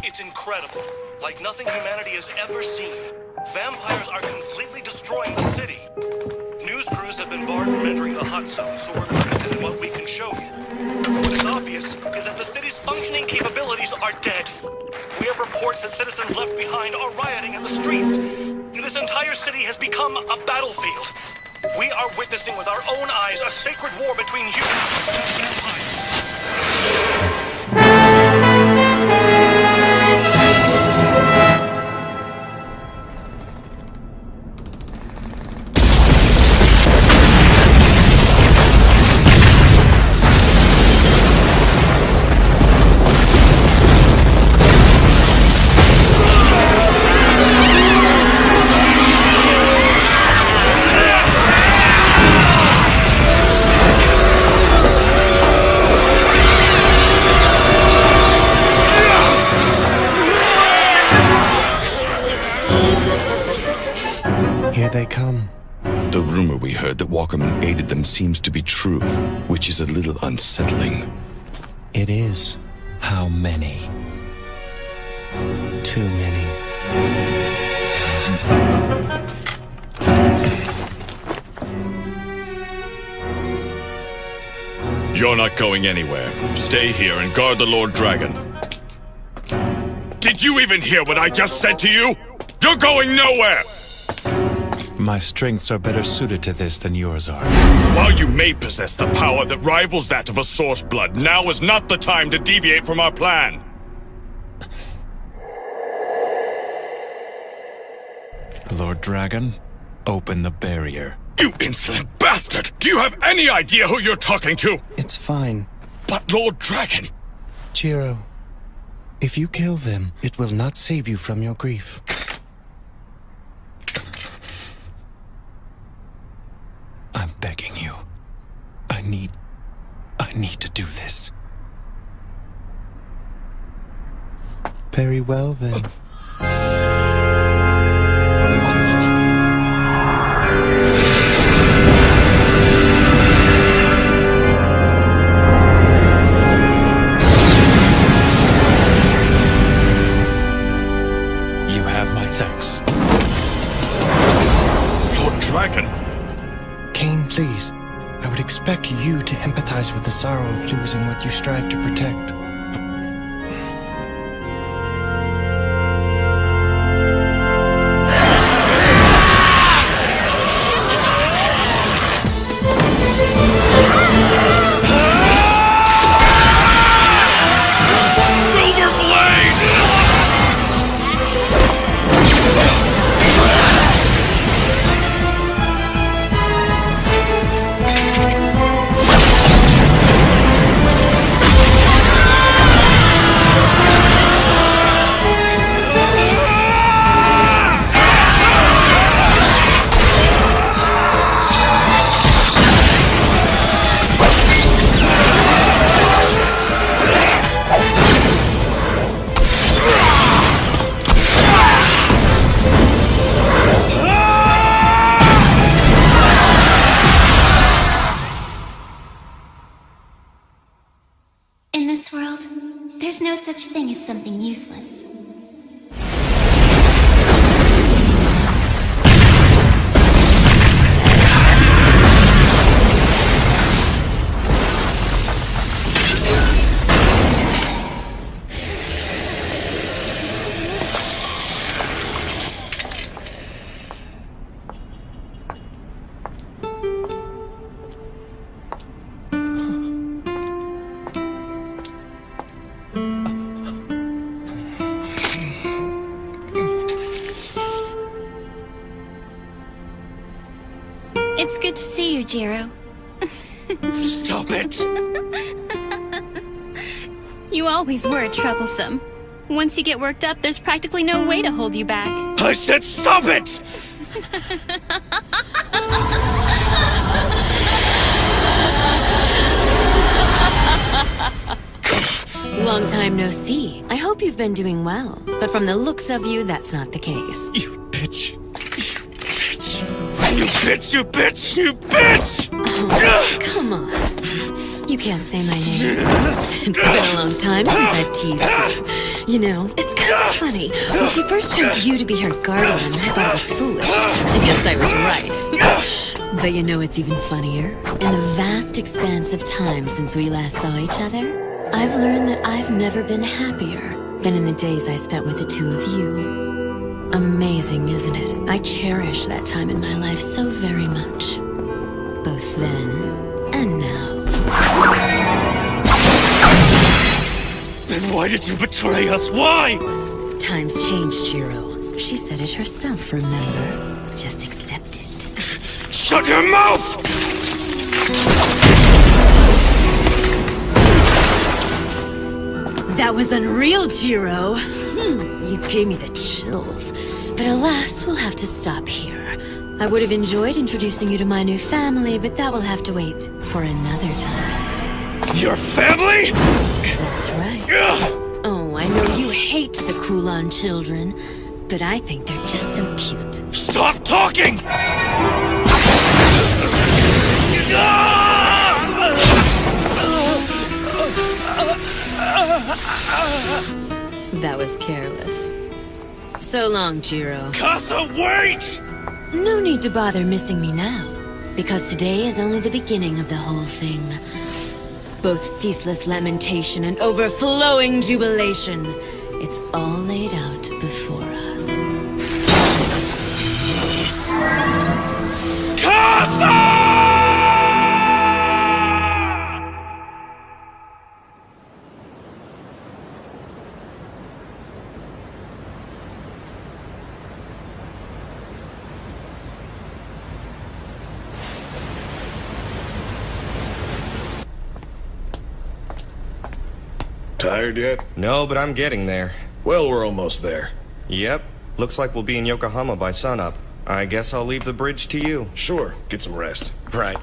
It's incredible. Like nothing humanity has ever seen. Vampires are completely destroying the city. News crews have been barred from entering the hot zone, so we're limited in what we can show you. What is obvious is that the city's functioning capabilities are dead. We have reports that citizens left behind are rioting in the streets. This entire city has become a battlefield. We are witnessing with our own eyes a sacred war between humans and vampires. Here they come. The rumor we heard that Walkerman aided them seems to be true, which is a little unsettling. It is. How many? Too many. You're not going anywhere. Stay here and guard the Lord Dragon. Did you even hear what I just said to you? You're going nowhere! My strengths are better suited to this than yours are. While you may possess the power that rivals that of a Source Blood, now is not the time to deviate from our plan. Lord Dragon, open the barrier. You insolent bastard! Do you have any idea who you're talking to? It's fine. But Lord Dragon... Jiro, if you kill them, it will not save you from your grief. I'm begging you. I need to do this. Very well, then. You have my thanks. Lord Dragon... Cain, please. I would expect you to empathize with the sorrow of losing what you strive to protect. Silver Blade! In this world, there's no such thing as something useless. It's good to see you, Jiro. Stop it! You always were troublesome. Once you get worked up, there's practically no way to hold you back. I said stop it! Long time no see. I hope you've been doing well. But from the looks of you, that's not the case. You bitch. You bitch, you bitch, you bitch! Oh, come on. You can't say my name. It's been a long time since I've teased you. You know, it's kind of funny. When she first chose you to be her guardian, I thought it was foolish. I guess I was right. But you know what's even funnier? In the vast expanse of time since we last saw each other, I've learned that I've never been happier than in the days I spent with the two of you. Amazing, isn't it? I cherish that time in my life so very much. Both then and now. Then why did you betray us? Why? Times changed, Jiro. She said it herself, remember? Just accept it. Shut your mouth! That was unreal, Jiro. You gave me the chills. But alas, we'll have to stop here. I would have enjoyed introducing you to my new family, but that will have to wait for another time. Your family? That's right. Oh, I know you hate the Kulan children, but I think they're just so cute. Stop talking! That was careless. So long, Jiro. Casa, wait! No need to bother missing me now, because today is only the beginning of the whole thing. Both ceaseless lamentation and overflowing jubilation. It's all laid out before us. Casa! Tired yet? No, but I'm getting there. Well, we're almost there. Yep. Looks like we'll be in Yokohama by sunup. I guess I'll leave the bridge to you. Sure, get some rest. Right.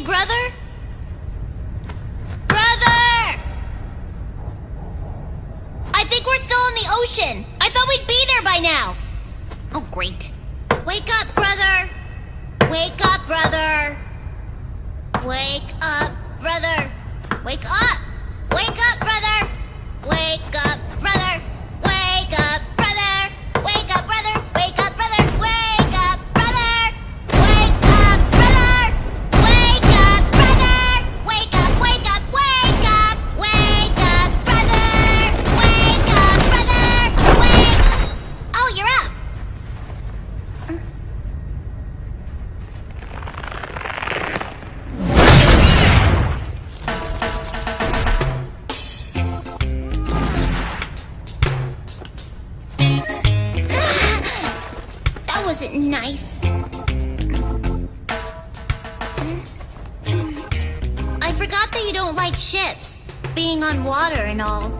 Brother? Brother! I think we're still in the ocean. I thought we'd be there by now. Oh, great. Wake up, brother. Wake up, brother. Wake up, brother. Wake up. Wake up, brother. Wake up, brother. Wake up, brother. Wake up, brother. Wake up, brother. Wake up, brother. Wake up, brother. Wake up, brother. Wake up, wake up, wake up. Wake up, brother. Wake up, brother. Wake. Oh, you're up. That wasn't nice. I forgot that you don't like ships, being on water and all.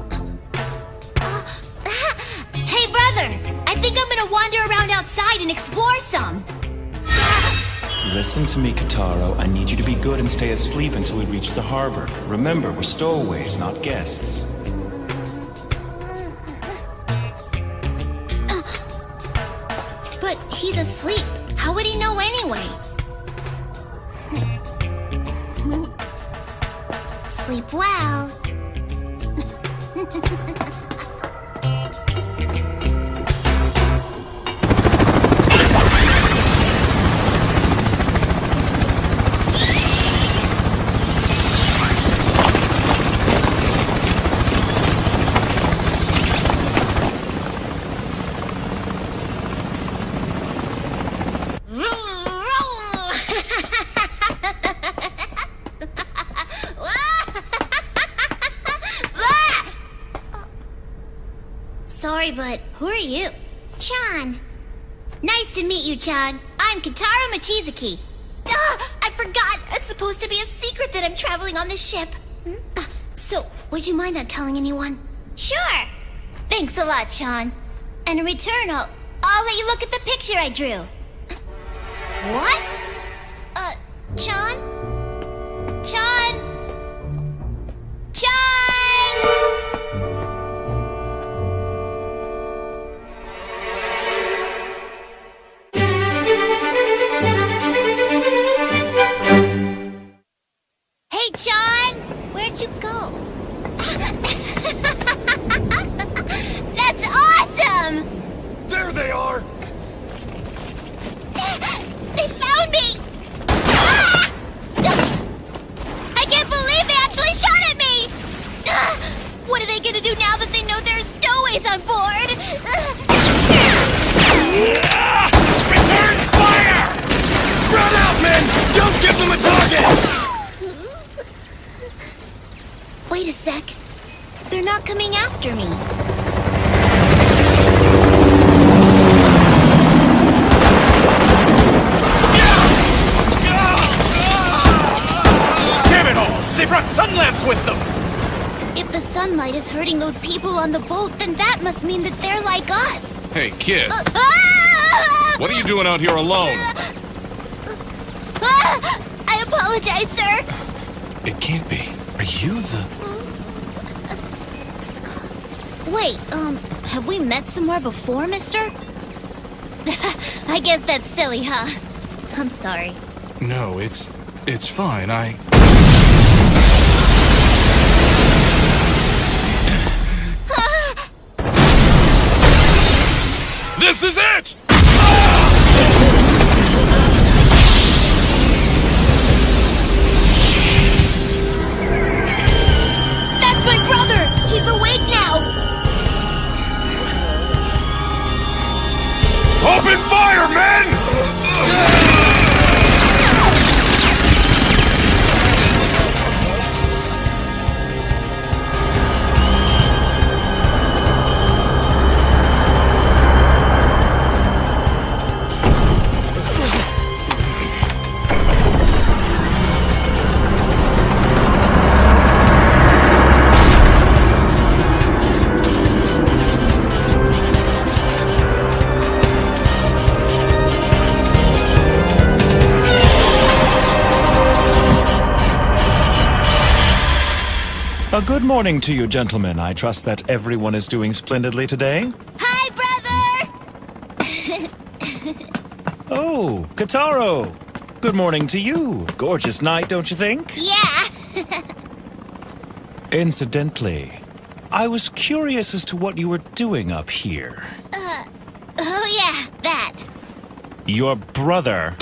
Hey, brother! I think I'm gonna wander around outside and explore some. Listen to me, Kataro. I need you to be good and stay asleep until we reach the harbor. Remember, we're stowaways, not guests. But he's asleep. How would he know anyway? Sleep well. but who are you? Chan. Nice to meet you, Chan. I'm Kitaro Mochizuki. I forgot. It's supposed to be a secret that I'm traveling on this ship. So, would you mind not telling anyone? Sure. Thanks a lot, Chan. And in return, I'll let you look at the picture I drew. What? Chan? Chan? Hey, Chan! Where'd you go? That's awesome! There they are! They found me! Ah! I can't believe they actually shot at me! What are they gonna do now that they know there's stowaways on board? Return fire! Spread out, men! Don't give them a target! Wait a sec. They're not coming after me. Damn it all! They brought sun lamps with them! If the sunlight is hurting those people on the boat, then that must mean that they're like us. Hey, kid. Ah! What are you doing out here alone? I apologize, sir. It can't be. Are you the... Wait, have we met somewhere before, mister? I guess that's silly, huh? I'm sorry. No, it's fine. This is it! That's my brother! He's awake now! Open fire, men! A good morning to you, gentlemen. I trust that everyone is doing splendidly today. Hi, brother! Oh, Kitaro! Good morning to you. Gorgeous night, don't you think? Yeah! Incidentally, I was curious as to what you were doing up here. Oh yeah, that. Your brother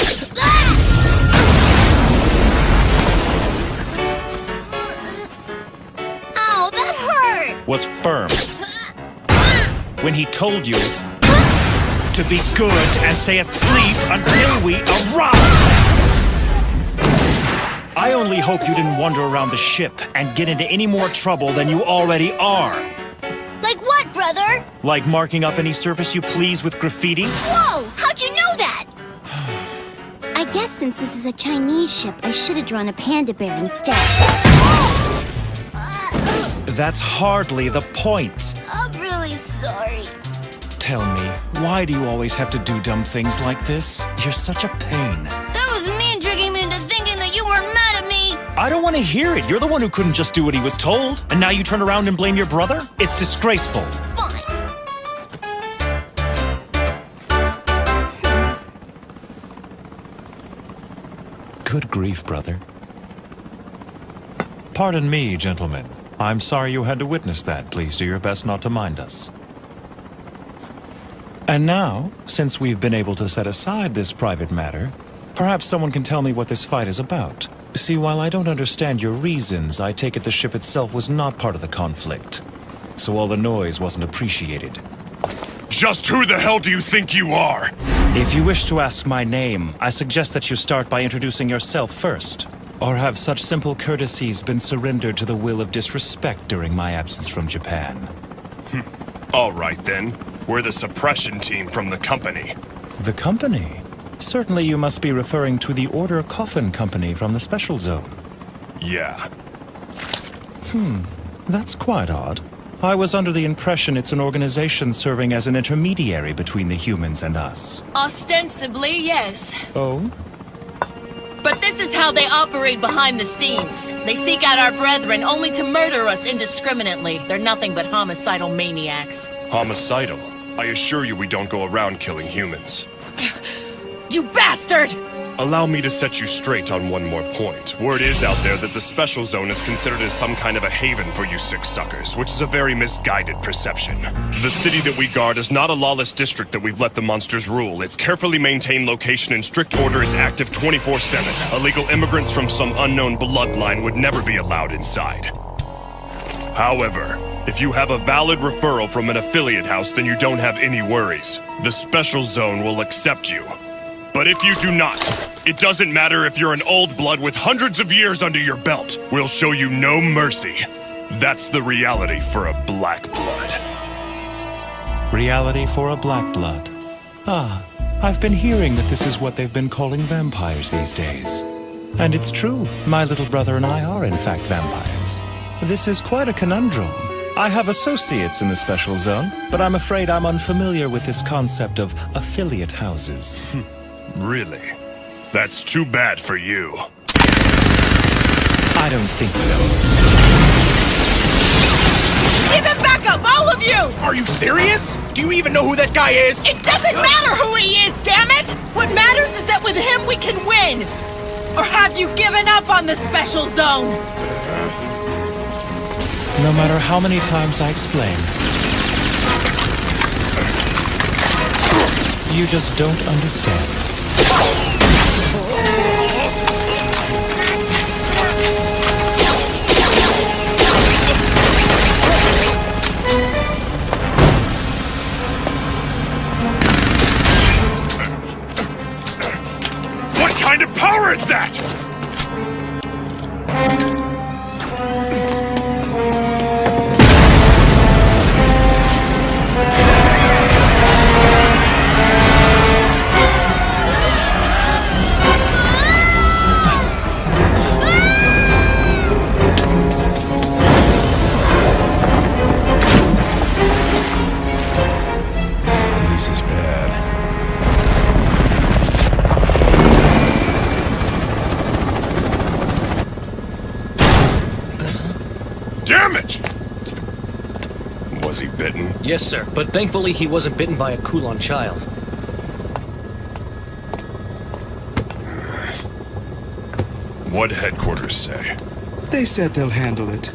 Ow, that hurt! was firm when he told you to be good and stay asleep until we arrive. I only hope you didn't wander around the ship and get into any more trouble than you already are. Like what, brother? Like marking up any surface you please with graffiti? Whoa! How'd you know that? I guess since this is a Chinese ship, I should have drawn a panda bear instead. That's hardly the point. I'm really sorry. Tell me, why do you always have to do dumb things like this? You're such a pain. That was mean tricking me into thinking that you weren't mad at me. I don't want to hear it. You're the one who couldn't just do what he was told. And now you turn around and blame your brother? It's disgraceful. Fine. Good grief, brother. Pardon me, gentlemen. I'm sorry you had to witness that. Please do your best not to mind us. And now, since we've been able to set aside this private matter, perhaps someone can tell me what this fight is about. See, while I don't understand your reasons, I take it the ship itself was not part of the conflict. So all the noise wasn't appreciated. Just who the hell do you think you are? If you wish to ask my name, I suggest that you start by introducing yourself first. Or have such simple courtesies been surrendered to the will of disrespect during my absence from Japan? All right, then. We're the suppression team from the company. The company? Certainly you must be referring to the Order Coffin Company from the Special Zone. Yeah. That's quite odd. I was under the impression it's an organization serving as an intermediary between the humans and us. Ostensibly, yes. Oh? But this is how they operate behind the scenes. They seek out our brethren only to murder us indiscriminately. They're nothing but homicidal maniacs. Homicidal? I assure you we don't go around killing humans. You bastard! Allow me to set you straight on one more point. Word is out there that the Special Zone is considered as some kind of a haven for you sick suckers, which is a very misguided perception. The city that we guard is not a lawless district that we've let the monsters rule. Its carefully maintained location and strict order is active 24/7. Illegal immigrants from some unknown bloodline would never be allowed inside. However, if you have a valid referral from an affiliate house, then you don't have any worries. The Special Zone will accept you. But if you do not, it doesn't matter if you're an old blood with hundreds of years under your belt. We'll show you no mercy. That's the reality for a black blood. Reality for a black blood. Ah, I've been hearing that this is what they've been calling vampires these days. And it's true, my little brother and I are in fact vampires. This is quite a conundrum. I have associates in the Special Zone, but I'm afraid I'm unfamiliar with this concept of affiliate houses. Really? That's too bad for you. I don't think so. Give him back up, all of you! Are you serious? Do you even know who that guy is? It doesn't matter who he is, damn it! What matters is that with him we can win! Or have you given up on the Special Zone? No matter how many times I explain, you just don't understand. What kind of power is that? This is bad. Damn it! Was he bitten? Yes, sir, but thankfully he wasn't bitten by a Kulon child. What'd headquarters say? They said they'll handle it.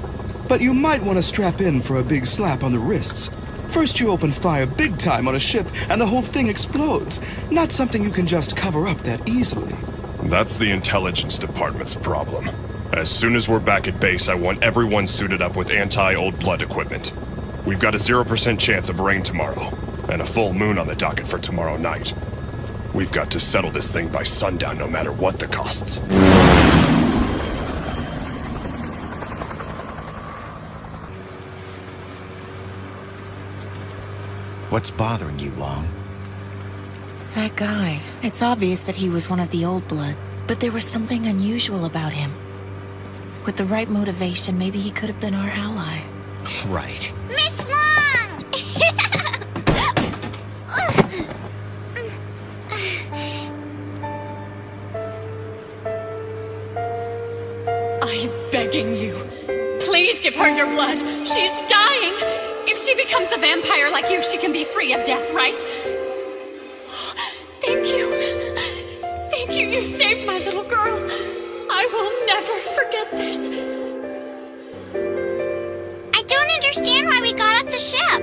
But you might want to strap in for a big slap on the wrists. First you open fire big time on a ship and the whole thing explodes. Not something you can just cover up that easily. That's the intelligence department's problem. As soon as we're back at base, I want everyone suited up with anti-old blood equipment. We've got a 0% chance of rain tomorrow, and a full moon on the docket for tomorrow night. We've got to settle this thing by sundown no matter what the costs. What's bothering you, Long? That guy. It's obvious that he was one of the old blood, but there was something unusual about him. With the right motivation, maybe he could have been our ally. Right. Miss Wong! I'm begging you. Please give her your blood. She's dying. If she becomes a vampire like you, she can be free of death, right? Thank you. Thank you. You saved my little girl. I will never forget this. I don't understand why we got off the ship.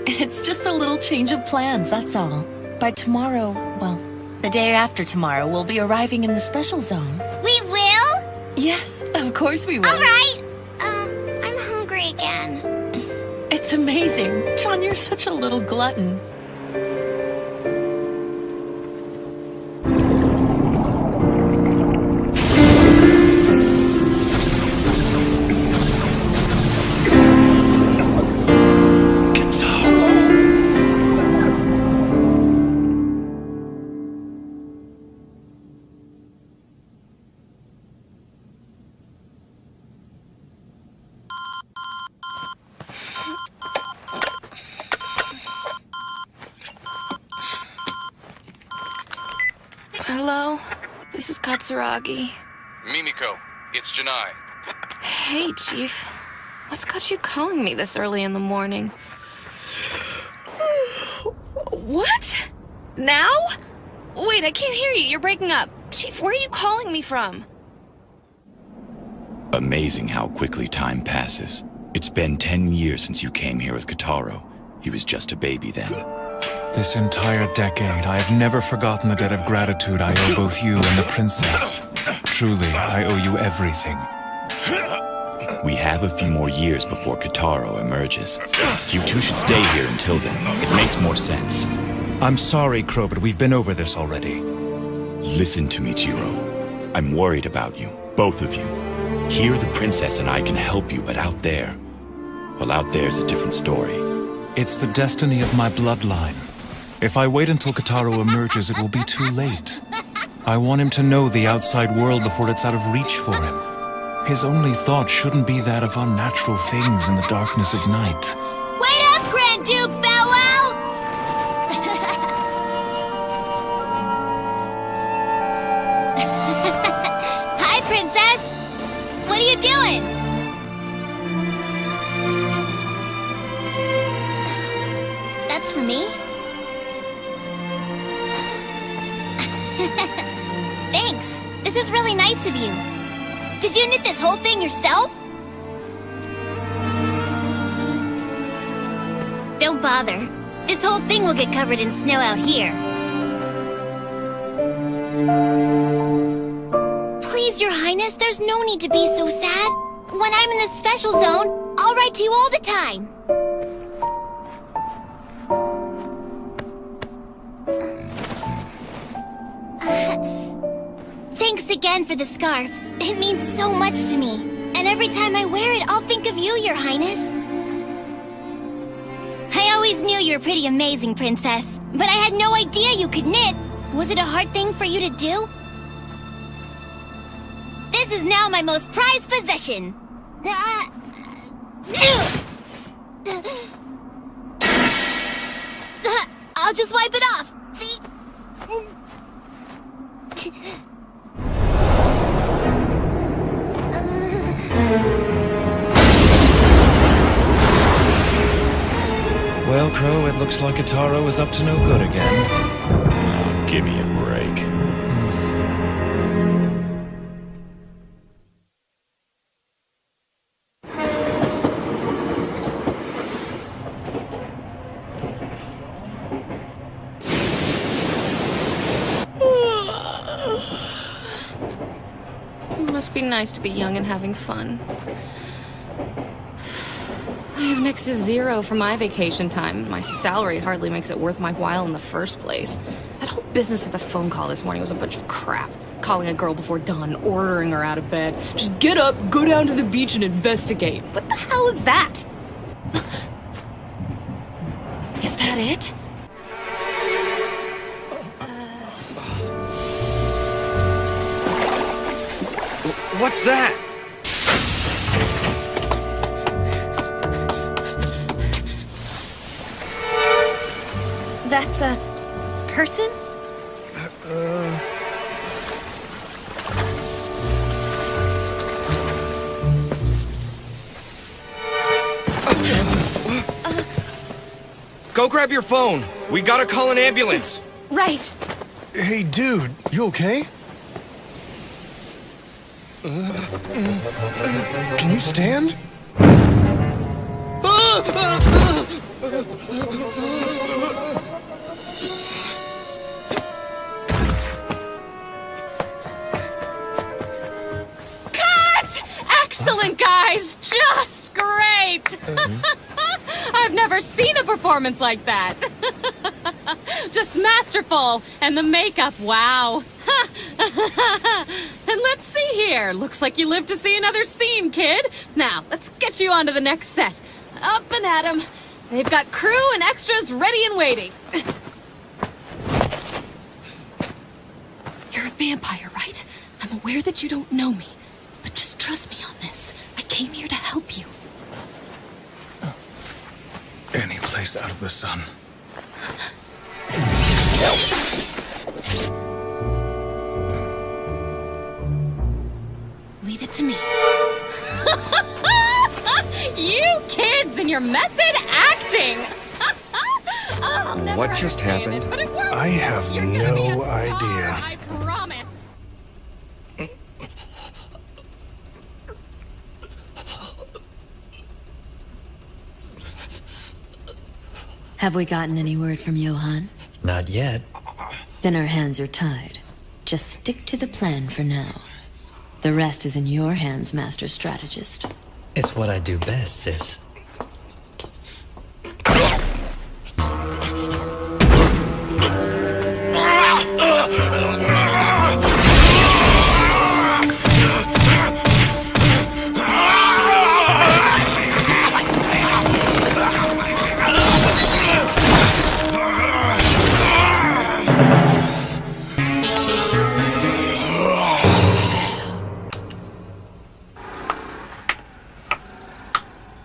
It's just a little change of plans, that's all. By tomorrow, well, the day after tomorrow, we'll be arriving in the Special Zone. We will? Yes, of course we will. All right. I'm hungry again. It's amazing. John, you're such a little glutton. Hello? This is Katsuragi. Mimiko, it's Janai. Hey, Chief. What's got you calling me this early in the morning? What? Now? Wait, I can't hear you. You're breaking up. Chief, where are you calling me from? Amazing how quickly time passes. It's been 10 years since you came here with Kotaro. He was just a baby then. This entire decade, I have never forgotten the debt of gratitude I owe both you and the princess. Truly, I owe you everything. We have a few more years before Kotaro emerges. You two should stay here until then. It makes more sense. I'm sorry, Crow, but we've been over this already. Listen to me, Jiro. I'm worried about you, both of you. Here, the princess and I can help you, but out there... well, out there's a different story. It's the destiny of my bloodline. If I wait until Kotaro emerges, it will be too late. I want him to know the outside world before it's out of reach for him. His only thought shouldn't be that of unnatural things in the darkness of night. Wait up, Grand Duke Bow Wow! Hi, Princess! What are you doing? That's for me? Thanks. This is really nice of you. Did you knit this whole thing yourself? Don't bother. This whole thing will get covered in snow out here. Please, Your Highness, there's no need to be so sad. When I'm in the special zone, I'll write to you all the time. Thanks again for the scarf. It means so much to me. And every time I wear it, I'll think of you, Your Highness. I always knew you were pretty amazing, Princess. But I had no idea you could knit. Was it a hard thing for you to do? This is now my most prized possession. I'll just wipe it off. See? Well, Crow, it looks like Kotaro is up to no good again. Oh, give me a break. It must be nice to be young and having fun. I have next to zero for my vacation time. My salary hardly makes it worth my while in the first place. That whole business with the phone call this morning was a bunch of crap. Calling a girl before dawn, ordering her out of bed. Just get up, go down to the beach and investigate. What the hell is that? Is that it? What's that? That's a person? Go grab your phone. We gotta call an ambulance. Right. Hey, dude, you okay? Can you stand? Cut! Excellent, guys! Just great! I've never seen a performance like that. Just masterful. And the makeup, wow. And let's see here. Looks like you live to see another scene, kid. Now, let's get you on to the next set. Up and at 'em. They've got crew and extras ready and waiting. You're a vampire, right? I'm aware that you don't know me. But just trust me on this. I came here to help you. Any place out of the sun. your method acting! I'll never What just understand happened? It, but it works. I have You're gonna be a no star, idea. I promise. Have we gotten any word from Johan? Not yet. Then our hands are tied. Just stick to the plan for now. The rest is in your hands, Master Strategist. It's what I do best, sis.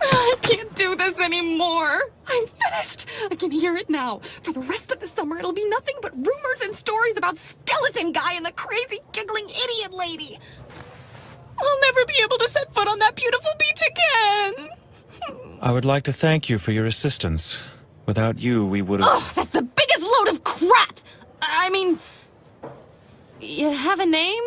I can't do this anymore. I'm finished. I can hear it now. For the rest of the summer, it'll be nothing but rumors and stories about Skeleton Guy and the crazy giggling idiot lady. I'll never be able to set foot on that beautiful beach again. I would like to thank you for your assistance. Without you, we would have... Oh, that's the biggest load of crap! I mean... You have a name?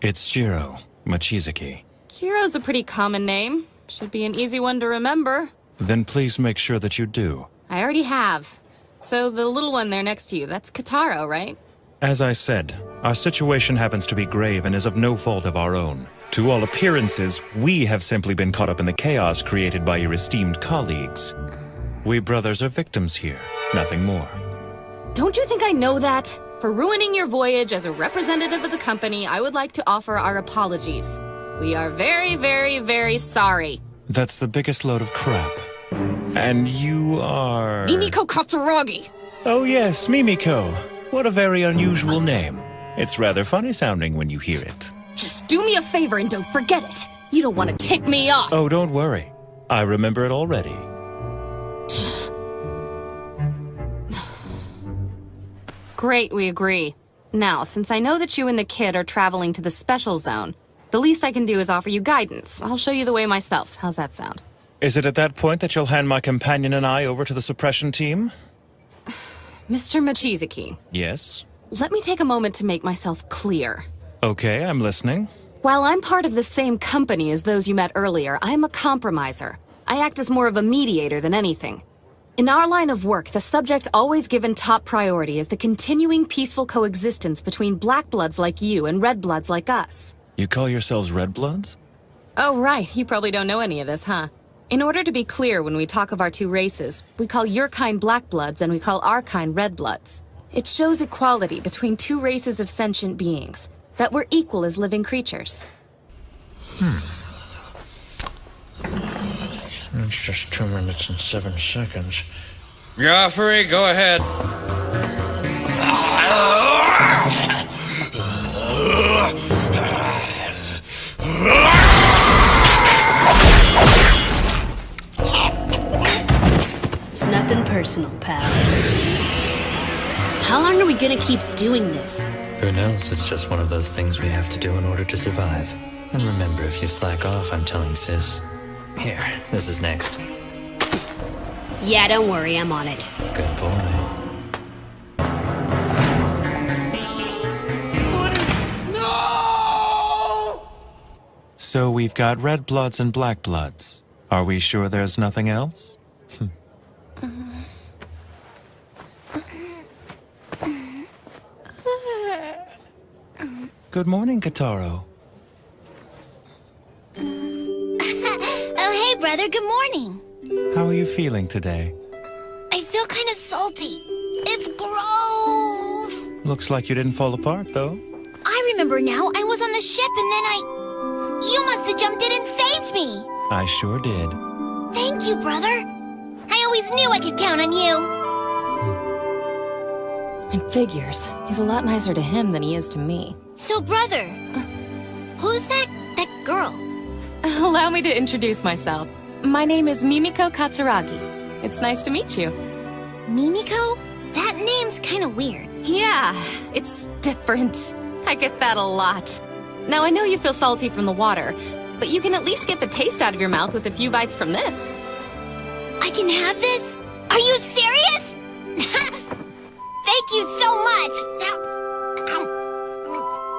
It's Jiro Mochizuki. Jiro's a pretty common name. Should be an easy one to remember. Then please make sure that you do. I already have. So the little one there next to you, that's Kataro, right? As I said, our situation happens to be grave and is of no fault of our own. To all appearances, we have simply been caught up in the chaos created by your esteemed colleagues. We brothers are victims here, nothing more. Don't you think I know that? For ruining your voyage as a representative of the company, I would like to offer our apologies. We are very, very, very sorry. That's the biggest load of crap. And you are... Mimiko Katsuragi! Oh yes, Mimiko. What a very unusual name. It's rather funny sounding when you hear it. Just do me a favor and don't forget it. You don't want to tick me off. Oh, don't worry. I remember it already. Great, we agree. Now, since I know that you and the kid are traveling to the special zone, the least I can do is offer you guidance. I'll show you the way myself. How's that sound? Is it at that point that you'll hand my companion and I over to the suppression team? Mr. Mochizuki. Yes? Let me take a moment to make myself clear. Okay, I'm listening. While I'm part of the same company as those you met earlier, I'm a compromiser. I act as more of a mediator than anything. In our line of work, the subject always given top priority is the continuing peaceful coexistence between black bloods like you and red bloods like us. You call yourselves Red Bloods? Oh, right. You probably don't know any of this, huh? In order to be clear when we talk of our two races, we call your kind black bloods and we call our kind red bloods. It shows equality between two races of sentient beings, that we're equal as living creatures. It's just 2 minutes and 7 seconds. Joffrey, go ahead. It's nothing personal, pal. How long are we gonna keep doing this? Who knows? It's just one of those things we have to do in order to survive. And remember, if you slack off, I'm telling sis. Here, this is next. Yeah, don't worry, I'm on it. Good boy. So we've got Red Bloods and Black Bloods. Are we sure there's nothing else? Good morning, Kataro. Oh, hey, brother, good morning. How are you feeling today? I feel kind of salty. It's gross. Looks like you didn't fall apart, though. I remember now. I was on the ship and then You must have jumped in and saved me. I sure did. Thank you, brother. I always knew I could count on you. It figures. He's a lot nicer to him than he is to me. So, brother, who's that girl? Allow me to introduce myself. My name is Mimiko Katsuragi. It's nice to meet you. Mimiko? That name's kind of weird. Yeah, it's different. I get that a lot. Now, I know you feel salty from the water, but you can at least get the taste out of your mouth with a few bites from this. I can have this? Are you serious? Thank you so much.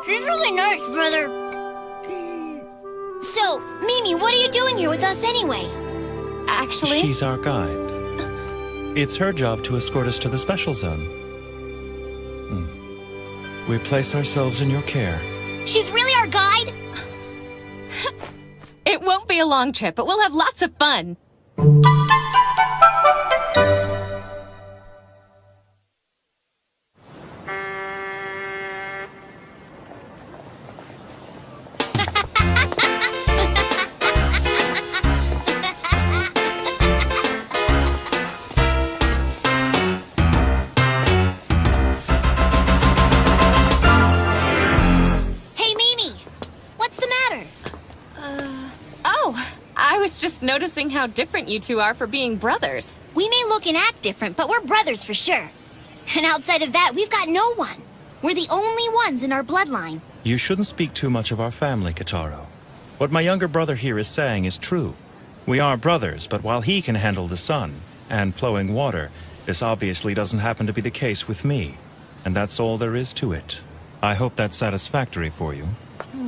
She's really nice, brother. So, Mimi, what are you doing here with us anyway? Actually... She's our guide. It's her job to escort us to the special zone. We place ourselves in your care. She's really our guide? It won't be a long trip, but we'll have lots of fun. Just noticing how different you two are for being brothers. We may look and act different, but we're brothers for sure. And outside of that, we've got no one. We're the only ones in our bloodline. You shouldn't speak too much of our family, Kitaro. What my younger brother here is saying is true. We are brothers, but while he can handle the sun and flowing water, this obviously doesn't happen to be the case with me. And that's all there is to it. I hope that's satisfactory for you.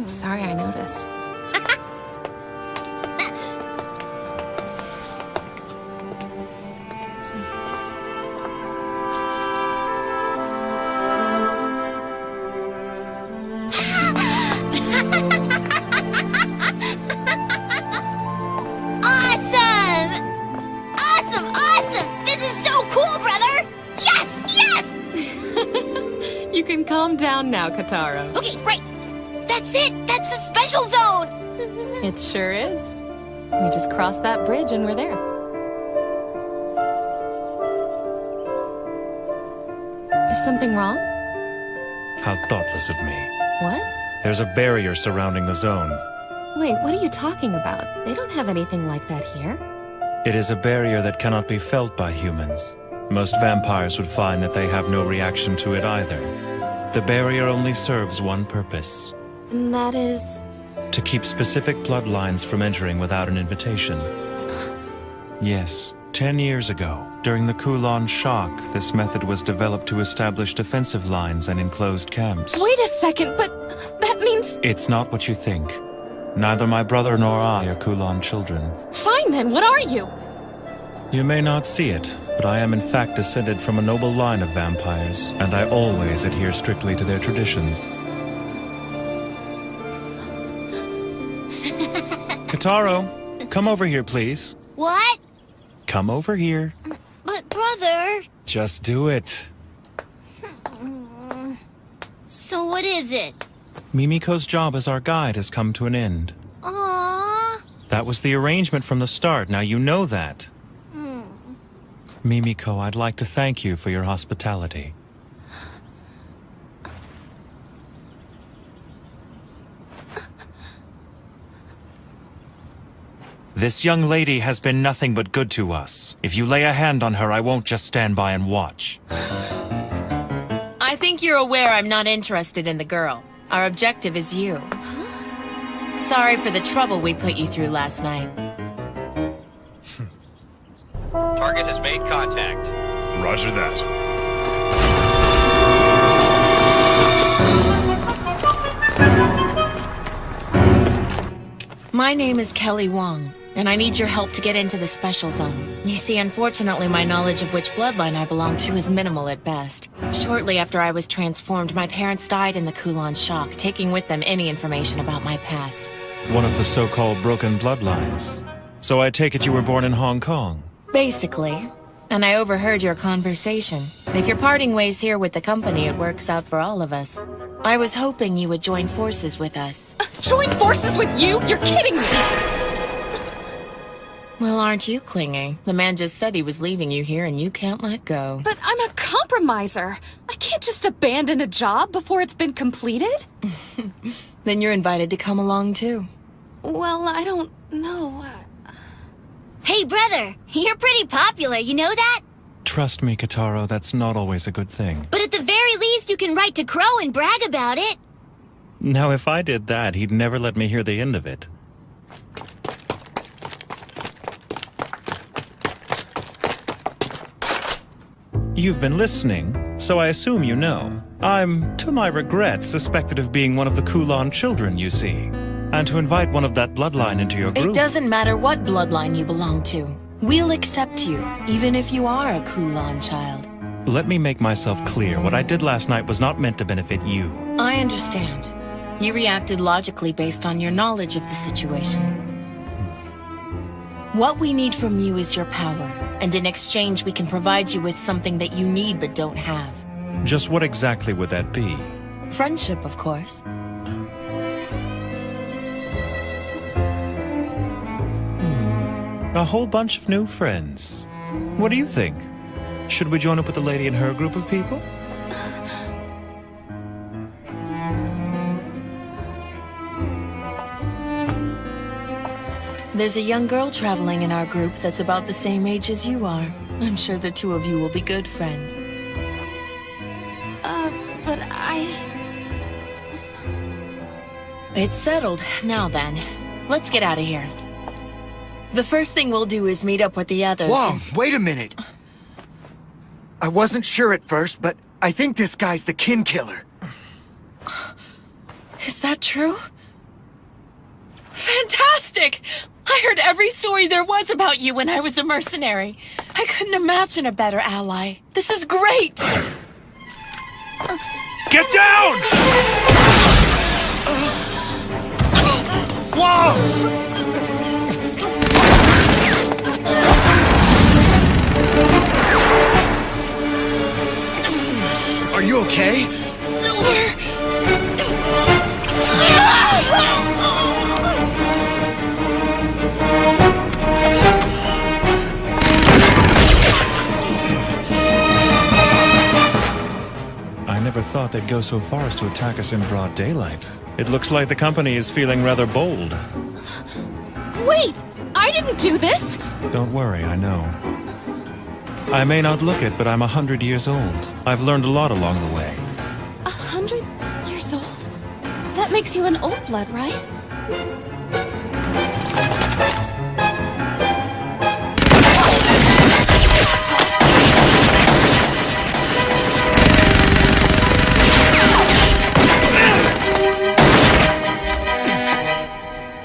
Sorry I noticed. Calm down now, Kitaro. Okay, right. That's it. That's the special zone. It sure is. We just crossed that bridge and we're there. Is something wrong? How thoughtless of me. What? There's a barrier surrounding the zone. Wait, what are you talking about? They don't have anything like that here. It is a barrier that cannot be felt by humans. Most vampires would find that they have no reaction to it either. The barrier only serves one purpose. And that is? To keep specific bloodlines from entering without an invitation. Yes, 10 years ago, during the Kulon shock, this method was developed to establish defensive lines and enclosed camps. Wait a second, but that means... It's not what you think. Neither my brother nor I are Kulon children. Fine then, what are you? You may not see it, but I am in fact descended from a noble line of vampires, and I always adhere strictly to their traditions. Kitaro, come over here, please. What? Come over here. But, brother... Just do it. So what is it? Mimiko's job as our guide has come to an end. Aww. That was the arrangement from the start, now you know that. Mimiko, I'd like to thank you for your hospitality. This young lady has been nothing but good to us. If you lay a hand on her, I won't just stand by and watch. I think you're aware I'm not interested in the girl. Our objective is you. Sorry for the trouble we put you through last night. Target has made contact. Roger that. My name is Kelly Wong, and I need your help to get into the special zone. You see, unfortunately, my knowledge of which bloodline I belong to is minimal at best. Shortly after I was transformed, my parents died in the Kulon shock, taking with them any information about my past. One of the so-called broken bloodlines. So I take it you were born in Hong Kong? Basically. And I overheard your conversation. If you're parting ways here with the company, it works out for all of us. I was hoping you would join forces with us. Join forces with you? You're kidding me! Well, aren't you clingy? The man just said he was leaving you here and you can't let go. But I'm a compromiser. I can't just abandon a job before it's been completed. Then you're invited to come along too. Well, I don't know. Hey, brother, you're pretty popular, you know that? Trust me, Kitaro, that's not always a good thing. But at the very least, you can write to Crow and brag about it. Now, if I did that, he'd never let me hear the end of it. You've been listening, so I assume you know. I'm, to my regret, suspected of being one of the Kulan children, you see. And to invite one of that bloodline into your group... It doesn't matter what bloodline you belong to. We'll accept you, even if you are a Kulan child. Let me make myself clear. What I did last night was not meant to benefit you. I understand. You reacted logically based on your knowledge of the situation. What we need from you is your power, and in exchange we can provide you with something that you need but don't have. Just what exactly would that be? Friendship, of course. A whole bunch of new friends. What do you think? Should we join up with the lady and her group of people? There's a young girl traveling in our group that's about the same age as you are. I'm sure the two of you will be good friends. But I... It's settled. Now then, let's get out of here. The first thing we'll do is meet up with the others. Whoa, wait a minute. I wasn't sure at first, but I think this guy's the kin killer. Is that true? Fantastic! I heard every story there was about you when I was a mercenary. I couldn't imagine a better ally. This is great! Get down! Whoa! Are you okay? Silver! I never thought they'd go so far as to attack us in broad daylight. It looks like the company is feeling rather bold. Wait! I didn't do this! Don't worry, I know. I may not look it, but I'm 100 years old. I've learned a lot along the way. 100 years old? That makes you an old blood, right?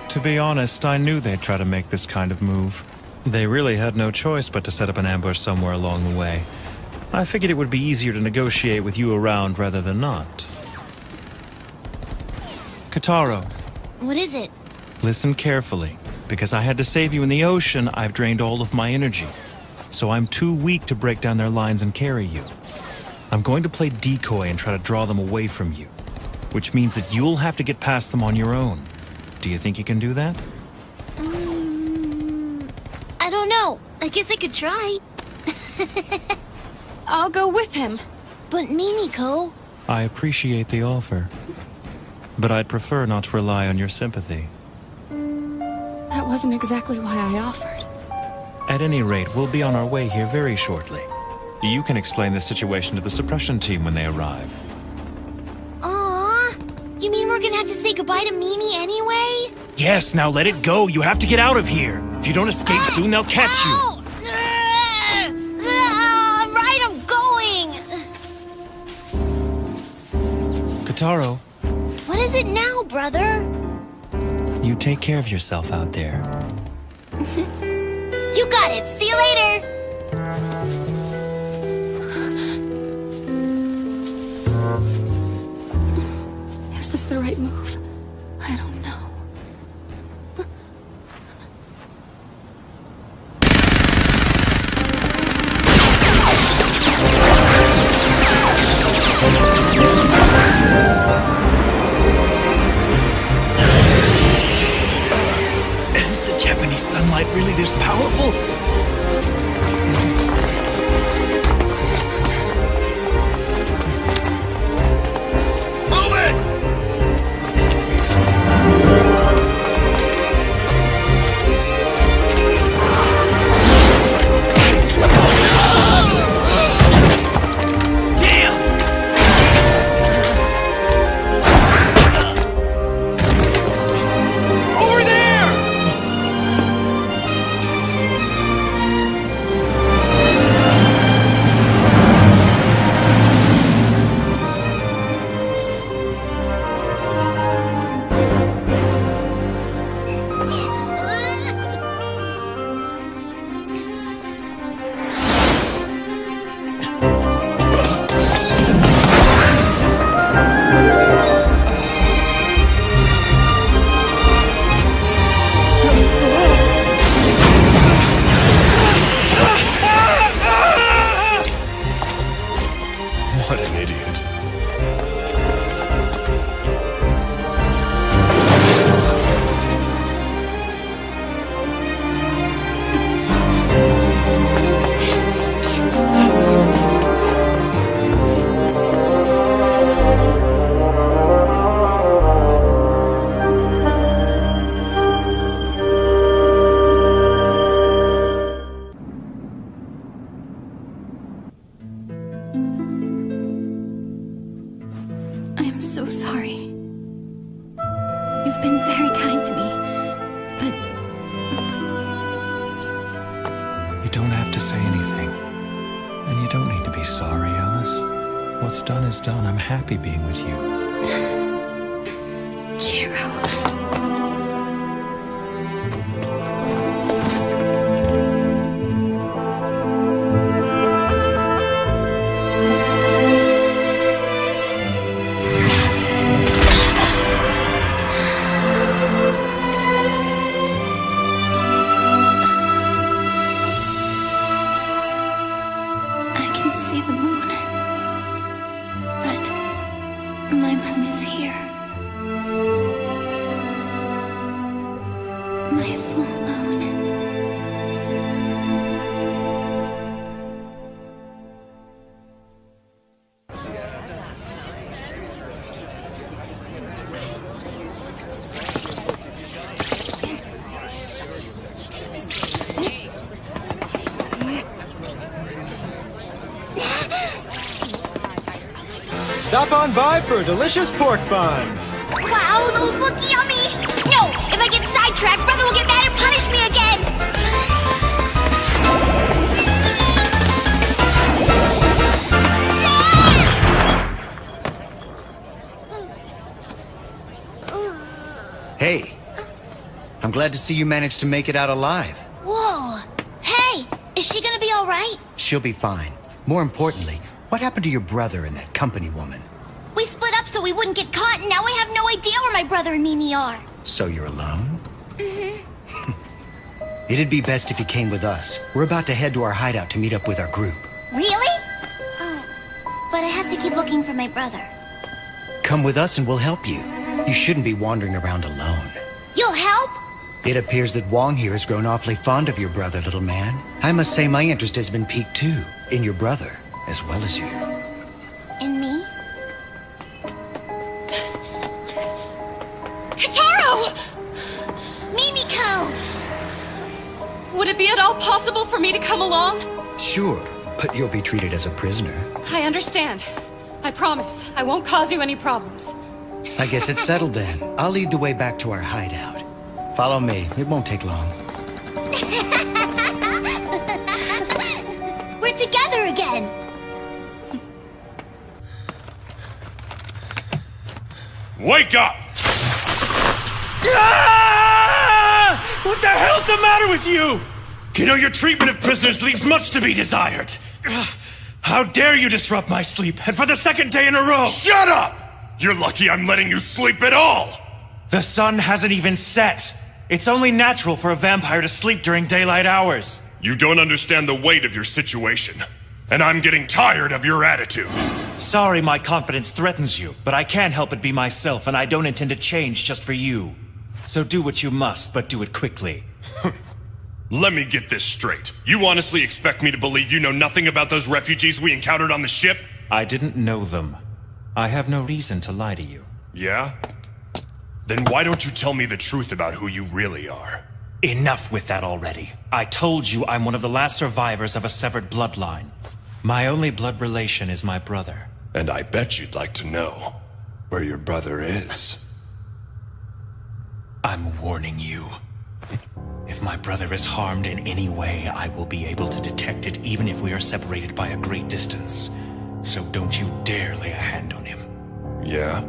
To be honest, I knew they'd try to make this kind of move. They really had no choice but to set up an ambush somewhere along the way. I figured it would be easier to negotiate with you around rather than not. Kataro. What is it? Listen carefully. Because I had to save you in the ocean, I've drained all of my energy. So I'm too weak to break down their lines and carry you. I'm going to play decoy and try to draw them away from you. Which means that you'll have to get past them on your own. Do you think you can do that? I don't know. I guess I could try. I'll go with him. But Mimiko... I appreciate the offer. But I'd prefer not to rely on your sympathy. That wasn't exactly why I offered. At any rate, we'll be on our way here very shortly. You can explain the situation to the suppression team when they arrive. Aww. You mean we're gonna have to say goodbye to Mimi anyway? Yes, now let it go. You have to get out of here. If you don't escape soon, they'll catch you. Right, I'm going! Kataro, What is it now, brother? you take care of yourself out there. You got it. See you later. Is this the right move? I don't know. Is the Japanese sunlight really this powerful? Move it! What an idiot. I am so sorry. You've been very kind to me, but You don't have to say anything. And you don't need to be sorry, Alice. What's done is done. I'm happy being with you. Jiro. I can see the moon, but my moon is here. My full moon. Stop on by for a delicious pork bun. Wow, those look yummy! No! If I get sidetracked, Brother will get mad and punish me again! Hey, I'm glad to see you managed to make it out alive. Whoa! Hey! Is she gonna be alright? She'll be fine. More importantly, what happened to your brother and that company woman? We split up so we wouldn't get caught, and now I have no idea where my brother and Mimi are. So you're alone? Mm-hmm. It'd be best if you came with us. We're about to head to our hideout to meet up with our group. Really? Oh, but I have to keep looking for my brother. Come with us and we'll help you. You shouldn't be wandering around alone. You'll help? It appears that Wong here has grown awfully fond of your brother, little man. I must say my interest has been piqued too, in your brother, as well as you. And me? Kataro! Mimiko! Would it be at all possible for me to come along? Sure, but you'll be treated as a prisoner. I understand. I promise. I won't cause you any problems. I guess it's settled then. I'll lead the way back to our hideout. Follow me. It won't take long. We're together again! Wake up! Ah! What the hell's the matter with you? You know, your treatment of prisoners leaves much to be desired. How dare you disrupt my sleep, and for the second day in a row! Shut up! You're lucky I'm letting you sleep at all! The sun hasn't even set. It's only natural for a vampire to sleep during daylight hours. You don't understand the weight of your situation, and I'm getting tired of your attitude. Sorry my confidence threatens you, but I can't help but be myself, and I don't intend to change just for you. So do what you must, but do it quickly. Let me get this straight. You honestly expect me to believe you know nothing about those refugees we encountered on the ship? I didn't know them. I have no reason to lie to you. Yeah? Then why don't you tell me the truth about who you really are? Enough with that already. I told you I'm one of the last survivors of a severed bloodline. My only blood relation is my brother. And I bet you'd like to know where your brother is. I'm warning you. If my brother is harmed in any way, I will be able to detect it even if we are separated by a great distance. So don't you dare lay a hand on him. Yeah?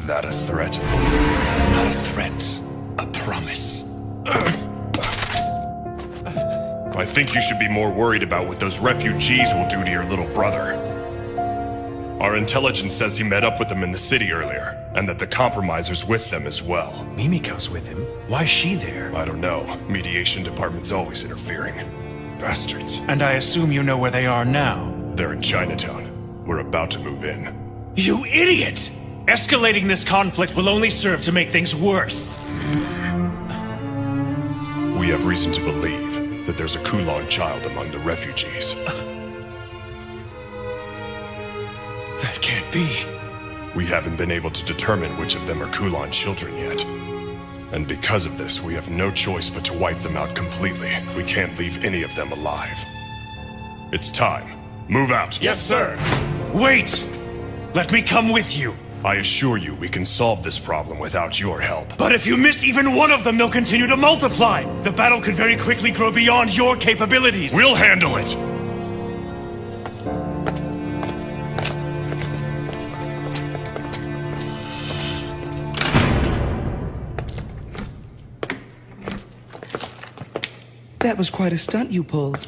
That a threat? Not a threat. A promise. I think you should be more worried about what those refugees will do to your little brother. Our intelligence says he met up with them in the city earlier, and that the compromiser's with them as well. Mimiko's with him? Why's she there? I don't know. Mediation department's always interfering. Bastards. And I assume you know where they are now? They're in Chinatown. We're about to move in. You idiot! Escalating this conflict will only serve to make things worse. We have reason to believe that there's a Kulan child among the refugees. That can't be. We haven't been able to determine which of them are Kulan children yet. And because of this, we have no choice but to wipe them out completely. We can't leave any of them alive. It's time. Move out. Yes, sir. Wait! Let me come with you. I assure you, we can solve this problem without your help. But if you miss even one of them, they'll continue to multiply. The battle could very quickly grow beyond your capabilities. We'll handle it! That was quite a stunt you pulled.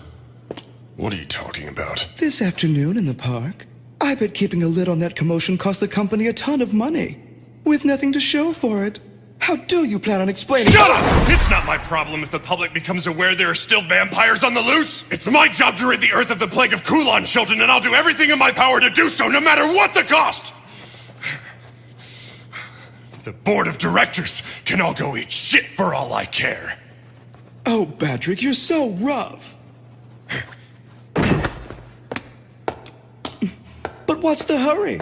What are you talking about? This afternoon in the park, I bet keeping a lid on that commotion cost the company a ton of money. With nothing to show for it. How do you plan on explaining— Shut up! It's not my problem if the public becomes aware there are still vampires on the loose. It's my job to rid the Earth of the plague of Kulan children, and I'll do everything in my power to do so, no matter what the cost! The board of directors can all go eat shit for all I care. Oh, Badrick, you're so rough. But what's the hurry?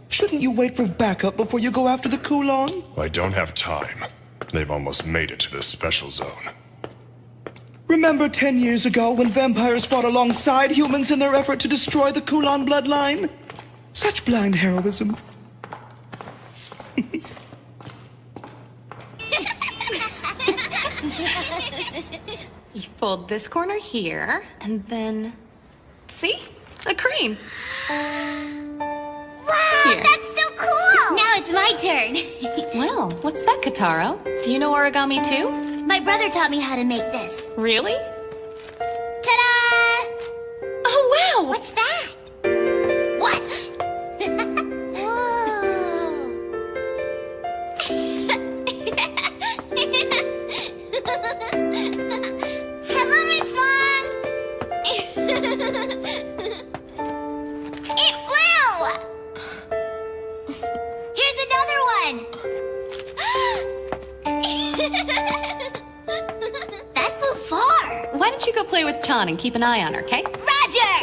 Shouldn't you wait for backup before you go after the Kulan? I don't have time. They've almost made it to the special zone. Remember 10 years ago when vampires fought alongside humans in their effort to destroy the Kulan bloodline? Such blind heroism. You fold this corner here, and then... See? A crane. Wow, Here. that's so cool! Now it's my turn. Well, what's that, Kataro? Do you know origami too? My brother taught me how to make this. Really? Ta-da! Oh, wow! What's that? Watch! Hello, Miss Wong! It flew! Here's another one! That flew far! Why don't you go play with Chan and keep an eye on her, okay? Roger!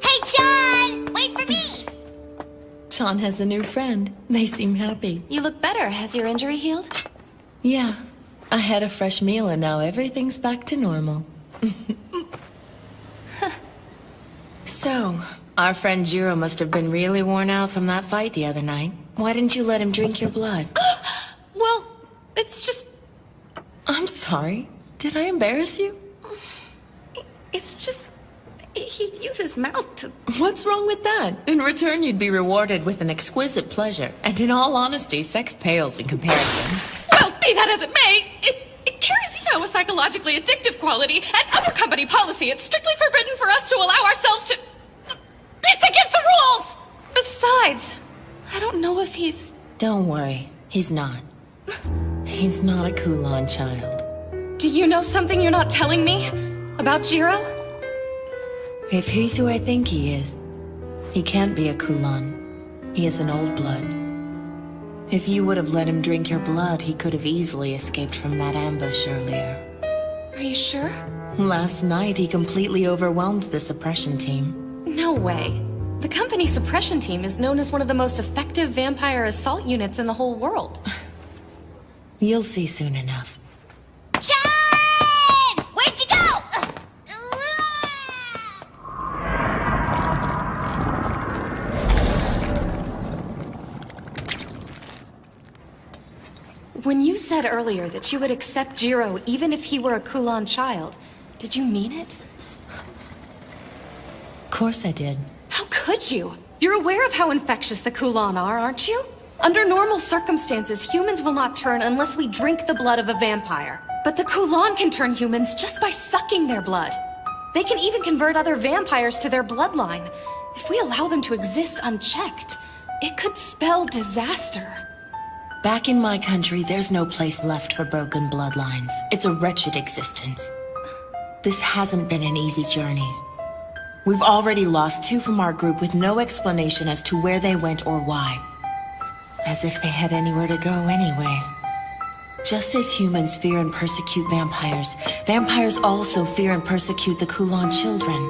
Hey, Chan! Wait for me! Chan has a new friend. They seem happy. You look better. Has your injury healed? Yeah. I had a fresh meal and now everything's back to normal. So, our friend Jiro must have been really worn out from that fight the other night. Why didn't you let him drink your blood? Well, it's just... I'm sorry. Did I embarrass you? It's just... He'd use his mouth to... What's wrong with that? In return, you'd be rewarded with an exquisite pleasure. And in all honesty, sex pales in comparison. Well, be that as it may, it carries, a psychologically addictive quality, and under company policy, it's strictly forbidden for us to allow ourselves to... It's against the rules! Besides, I don't know if he's... Don't worry. He's not. He's not a Kulan child. Do you know something you're not telling me? About Jiro? If he's who I think he is, he can't be a Kulan. He is an old blood. If you would have let him drink your blood, he could have easily escaped from that ambush earlier. Are you sure? Last night, he completely overwhelmed the suppression team. No way. The company suppression team is known as one of the most effective vampire assault units in the whole world. You'll see soon enough. Chan! Where'd you go? When you said earlier that you would accept Jiro even if he were a Kulan child, did you mean it? Of course I did. How could you? You're aware of how infectious the Kulan are, aren't you? Under normal circumstances, humans will not turn unless we drink the blood of a vampire. But the Kulan can turn humans just by sucking their blood. They can even convert other vampires to their bloodline. If we allow them to exist unchecked, it could spell disaster. Back in my country, there's no place left for broken bloodlines. It's a wretched existence. This hasn't been an easy journey. We've already lost 2 from our group with no explanation as to where they went or why. As if they had anywhere to go anyway. Just as humans fear and persecute vampires, vampires also fear and persecute the Kulan children.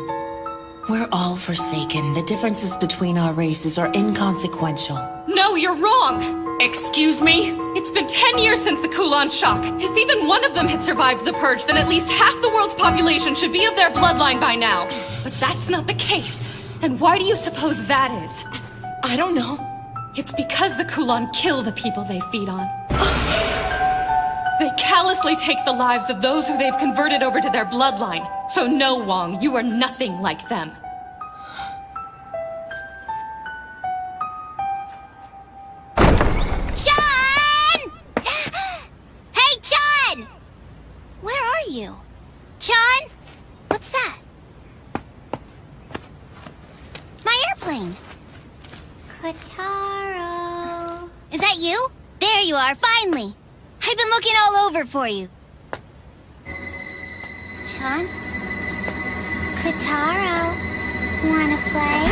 We're all forsaken. The differences between our races are inconsequential. No, you're wrong! Excuse me? It's been 10 years since the Kulan shock. If even one of them had survived the purge, then at least half the world's population should be of their bloodline by now. But that's not the case. And why do you suppose that is? I don't know. It's because the Kulan kill the people they feed on. They callously take the lives of those who they've converted over to their bloodline. So no, Wong, you are nothing like them. Chun! Hey, Chun! Where are you? Chun? What's that? My airplane. Kotaro. Is that you? There you are, finally. I've been looking all over for you. Chun? Kotaro, wanna play?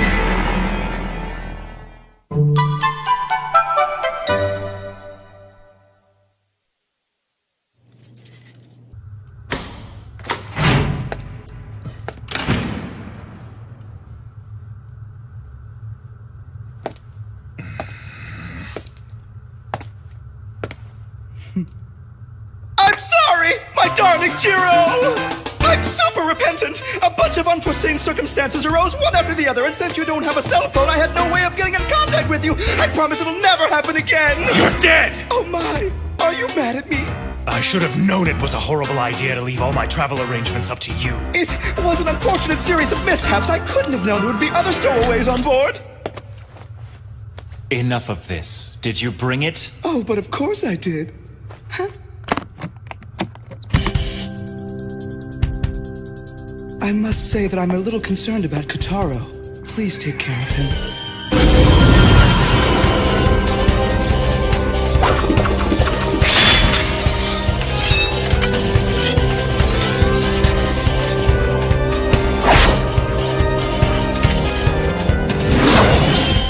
I'm sorry, my darling Jiro! I'm super repentant! A bunch of unforeseen circumstances arose one after the other, and since you don't have a cell phone, I had no way of getting in contact with you! I promise it'll never happen again! You're dead! Oh my! Are you mad at me? I should have known it was a horrible idea to leave all my travel arrangements up to you. It was an unfortunate series of mishaps. I couldn't have known there would be other stowaways on board. Enough of this. Did you bring it? Oh, but of course I did. Huh? I must say that I'm a little concerned about Kotaro. Please take care of him.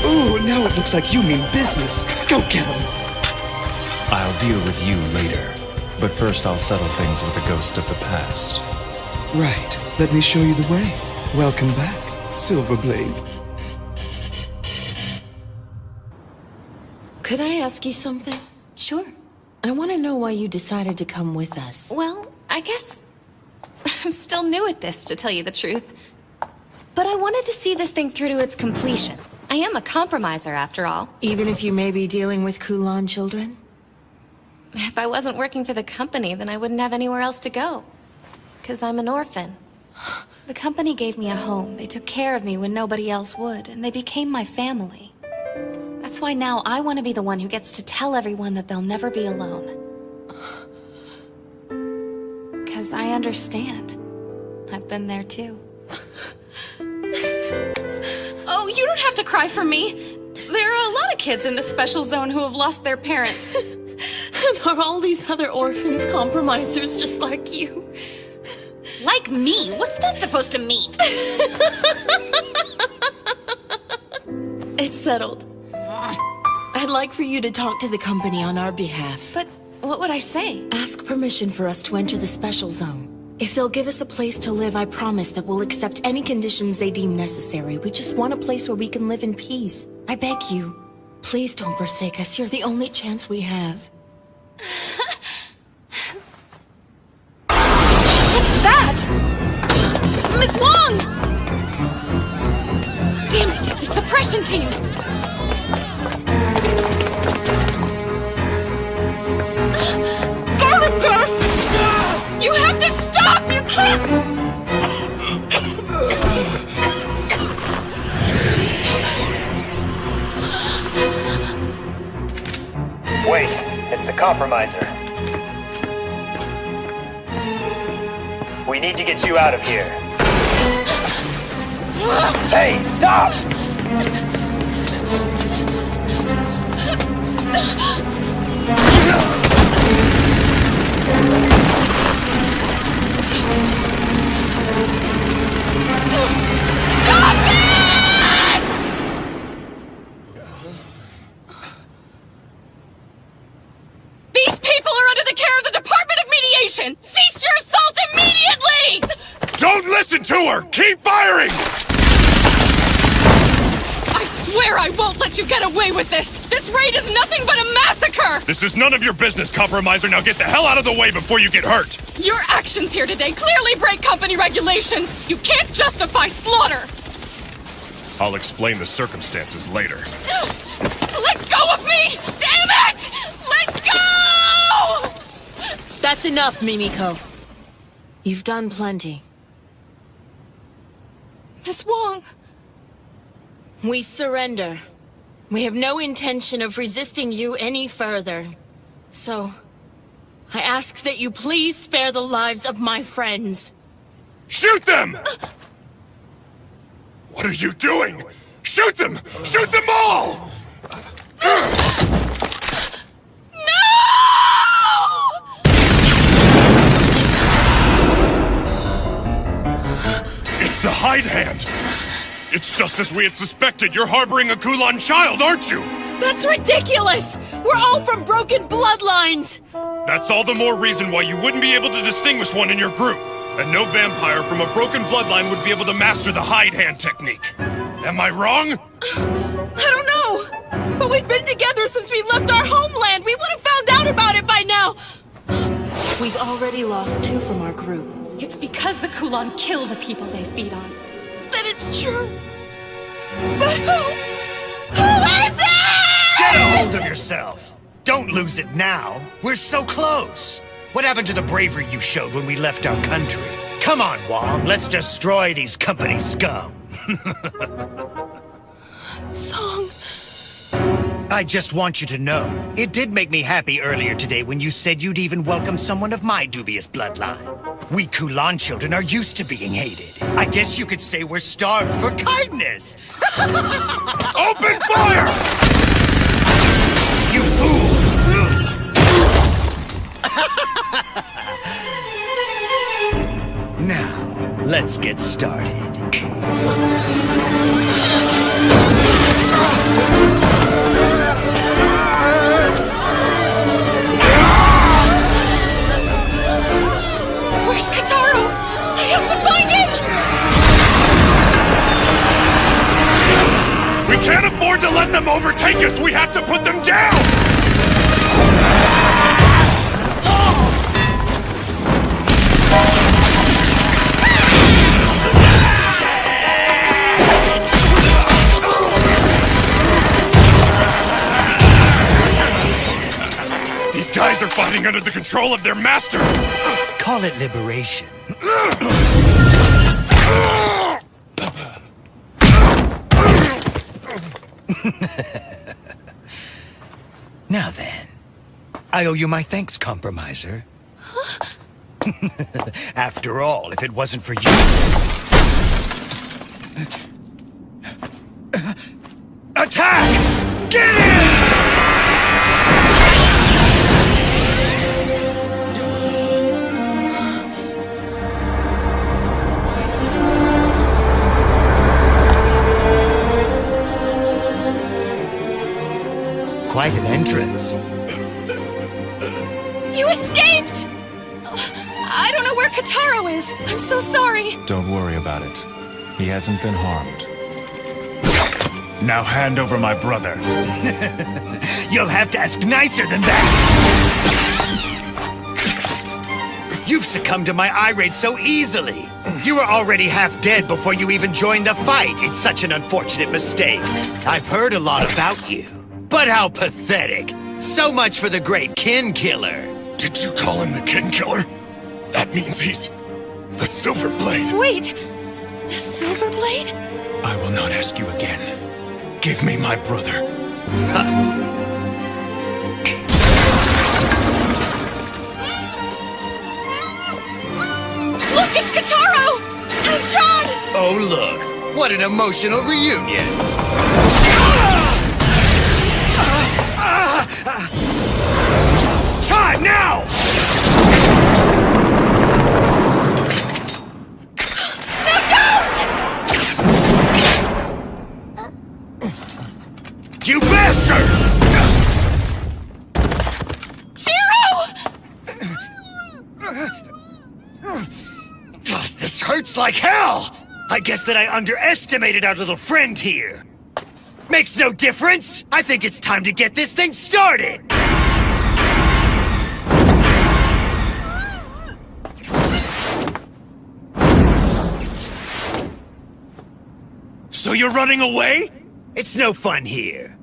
Ooh, now it looks like you mean business. Go get him. I'll deal with you later. But first I'll settle things with the ghost of the past. Right. Let me show you the way. Welcome back, Silverblade. Could I ask you something? Sure. I want to know why you decided to come with us. Well, I guess I'm still new at this, to tell you the truth. But I wanted to see this thing through to its completion. I am a compromiser, after all. Even if you may be dealing with Kulan children? If I wasn't working for the company, then I wouldn't have anywhere else to go. 'Cause I'm an orphan. The company gave me a home. They took care of me when nobody else would, and they became my family. That's why now I want to be the one who gets to tell everyone that they'll never be alone. 'Cause I understand. I've been there too. Oh, you don't have to cry for me. There are a lot of kids in the special zone who have lost their parents. And are all these other orphans compromisers just like you? Like me? What's that supposed to mean? It's settled. I'd like for you to talk to the company on our behalf. But what would I say? Ask permission for us to enter the special zone. If they'll give us a place to live, I promise that we'll accept any conditions they deem necessary. We just want a place where we can live in peace. I beg you. Please don't forsake us. You're the only chance we have. What's that? Miss Wong! Damn it, the suppression team! Garlic Girth! You have to stop! You can't! Wait, it's the compromiser. We need to get you out of here. Hey, stop! Stop it! These people are under the care of the Department of Mediation! Cease your assault immediately! Don't listen to her! Keep firing! I swear I won't let you get away with this! This raid is nothing but a massacre! This is none of your business, Compromiser. Now get the hell out of the way before you get hurt! Your actions here today clearly break company regulations! You can't justify slaughter! I'll explain the circumstances later. Let go of me! Damn it! Let go! That's enough, Mimiko. You've done plenty. Miss Wong. We surrender. We have no intention of resisting you any further. So, I ask that you please spare the lives of my friends. Shoot them! What are you doing? Shoot them! Shoot them all! It's the Hide Hand! It's just as we had suspected. You're harboring a Kulan child, aren't you? That's ridiculous! We're all from broken bloodlines! That's all the more reason why you wouldn't be able to distinguish one in your group. And no vampire from a broken bloodline would be able to master the Hide Hand technique. Am I wrong? I don't know! But we've been together since we left our homeland! We would have found out about it by now! We've already lost 2 from our group. It's because the Kulan kill the people they feed on. Then it's true. But who is it? Get a hold of yourself. Don't lose it now. We're so close. What happened to the bravery you showed when we left our country? Come on, Wong. Let's destroy these company scum. Song. I just want you to know, it did make me happy earlier today when you said you'd even welcome someone of my dubious bloodline. We Kulan children are used to being hated. I guess you could say we're starved for kindness. Open fire! You fools! Now, let's get started. Where's Kataro? I have to find him! We can't afford to let them overtake us! We have to put them down! These guys are fighting under the control of their master! Call it liberation. Now then, I owe you my thanks, Compromiser. After all, if it wasn't for you... Attack! Get in! Quite an entrance. You escaped! I don't know where Kataro is. I'm so sorry. Don't worry about it. He hasn't been harmed. Now hand over my brother. You'll have to ask nicer than that! You've succumbed to my irate so easily! You were already half dead before you even joined the fight! It's such an unfortunate mistake! I've heard a lot about you. But how pathetic! So much for the great Kin Killer! Did you call him the Kin Killer? That means he's... the Silver Blade! Wait! The Silver Blade? I will not ask you again. Give me my brother. Look, it's Kataro! And John! Oh, look. What an emotional reunion! Time now! You bastards! This hurts like hell! I guess that I underestimated our little friend here. Makes no difference! I think it's time to get this thing started! So you're running away? It's no fun here.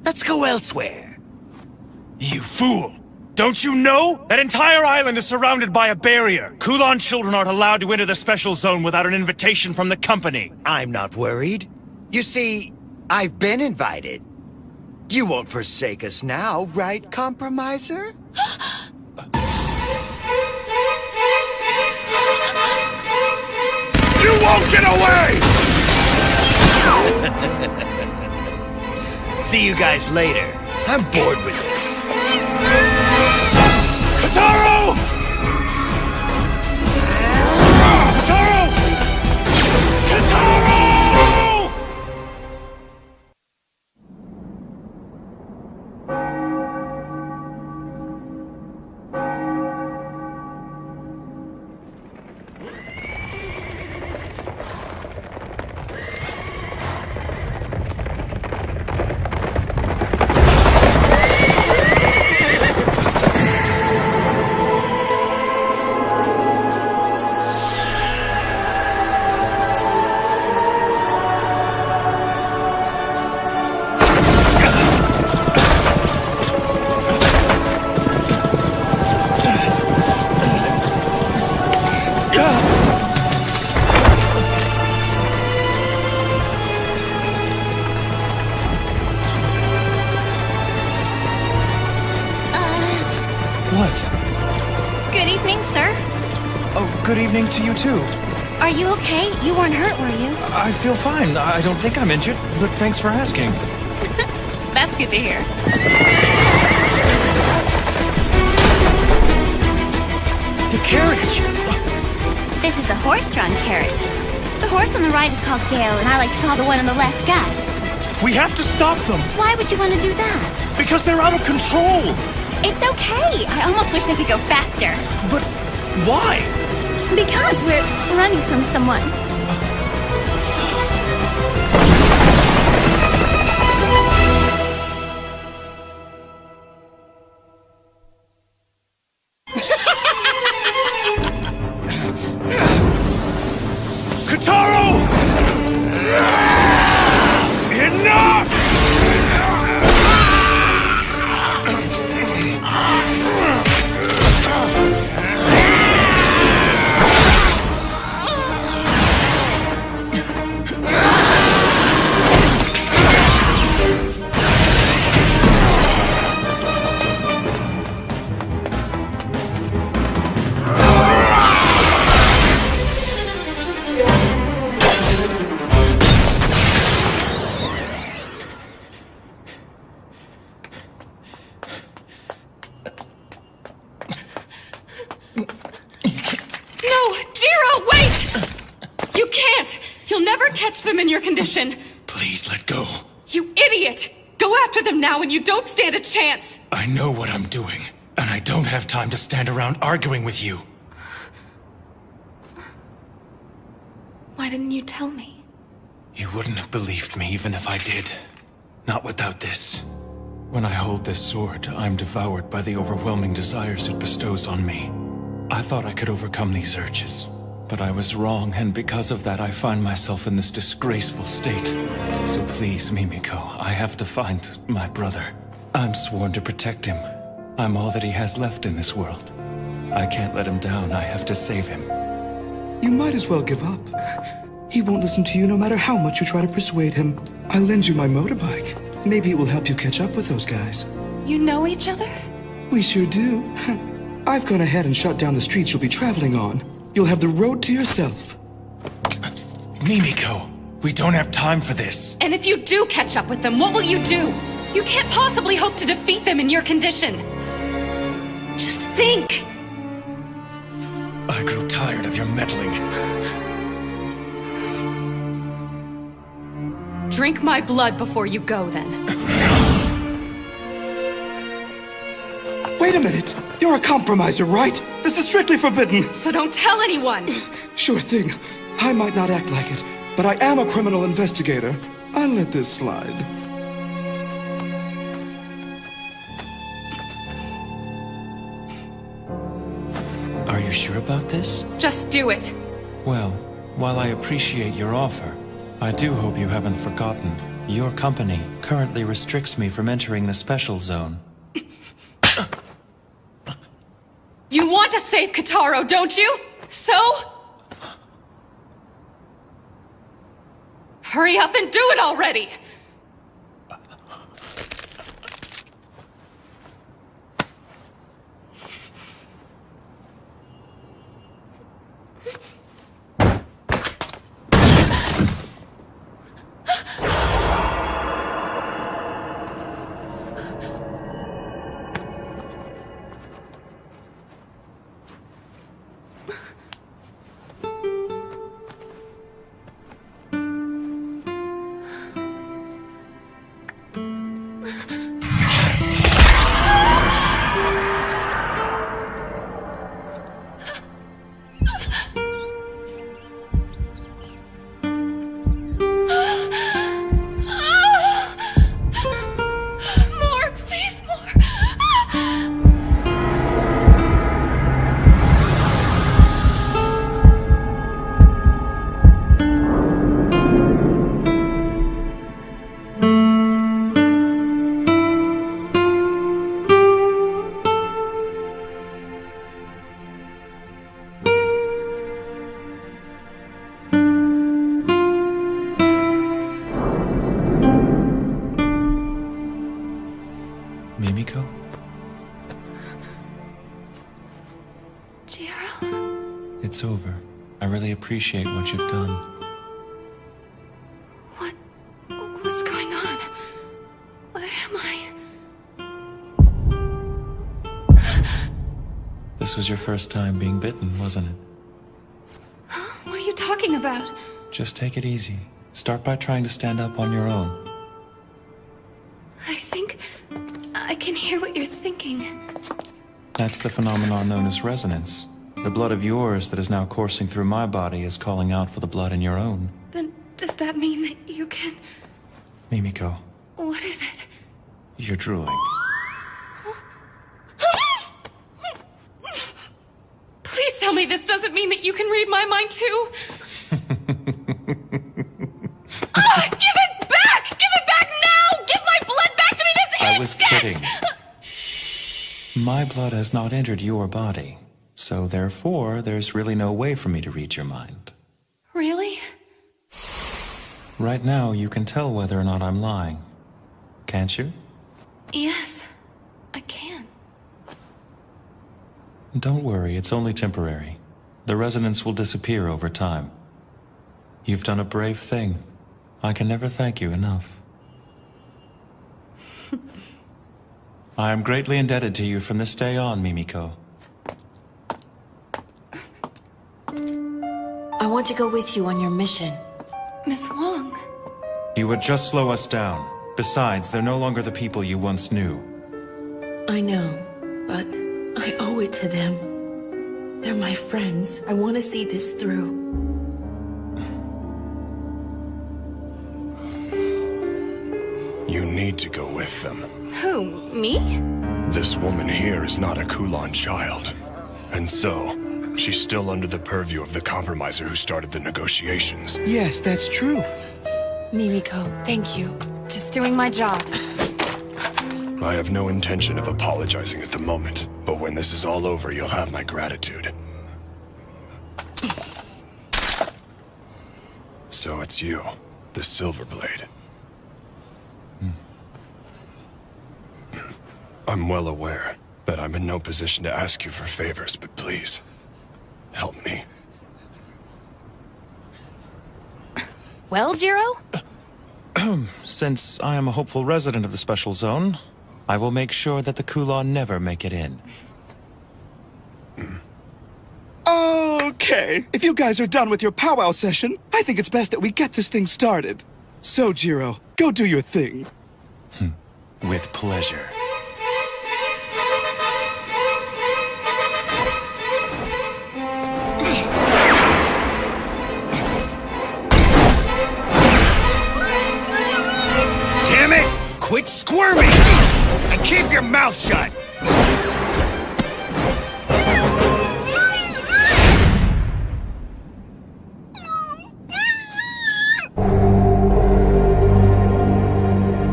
Let's go elsewhere. You fool! Don't you know? That entire island is surrounded by a barrier. Kulan children aren't allowed to enter the special zone without an invitation from the company. I'm not worried. You see, I've been invited. You won't forsake us now, right, Compromiser? You won't get away! See you guys later. I'm bored with this. Kotaro! Kotaro! Kotaro! Good evening, sir. Oh, good evening to you too. Are you okay? You weren't hurt, were you? I feel fine. I don't think I'm injured, but thanks for asking. That's good to hear. The carriage! This is a horse-drawn carriage. The horse on the right is called Gale, and I like to call the one on the left Gust. We have to stop them! Why would you want to do that? Because they're out of control! It's okay. I almost wish they could go faster. But why? Because we're running from someone. Kotaro! Enough! Catch them in your condition. Please let go. You idiot! Go after them now and you don't stand a chance! I know what I'm doing, and I don't have time to stand around arguing with you. Why didn't you tell me? You wouldn't have believed me even if I did. Not without this. When I hold this sword, I'm devoured by the overwhelming desires it bestows on me. I thought I could overcome these urges. But I was wrong, and because of that, I find myself in this disgraceful state. So please, Mimiko, I have to find my brother. I'm sworn to protect him. I'm all that he has left in this world. I can't let him down. I have to save him. You might as well give up. He won't listen to you no matter how much you try to persuade him. I'll lend you my motorbike. Maybe it will help you catch up with those guys. You know each other? We sure do. I've gone ahead and shut down the streets you'll be traveling on. You'll have the road to yourself. Mimiko, We don't have time for this. And if you do catch up with them, what will you do? You can't possibly hope to defeat them in your condition. Just think. I grew tired of your meddling. Drink my blood before you go, then. Wait a minute! You're a compromiser, right? This is strictly forbidden! So don't tell anyone! Sure thing. I might not act like it, but I am a criminal investigator. I'll let this slide. Are you sure about this? Just do it. Well, while I appreciate your offer, I do hope you haven't forgotten. Your company currently restricts me from entering the special zone. You want to save Kitaro, don't you? So? Hurry up and do it already! Mimiko? Jiro? It's over. I really appreciate what you've done. What's going on? Where am I? This was your first time being bitten, wasn't it? What are you talking about? Just take it easy. Start by trying to stand up on your own. I think I can hear what you're thinking. That's the phenomenon known as resonance. The blood of yours that is now coursing through my body is calling out for the blood in your own. Then does that mean that you can... Mimiko, What is it? you're drooling. Please tell me this doesn't mean that you can read my mind too. Give it back! Give it back now! Give my blood back to me this I was instant! kidding. My blood has not entered your body, so therefore there's really no way for me to read your mind. Really? Right now, you can tell whether or not I'm lying. Can't you? Yes, I can. Don't worry, it's only temporary. The resonance will disappear over time. You've done a brave thing. I can never thank you enough. I am greatly indebted to you from this day on, Mimiko. I want to go with you on your mission. Miss Wong. You would just slow us down. Besides, they're no longer the people you once knew. I know, but I owe it to them. They're my friends. I want to see this through. You need to go with them. Who, me? This woman here is not a Kulan child. And so, she's still under the purview of the compromiser who started the negotiations. Yes, that's true. Mimiko, thank you. Just doing my job. I have no intention of apologizing at the moment, but when this is all over, you'll have my gratitude. So it's you, the Silverblade. I'm well aware that I'm in no position to ask you for favors, but please, help me. Well, Jiro? Since I am a hopeful resident of the Special Zone, I will make sure that the Kula never make it in. Okay, if you guys are done with your powwow session, I think it's best that we get this thing started. So, Jiro, go do your thing. With pleasure. Damn it! Quit squirming! And keep your mouth shut!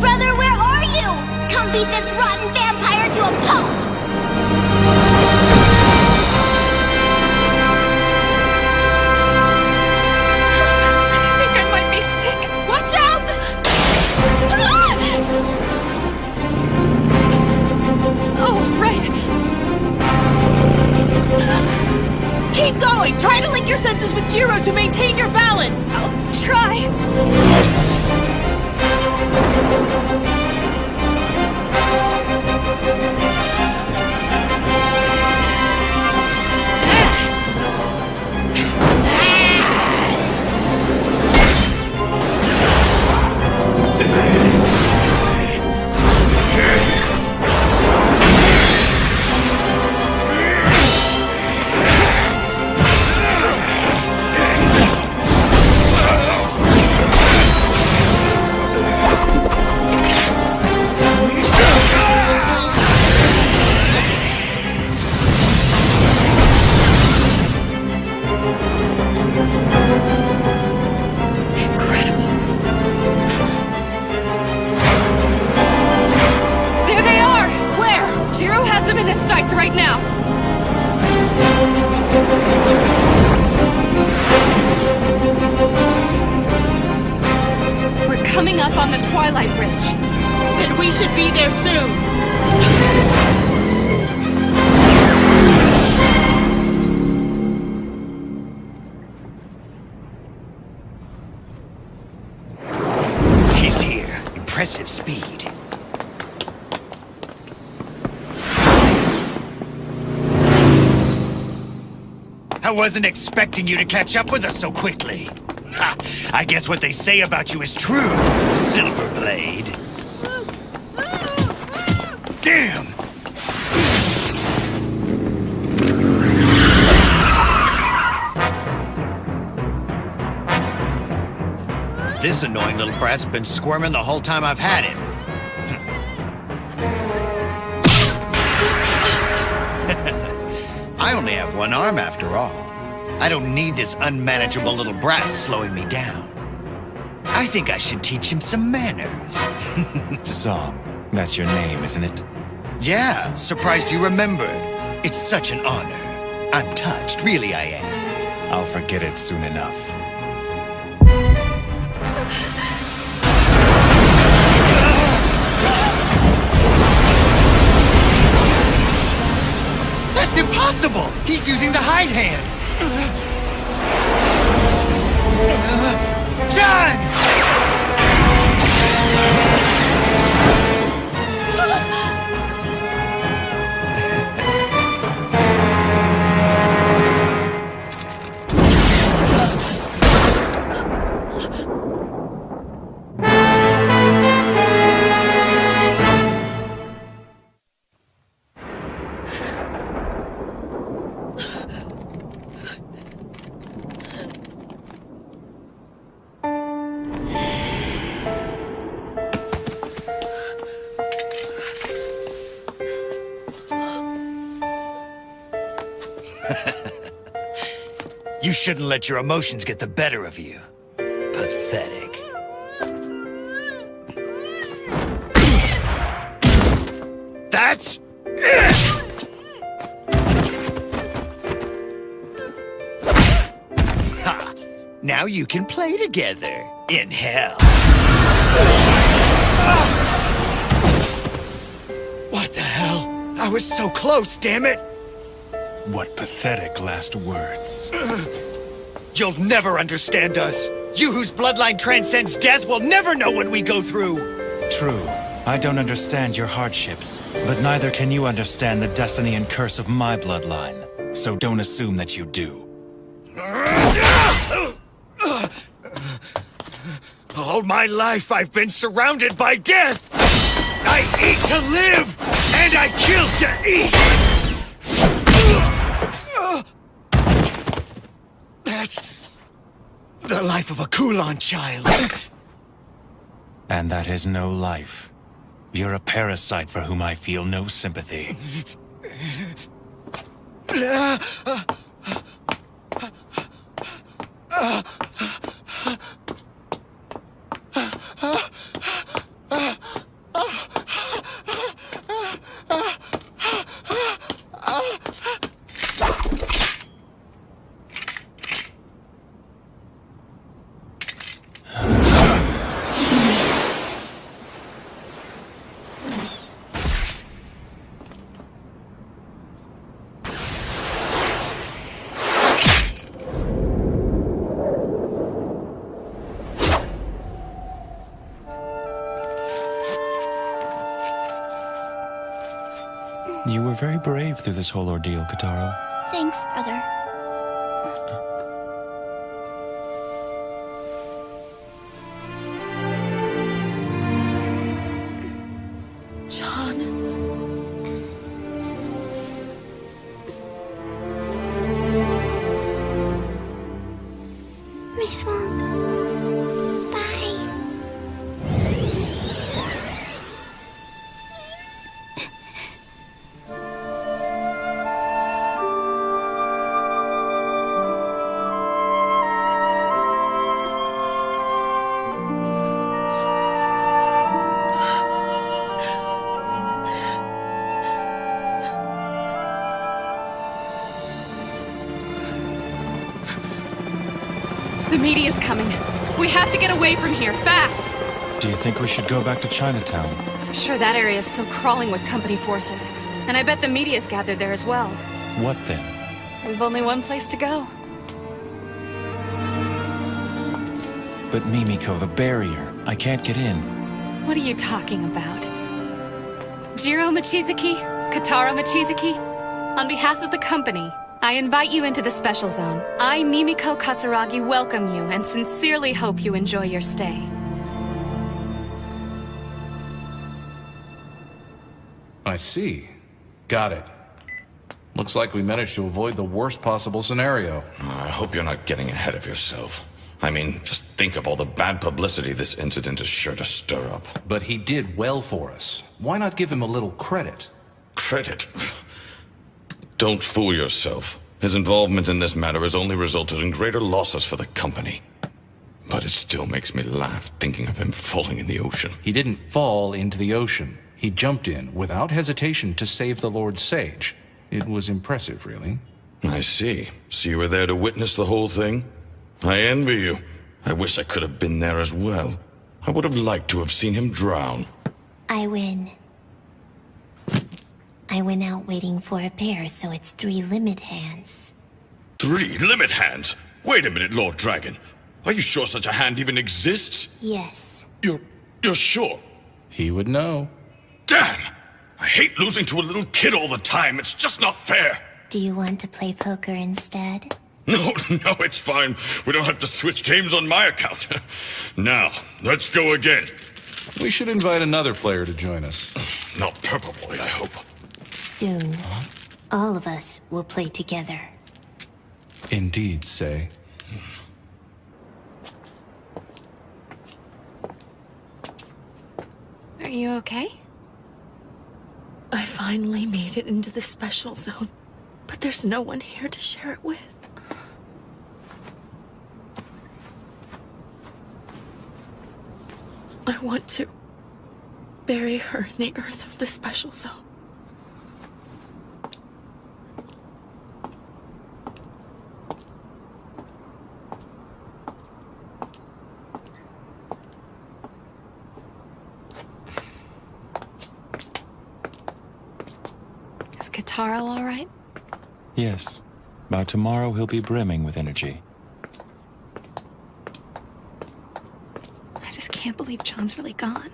Brother, where are you? Come beat this rotten vampire to a pulp! I think I might be sick. Watch out! Oh, right. Keep going! Try to link your senses with Jiro to maintain your balance! I'll try. There they are! Where? Jiro has them in his sights right now. We're coming up on the Twilight Bridge. Then we should be there soon! He's here. Impressive speed. I wasn't expecting you to catch up with us so quickly. Ha! I guess what they say about you is true, Silverblade. Damn! This annoying little brat's been squirming the whole time I've had him. I only have one arm after all. I don't need this unmanageable little brat slowing me down. I think I should teach him some manners. Zom, that's your name, isn't it? Yeah, surprised you remembered. It's such an honor. I'm touched, really I am. I'll forget it soon enough. That's impossible! He's using the hide hand! John! You shouldn't let your emotions get the better of you. Pathetic. That's it! Ha! Now you can play together in hell. What the hell? I was so close, damn it! What pathetic last words. You'll never understand us. You whose bloodline transcends death will never know what we go through! True. I don't understand your hardships, but neither can you understand the destiny and curse of my bloodline. So don't assume that you do. All my life I've been surrounded by death! I eat to live, and I kill to eat! That's the life of a Kulan child. And that is no life. You're a parasite for whom I feel no sympathy. You were very brave through this whole ordeal, Kataro. Thanks, brother. John. Miss Wong. Bye. The media's coming. We have to get away from here, fast! Do you think we should go back to Chinatown? I'm sure that area is still crawling with company forces. And I bet the media's gathered there as well. What then? We've only one place to go. But Mimiko, the barrier. I can't get in. What are you talking about? Jiro Mochizuki? Kataro Mochizuki? On behalf of the company, I invite you into the special zone. I, Mimiko Katsuragi, welcome you and sincerely hope you enjoy your stay. I see. Got it. Looks like we managed to avoid the worst possible scenario. I hope you're not getting ahead of yourself. I mean, just think of all the bad publicity this incident is sure to stir up. But he did well for us. Why not give him a little credit? Credit? Don't fool yourself. His involvement in this matter has only resulted in greater losses for the company. But it still makes me laugh thinking of him falling in the ocean. He didn't fall into the ocean. He jumped in without hesitation to save the Lord Sage. It was impressive, really. I see. So you were there to witness the whole thing? I envy you. I wish I could have been there as well. I would have liked to have seen him drown. I win. I went out waiting for a pair, so it's 3 limit hands. 3 limit hands? Wait a minute, Lord Dragon. Are you sure such a hand even exists? Yes. You're sure? He would know. Damn! I hate losing to a little kid all the time. It's just not fair. Do you want to play poker instead? No, it's fine. We don't have to switch games on my account. Now, let's go again. We should invite another player to join us. Not Purple Boy, I hope. Soon, all of us will play together. Indeed, Sei. Are you okay? I finally made it into the special zone, but there's no one here to share it with. I want to bury her in the earth of the special zone. Is Kataro all right? Yes. By tomorrow, he'll be brimming with energy. can't believe John's really gone.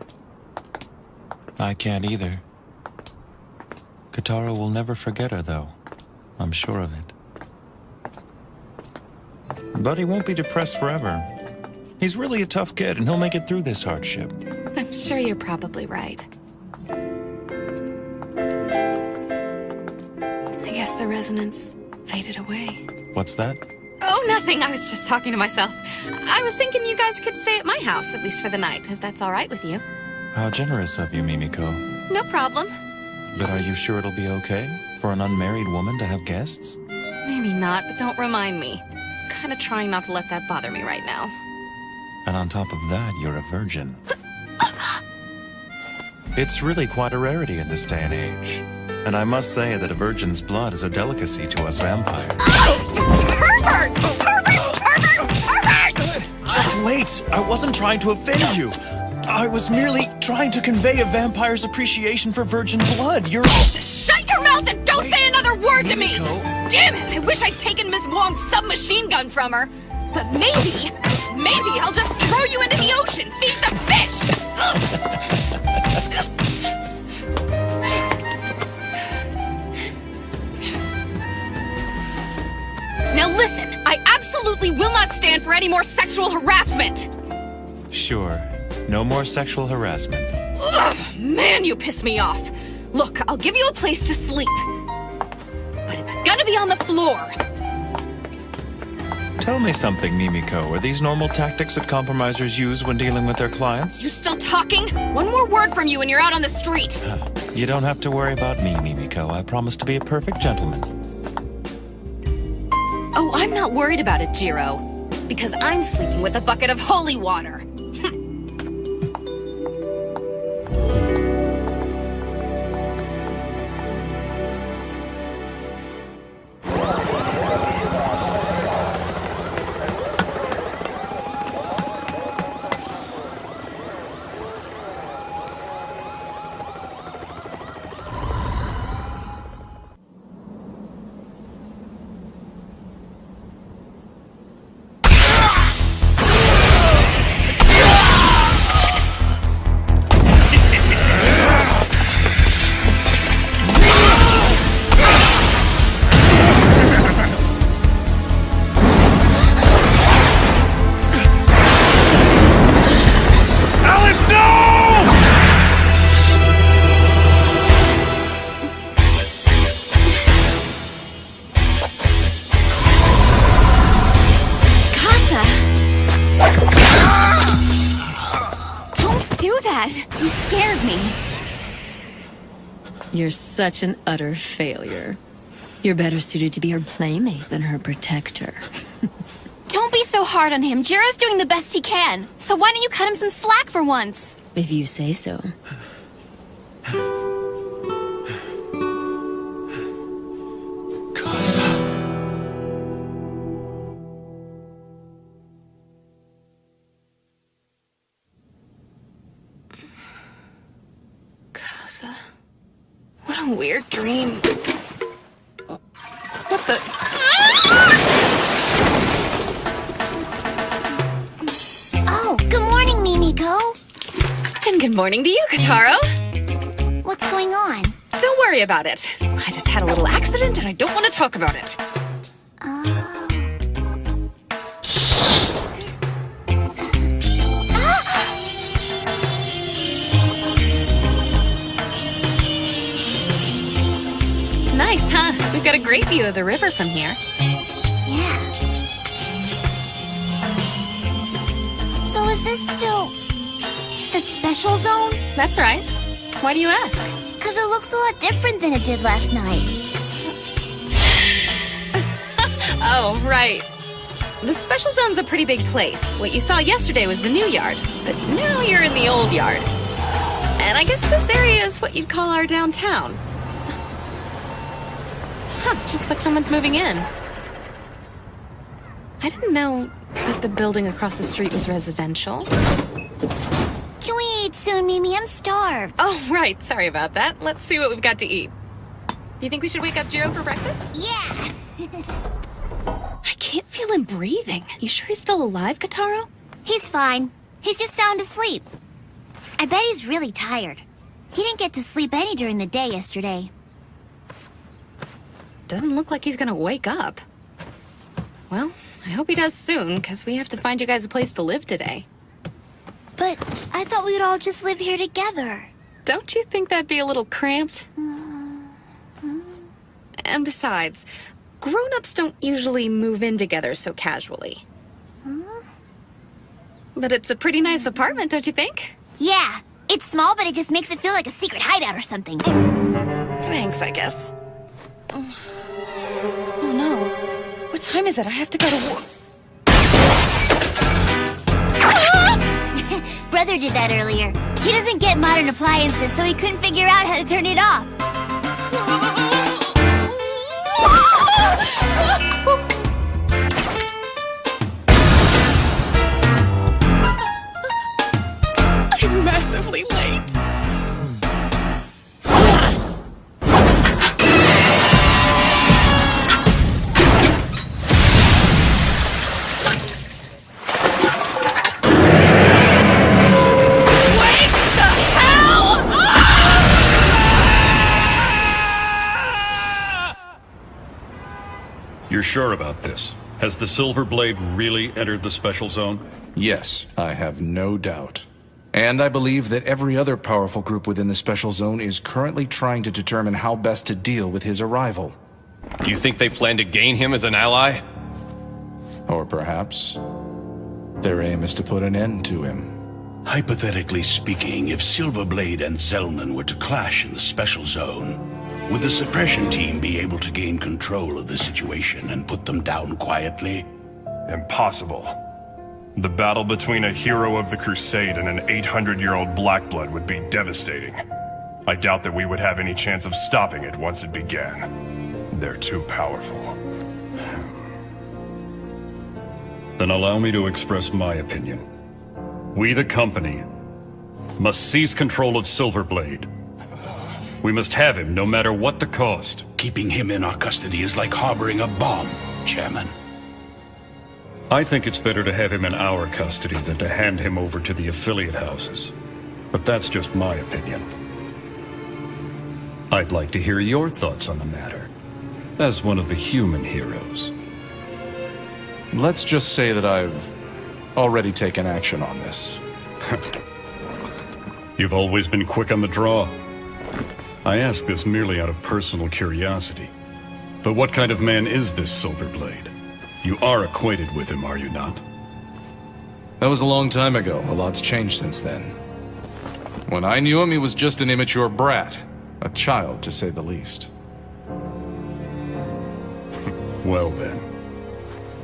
I can't either. Katara will never forget her, though. I'm sure of it. But he won't be depressed forever. He's really a tough kid, and he'll make it through this hardship. I'm sure you're probably right. I guess the resonance faded away. What's that? Oh, nothing. I was just talking to myself. I was thinking you guys could stay at my house, at least for the night, if that's all right with you. How generous of you, Mimiko. No problem. But are you sure it'll be okay for an unmarried woman to have guests? Maybe not, but don't remind me. I'm kind of trying not to let that bother me right now. And on top of that, you're a virgin. It's really quite a rarity in this day and age. And I must say that a virgin's blood is a delicacy to us vampires. Pervert! Pervert! Pervert! Pervert! Just wait! I wasn't trying to offend you. I was merely trying to convey a vampire's appreciation for virgin blood. You're... Just shut your mouth and don't say another word to me! Damn it! I wish I'd taken Miss Wong's submachine gun from her. But maybe I'll just throw you into the ocean. Feed the fish! Now listen, I absolutely will not stand for any more sexual harassment! Sure. No more sexual harassment. Ugh, man, you piss me off. Look, I'll give you a place to sleep. But it's gonna be on the floor. Tell me something, Mimiko. Are these normal tactics that compromisers use when dealing with their clients? You still talking? One more word from you and you're out on the street. You don't have to worry about me, Mimiko. I promise to be a perfect gentleman. Oh, I'm not worried about it, Jiro. Because I'm sleeping with a bucket of holy water. You scared me. You're such an utter failure. You're better suited to be her playmate than her protector. Don't be so hard on him. Jiro's doing the best he can. So why don't you cut him some slack for once? If you say so. Casa. What a weird dream. What the... Oh, good morning, Mimiko. And good morning to you, Kataro. What's going on? Don't worry about it. I just had a little accident and I don't want to talk about it. Nice, huh? We've got a great view of the river from here. Yeah. So is this still the special zone? That's right. Why do you ask? Because it looks a lot different than it did last night. Oh, right. The special zone's a pretty big place. What you saw yesterday was the new yard, but now you're in the old yard. And I guess this area is what you'd call our downtown. Huh, looks like someone's moving in. I didn't know that the building across the street was residential. Can we eat soon, Mimi? I'm starved. Oh, right. Sorry about that. Let's see what we've got to eat. Do you think we should wake up Jiro for breakfast? Yeah. I can't feel him breathing. You sure he's still alive, Kataro? He's fine. He's just sound asleep. I bet he's really tired. He didn't get to sleep any during the day yesterday. Doesn't look like he's gonna wake up. Well, I hope he does soon, because we have to find you guys a place to live today. But I thought we would all just live here together. Don't you think that'd be a little cramped? And besides, grown-ups don't usually move in together so casually. But it's a pretty nice apartment, don't you think? Yeah, it's small, but it just makes it feel like a secret hideout or something. Thanks, I guess. Oh no. What time is it? I have to go to work. Brother did that earlier. He doesn't get modern appliances, so he couldn't figure out how to turn it off. I'm massively late. You're sure about this? Has the Silver Blade really entered the special zone? Yes, I have no doubt. And I believe that every other powerful group within the special zone is currently trying to determine how best to deal with his arrival. Do you think they plan to gain him as an ally? Or perhaps their aim is to put an end to him. Hypothetically speaking, if Silverblade and Zelman were to clash in the special zone, would the suppression team be able to gain control of the situation and put them down quietly? Impossible. The battle between a hero of the Crusade and an 800-year-old Blackblood would be devastating. I doubt that we would have any chance of stopping it once it began. They're too powerful. Then allow me to express my opinion. We, the company, must seize control of Silverblade. We must have him, no matter what the cost. Keeping him in our custody is like harboring a bomb, Chairman. I think it's better to have him in our custody than to hand him over to the affiliate houses. But that's just my opinion. I'd like to hear your thoughts on the matter, as one of the human heroes. Let's just say that I've already taken action on this. You've always been quick on the draw. I ask this merely out of personal curiosity. But what kind of man is this Silverblade? You are acquainted with him, are you not? That was a long time ago. A lot's changed since then. When I knew him, he was just an immature brat. A child, to say the least. Well then,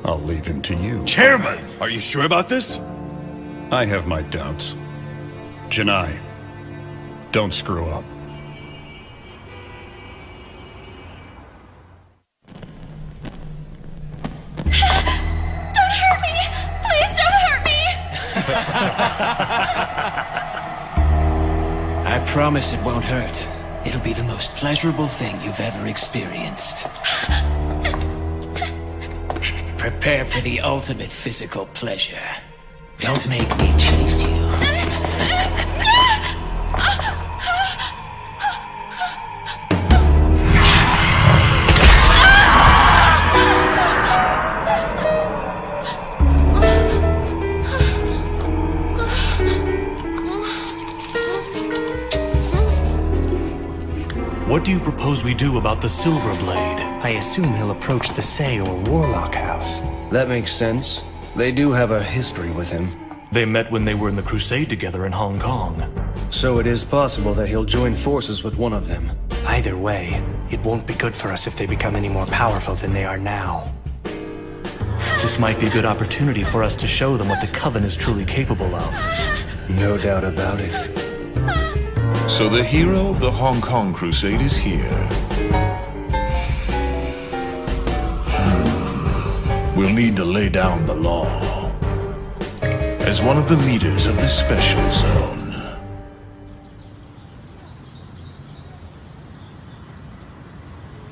I'll leave him to you. Chairman! Are you sure about this? I have my doubts. Janai, don't screw up. Don't hurt me! Please don't hurt me! I promise it won't hurt. It'll be the most pleasurable thing you've ever experienced. Prepare for the ultimate physical pleasure. Don't make me chase you. What do you propose we do about the Silver Blade? I assume he'll approach the Say or Warlock House. That makes sense. They do have a history with him. They met when they were in the Crusade together in Hong Kong. So it is possible that he'll join forces with one of them. Either way, it won't be good for us if they become any more powerful than they are now. This might be a good opportunity for us to show them what the Coven is truly capable of. No doubt about it. So the hero of the Hong Kong Crusade is here. We'll need to lay down the law. As one of the leaders of the special zone.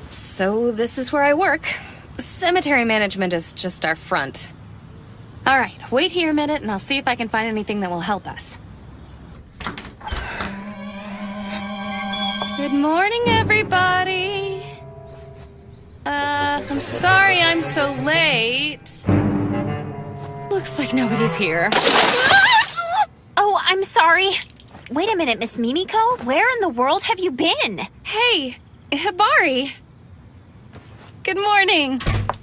So this is where I work. Cemetery management is just our front. All right, wait here a minute and I'll see if I can find anything that will help us. Good morning, everybody. I'm sorry I'm so late. Looks like nobody's here. Oh, I'm sorry. Wait a minute, Miss Mimiko. Where in the world have you been? Hey, Hibari. Good morning.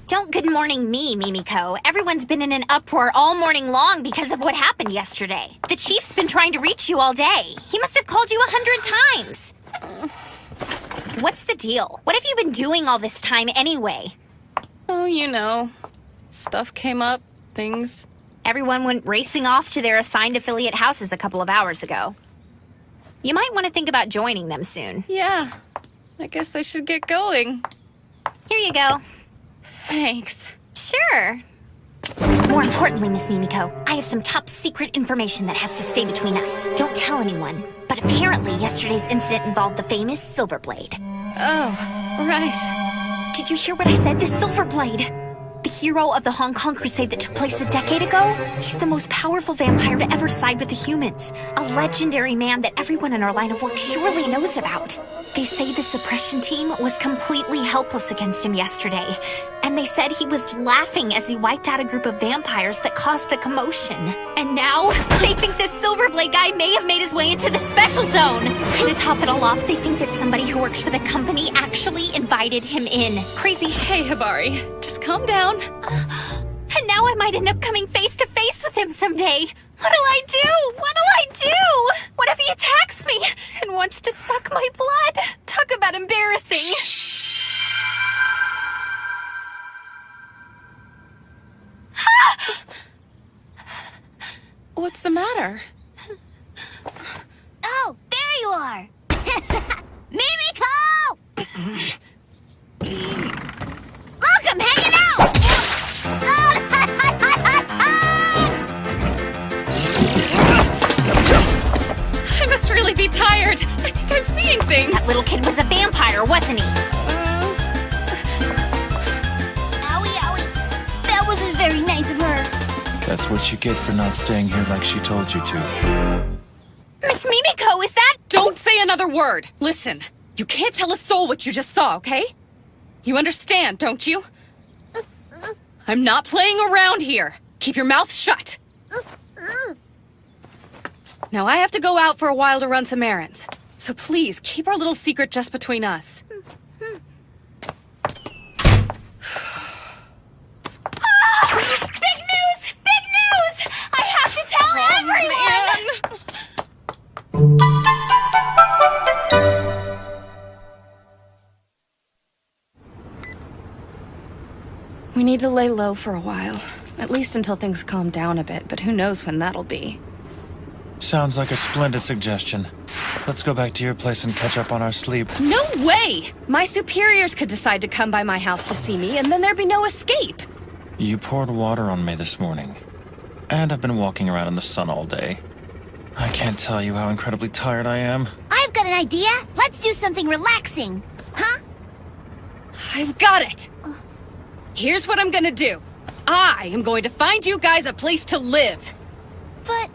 Don't good morning me, Mimiko. Everyone's been in an uproar all morning long because of what happened yesterday. The chief's been trying to reach you all day. He must have called you 100 times. What's the deal? What have you been doing all this time anyway? Oh, you know, stuff came up, things. Everyone went racing off to their assigned affiliate houses a couple of hours ago. You might want to think about joining them soon. Yeah, I guess I should get going. Here you go. Thanks. Sure. More importantly, Miss Mimiko, I have some top secret information that has to stay between us. Don't tell anyone. But apparently yesterday's incident involved the famous Silverblade. Oh, right. Did you hear what I said? The Silverblade! The hero of the Hong Kong Crusade that took place a decade ago? He's the most powerful vampire to ever side with the humans. A legendary man that everyone in our line of work surely knows about. They say the suppression team was completely helpless against him yesterday. And they said he was laughing as he wiped out a group of vampires that caused the commotion. And now, they think this Silverblade guy may have made his way into the special zone. And to top it all off, they think that somebody who works for the company actually invited him in. Crazy. Hey, Hibari, just calm down. And now I might end up coming face to face with him someday. What'll I do? What'll I do? What if he attacks me and wants to suck my blood? Talk about embarrassing. What's the matter? Oh, there you are! Mimiko! Look, I'm hanging out! I must really be tired. I think I'm seeing things. That little kid was a vampire, wasn't he? Owie, owie. That wasn't very nice of her. That's what you get for not staying here like she told you to. Miss Mimiko, is that— Don't say another word. Listen, you can't tell a soul what you just saw, okay? You understand, don't you? I'm not playing around here. Keep your mouth shut. Now I have to go out for a while to run some errands. So please, keep our little secret just between us. Big news! Big news! I have to tell everyone! We need to lay low for a while. At least until things calm down a bit, but who knows when that'll be. Sounds like a splendid suggestion. Let's go back to your place and catch up on our sleep. No way! My superiors could decide to come by my house to see me, and then there'd be no escape. You poured water on me this morning. And I've been walking around in the sun all day. I can't tell you how incredibly tired I am. I've got an idea. Let's do something relaxing. Huh? I've got it! Here's what I'm gonna do. I am going to find you guys a place to live. But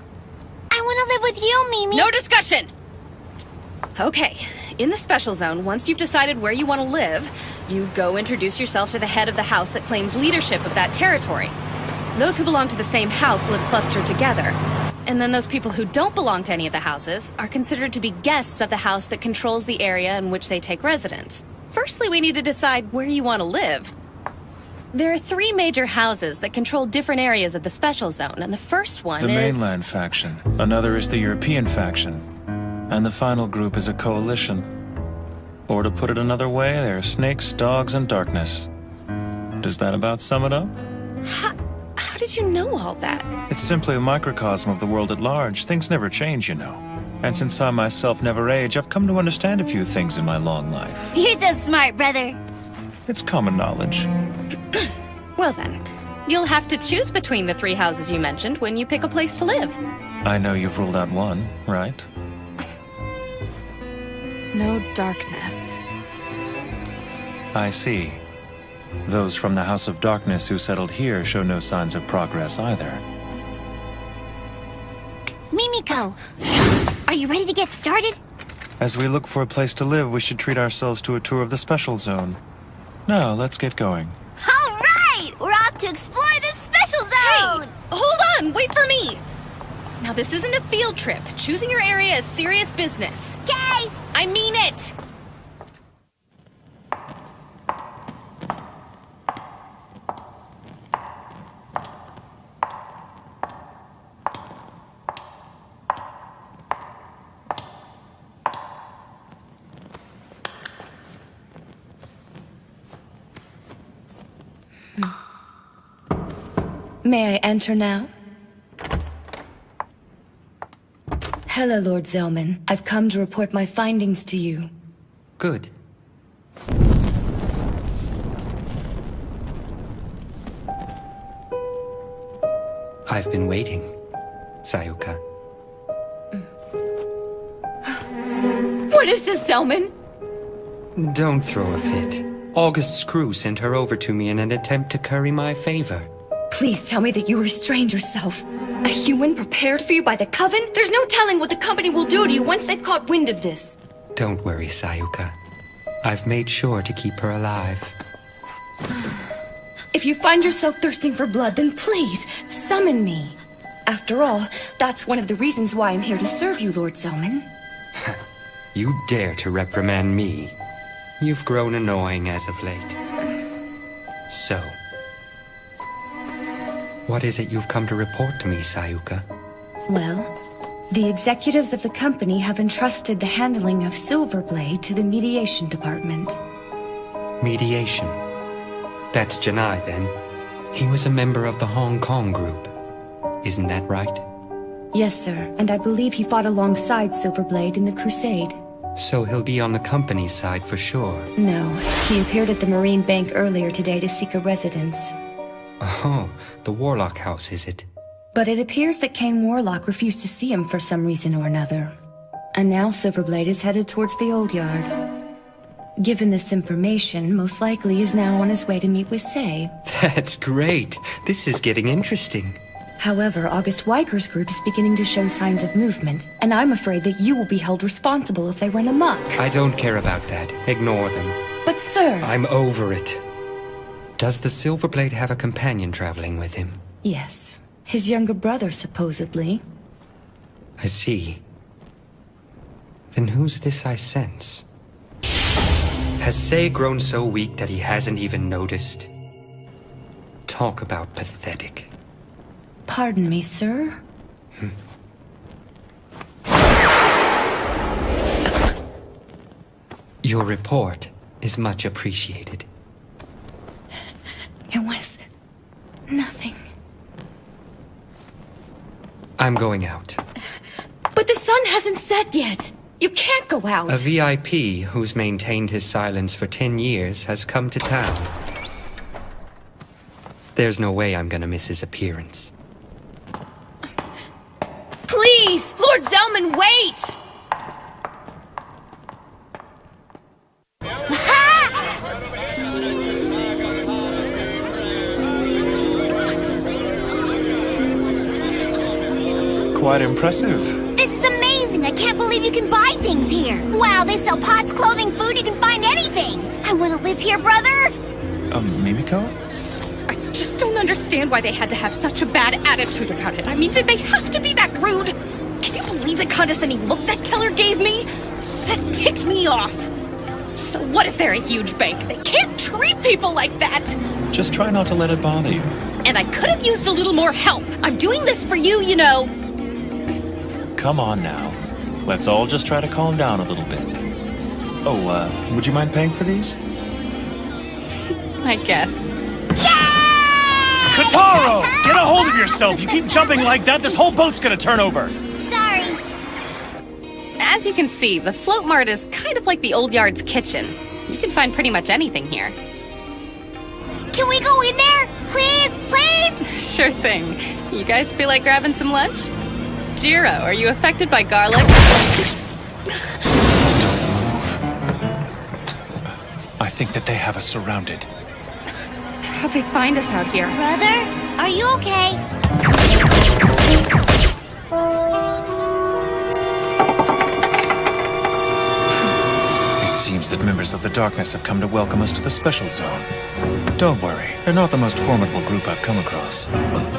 I want to live with you, Mimi. No discussion! Okay, in the special zone, once you've decided where you want to live, you go introduce yourself to the head of the house that claims leadership of that territory. Those who belong to the same house live clustered together. And then those people who don't belong to any of the houses are considered to be guests of the house that controls the area in which they take residence. Firstly, we need to decide where you want to live. There are 3 major houses that control different areas of the special zone, and the first one The is... mainland faction. Another is the European faction. And the final group is a coalition. Or to put it another way, there are snakes, dogs, and darkness. Does that about sum it up? How did you know all that? It's simply a microcosm of the world at large. Things never change, you know. And since I myself never age, I've come to understand a few things in my long life. You're so smart, brother. It's common knowledge. Well then, you'll have to choose between the 3 houses you mentioned when you pick a place to live. I know you've ruled out one, right? No darkness. I see. Those from the House of Darkness who settled here show no signs of progress either. Mimiko, are you ready to get started? As we look for a place to live, we should treat ourselves to a tour of the Special Zone. Now, let's get going. All right! We're off to explore this special zone! Hey, hold on! Wait for me! Now, this isn't a field trip. Choosing your area is serious business. Okay! I mean it! May I enter now? Hello, Lord Zellman. I've come to report my findings to you. Good. I've been waiting, Sayuka. What is this, Zellman? Don't throw a fit. August's crew sent her over to me in an attempt to curry my favor. Please tell me that you restrained yourself. A human prepared for you by the Coven? There's no telling what the company will do to you once they've caught wind of this. Don't worry, Sayuka. I've made sure to keep her alive. If you find yourself thirsting for blood, then please, summon me. After all, that's one of the reasons why I'm here to serve you, Lord Zellman. You dare to reprimand me? You've grown annoying as of late. So, what is it you've come to report to me, Sayuka? Well, the executives of the company have entrusted the handling of Silverblade to the mediation department. Mediation. That's Janai, then. He was a member of the Hong Kong group. Isn't that right? Yes, sir, and I believe he fought alongside Silverblade in the Crusade. So he'll be on the company's side for sure. No, he appeared at the Marine Bank earlier today to seek a residence. Oh, the Warlock House, is it? But it appears that Kane Warlock refused to see him for some reason or another. And now Silverblade is headed towards the Old Yard. Given this information, most likely is now on his way to meet with Sei. That's great. This is getting interesting. However, August Weiger's group is beginning to show signs of movement, and I'm afraid that you will be held responsible if they run amok. I don't care about that. Ignore them. But sir... I'm over it. Does the Silverblade have a companion traveling with him? Yes. His younger brother, supposedly. I see. Then who's this I sense? Has Sei grown so weak that he hasn't even noticed? Talk about pathetic. Pardon me, sir? Your report is much appreciated. It was... nothing. I'm going out. But the sun hasn't set yet! You can't go out! A VIP who's maintained his silence for 10 years has come to town. There's no way I'm gonna miss his appearance. Please! Lord Zellman, wait! Quite impressive. This is amazing! I can't believe you can buy things here! Wow, they sell pots, clothing, food, you can find anything! I want to live here, brother! Mimiko? I just don't understand why they had to have such a bad attitude about it. I mean, did they have to be that rude? Can you believe the condescending look that teller gave me? That ticked me off. So what if they're a huge bank? They can't treat people like that! Just try not to let it bother you. And I could have used a little more help. I'm doing this for you, you know. Come on now. Let's all just try to calm down a little bit. Oh, would you mind paying for these? I guess. Kotaro! Get a hold of yourself! You keep jumping like that, this whole boat's gonna turn over! Sorry. As you can see, the Float Mart is kind of like the Old Yard's kitchen. You can find pretty much anything here. Can we go in there? Please, please? Sure thing. You guys feel like grabbing some lunch? Jiro, are you affected by garlic? I think that they have us surrounded. How'd they find us out here? Brother, are you okay? It seems that members of the Darkness have come to welcome us to the Special Zone. Don't worry, they're not the most formidable group I've come across.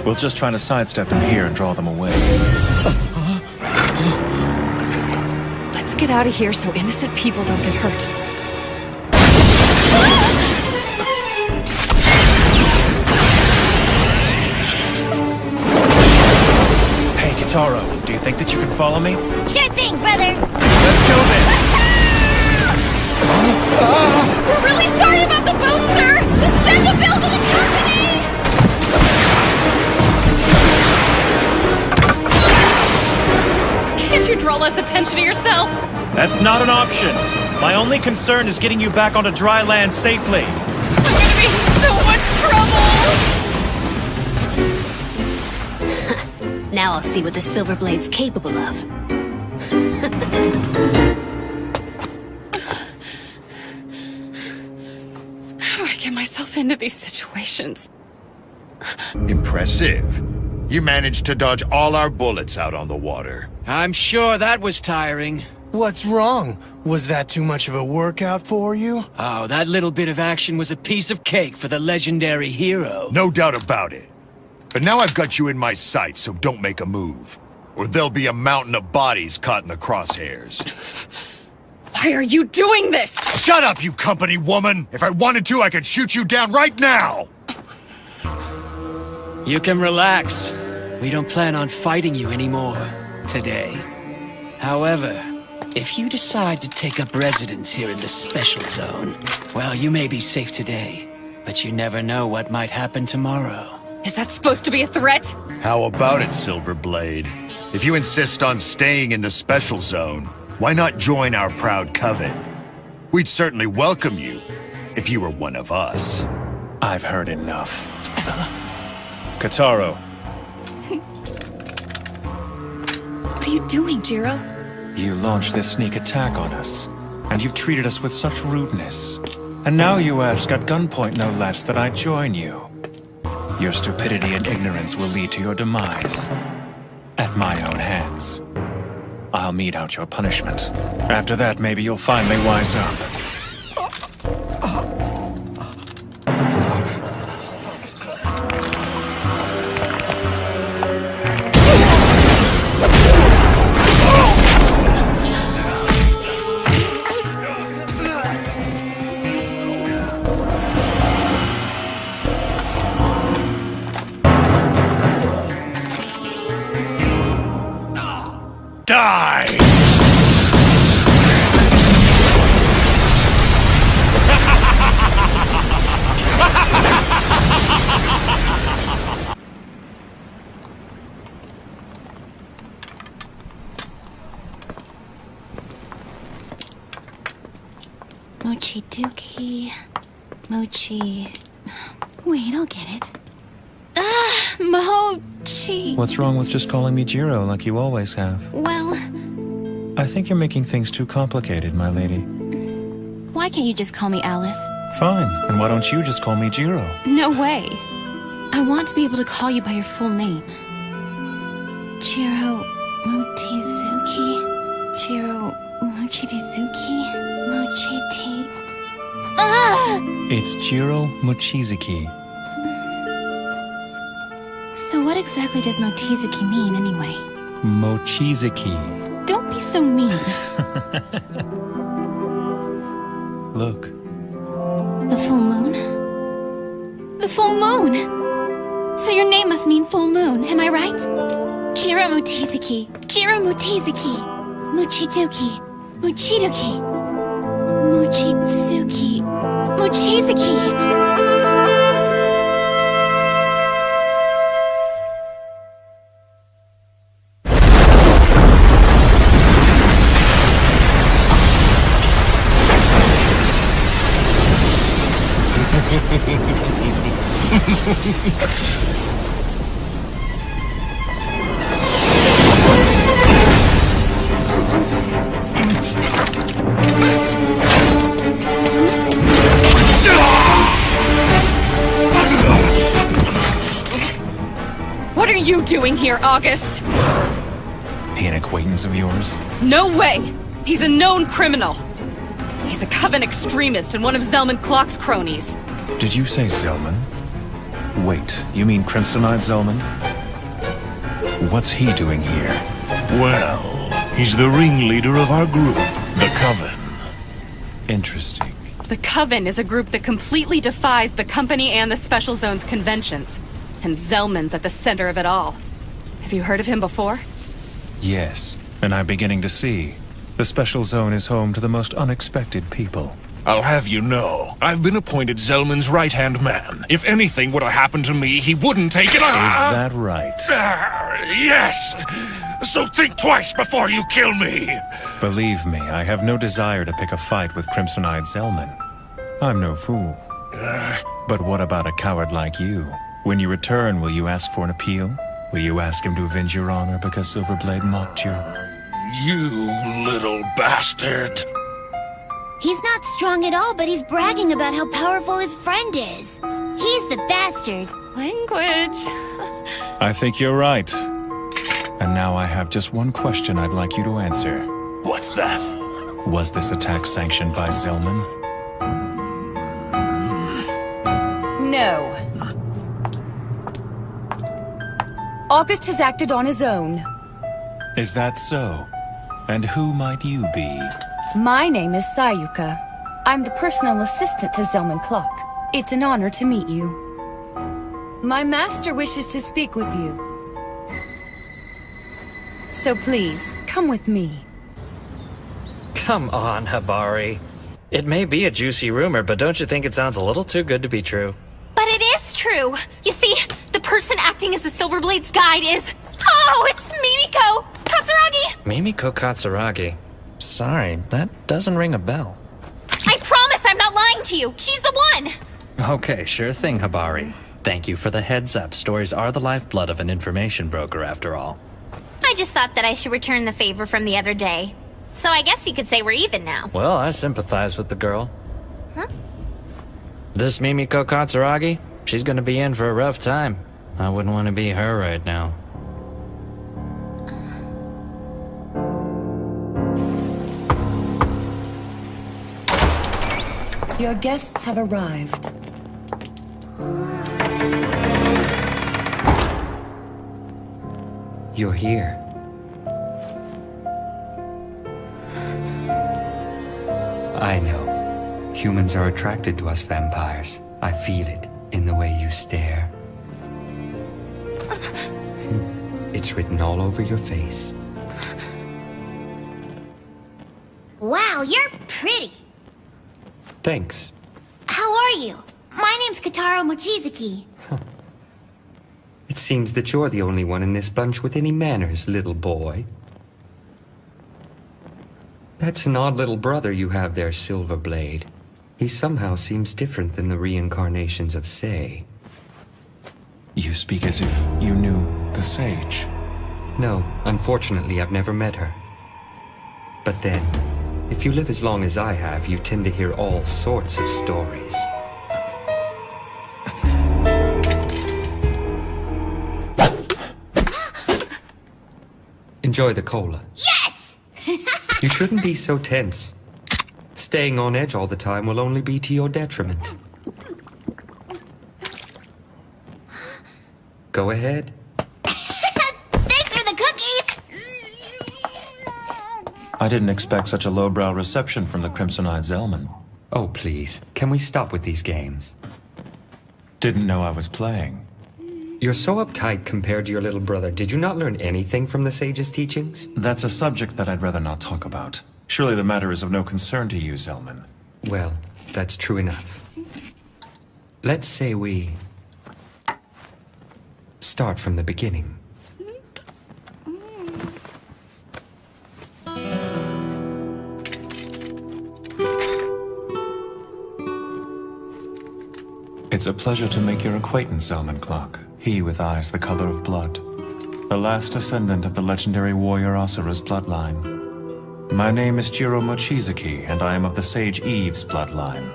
We'll just try to sidestep them here and draw them away. Let's get out of here so innocent people don't get hurt. Hey, Kitaro, do you think that you can follow me? Sure thing, brother. Let's go then! We're really sorry about the boat, sir! Just send the bill to the company! Can't you draw less attention to yourself? That's not an option. My only concern is getting you back onto dry land safely. I'm gonna be in so much trouble! Now I'll see what the Silver Blade's capable of. How do I get myself into these situations? Impressive. You managed to dodge all our bullets out on the water. I'm sure that was tiring. What's wrong? Was that too much of a workout for you? Oh, that little bit of action was a piece of cake for the legendary hero. No doubt about it. But now I've got you in my sights, so don't make a move. Or there'll be a mountain of bodies caught in the crosshairs. Why are you doing this? Shut up, you company woman! If I wanted to, I could shoot you down right now! You can relax. We don't plan on fighting you anymore today. However, if you decide to take up residence here in the Special Zone, well, you may be safe today, but you never know what might happen tomorrow. Is that supposed to be a threat? How about it, Silverblade? If you insist on staying in the Special Zone, why not join our proud coven? We'd certainly welcome you, if you were one of us. I've heard enough. Kitaro. What are you doing, Jiro? You launched this sneak attack on us, and you've treated us with such rudeness. And now you ask at gunpoint, no less, that I join you. Your stupidity and ignorance will lead to your demise. At my own hands. I'll mete out your punishment. After that, maybe you'll finally wise up. Mochi Dookie. Mochi. Wait, I'll get it. Mochi. What's wrong with just calling me Jiro like you always have? Well, I think you're making things too complicated, my lady. why can't you just call me Alice? Fine, and why don't you just call me Jiro? No way. I want to be able to call you by your full name. Jiro Mochizuki. Jiro Mochizuki. Mochiti. Ah! It's Jiro Mochizuki. So what exactly does Mochizuki mean, anyway? Mochizuki. Don't be so mean. Look. The full moon? The full moon! So your name must mean full moon, am I right? Jiro Mochizuki. Jiro Mochizuki. Mochiduki. Mochiduki. Mochizuki. Mochizuki. you doing here, August? He an acquaintance of yours? No way! He's a known criminal. He's a Coven extremist and one of Zellman Clock's cronies. Did you say Zellman? Wait, you mean Crimsonite Zellman? What's he doing here? Well, he's the ringleader of our group, the Coven. Interesting. The Coven is a group that completely defies the company and the Special Zone's conventions. And Zellman's at the center of it all. Have you heard of him before? Yes, and I'm beginning to see. The Special Zone is home to the most unexpected people. I'll have you know, I've been appointed Zellman's right-hand man. If anything were to happen to me, he wouldn't take it. Is that right? Yes! So think twice before you kill me! Believe me, I have no desire to pick a fight with Crimsonite Zellman. I'm no fool. But what about a coward like you? When you return, will you ask for an appeal? Will you ask him to avenge your honor because Silverblade mocked you? You little bastard! He's not strong at all, but he's bragging about how powerful his friend is. He's the bastard. Language. I think you're right. And now I have just one question I'd like you to answer. What's that? Was this attack sanctioned by Zellman? No. August has acted on his own. Is that so? And who might you be? My name is Sayuka. I'm the personal assistant to Zellman Clock. It's an honor to meet you. My master wishes to speak with you. So please, come with me. Come on, Habari. It may be a juicy rumor, but don't you think it sounds a little too good to be true? But it is true. You see, the person acting as the Silverblade's guide is... Oh, it's Mimiko Katsuragi! Mimiko Katsuragi? Sorry, that doesn't ring a bell. I promise I'm not lying to you. She's the one. Okay, sure thing, Habari. Thank you for the heads up. Stories are the lifeblood of an information broker, after all. I just thought that I should return the favor from the other day. So I guess you could say we're even now. Well, I sympathize with the girl. Huh? This Mimiko Katsuragi, she's gonna be in for a rough time. I wouldn't want to be her right now. Your guests have arrived. You're here. I know. Humans are attracted to us vampires. I feel it in the way you stare. It's written all over your face. Wow, you're pretty. Thanks. How are you? My name's Kataro Mochizuki. It seems that you're the only one in this bunch with any manners, little boy. That's an odd little brother you have there, Silverblade. He somehow seems different than the reincarnations of Sei. You speak as if you knew the Sage. No, unfortunately, I've never met her. But then, if you live as long as I have, you tend to hear all sorts of stories. Enjoy the cola. Yes! You shouldn't be so tense. Staying on edge all the time will only be to your detriment. Go ahead. Thanks for the cookies! I didn't expect such a lowbrow reception from the Crimsonite Zellman. Oh, please. Can we stop with these games? Didn't know I was playing. You're so uptight compared to your little brother. Did you not learn anything from the sage's teachings? That's a subject that I'd rather not talk about. Surely the matter is of no concern to you, Zellman. Well, that's true enough. Let's say we start from the beginning. It's a pleasure to make your acquaintance, Zellman Clock. He with eyes the color of blood. The last descendant of the legendary warrior Asura's bloodline. My name is Jiro Mochizuki, and I am of the Sage Eve's bloodline.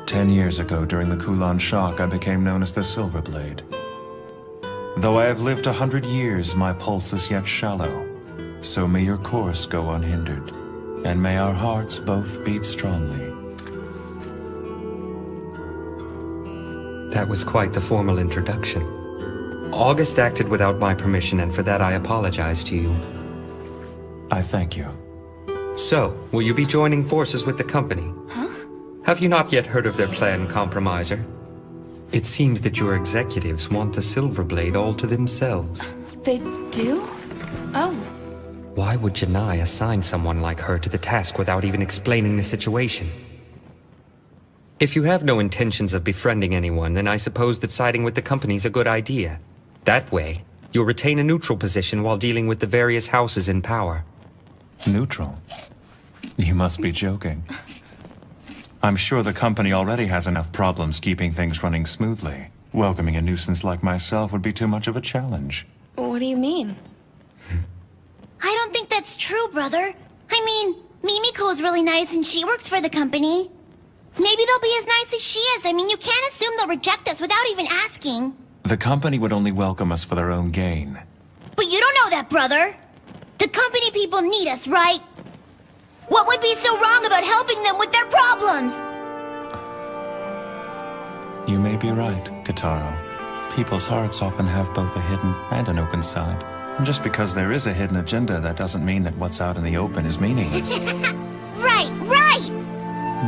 10 years ago, during the Kulan Shock, I became known as the Silverblade. Though I have lived 100 years, my pulse is yet shallow. So may your course go unhindered, and may our hearts both beat strongly. That was quite the formal introduction. August acted without my permission, and for that I apologize to you. I thank you. So, will you be joining forces with the company? Huh? Have you not yet heard of their plan, Compromiser? It seems that your executives want the Silverblade all to themselves. They do? Oh. Why would Janai assign someone like her to the task without even explaining the situation? If you have no intentions of befriending anyone, then I suppose that siding with the company's a good idea. That way, you'll retain a neutral position while dealing with the various houses in power. Neutral? You must be joking. I'm sure the company already has enough problems keeping things running smoothly. Welcoming a nuisance like myself would be too much of a challenge. What do you mean? I don't think that's true, brother. I mean, Mimiko's really nice and she works for the company. Maybe they'll be as nice as she is. I mean, you can't assume they'll reject us without even asking. The company would only welcome us for their own gain. But you don't know that, brother. The company people need us, right? What would be so wrong about helping them with their problems? You may be right, Kitaro. People's hearts often have both a hidden and an open side. And just because there is a hidden agenda, that doesn't mean that what's out in the open is meaningless. Right, right!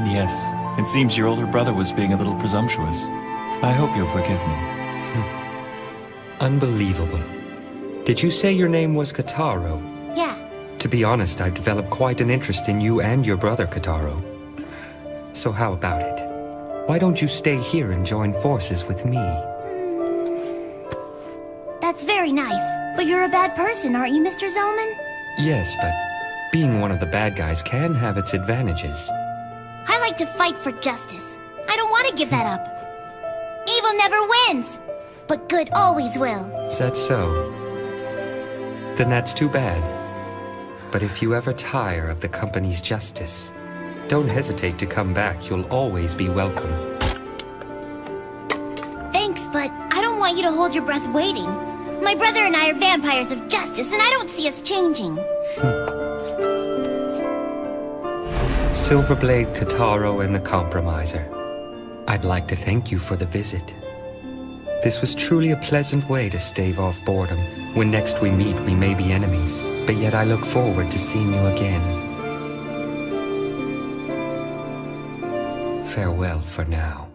Yes, it seems your older brother was being a little presumptuous. I hope you'll forgive me. Unbelievable. Did you say your name was Kitaro? Yeah. To be honest, I've developed quite an interest in you and your brother, Kitaro. So how about it? Why don't you stay here and join forces with me? That's very nice. But you're a bad person, aren't you, Mr. Zellman? Yes, but being one of the bad guys can have its advantages. I like to fight for justice. I don't want to give that up. Evil never wins, but good always will. Is that so? Then that's too bad. But if you ever tire of the company's justice, don't hesitate to come back. You'll always be welcome. Thanks, but I don't want you to hold your breath waiting. My brother and I are vampires of justice, and I don't see us changing. Silverblade, Kitaro, and the Compromiser. I'd like to thank you for the visit. This was truly a pleasant way to stave off boredom. When next we meet, we may be enemies, but yet I look forward to seeing you again. Farewell for now.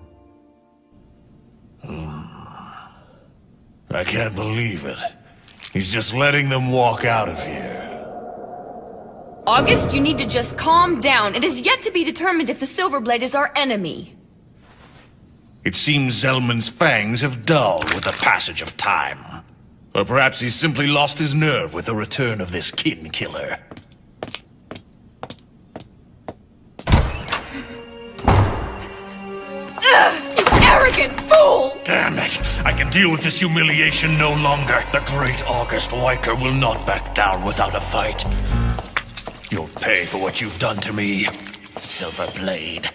I can't believe it. He's just letting them walk out of here. August, you need to just calm down. It is yet to be determined if the Silverblade is our enemy. It seems Zellman's fangs have dulled with the passage of time. Or perhaps he's simply lost his nerve with the return of this kin killer. You arrogant fool! Damn it! I can deal with this humiliation no longer. The great August Wyker will not back down without a fight. You'll pay for what you've done to me, Silverblade.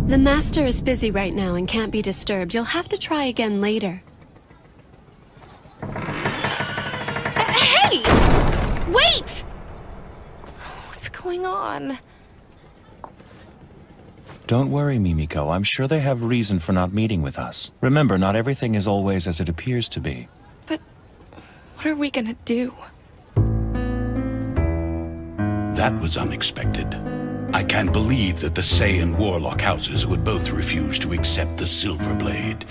The Master is busy right now and can't be disturbed. You'll have to try again later. Hey! Wait! What's going on? Don't worry, Mimiko. I'm sure they have reason for not meeting with us. Remember, not everything is always as it appears to be. But what are we gonna do? That was unexpected. I can't believe that the Say and Warlock houses would both refuse to accept the Silverblade.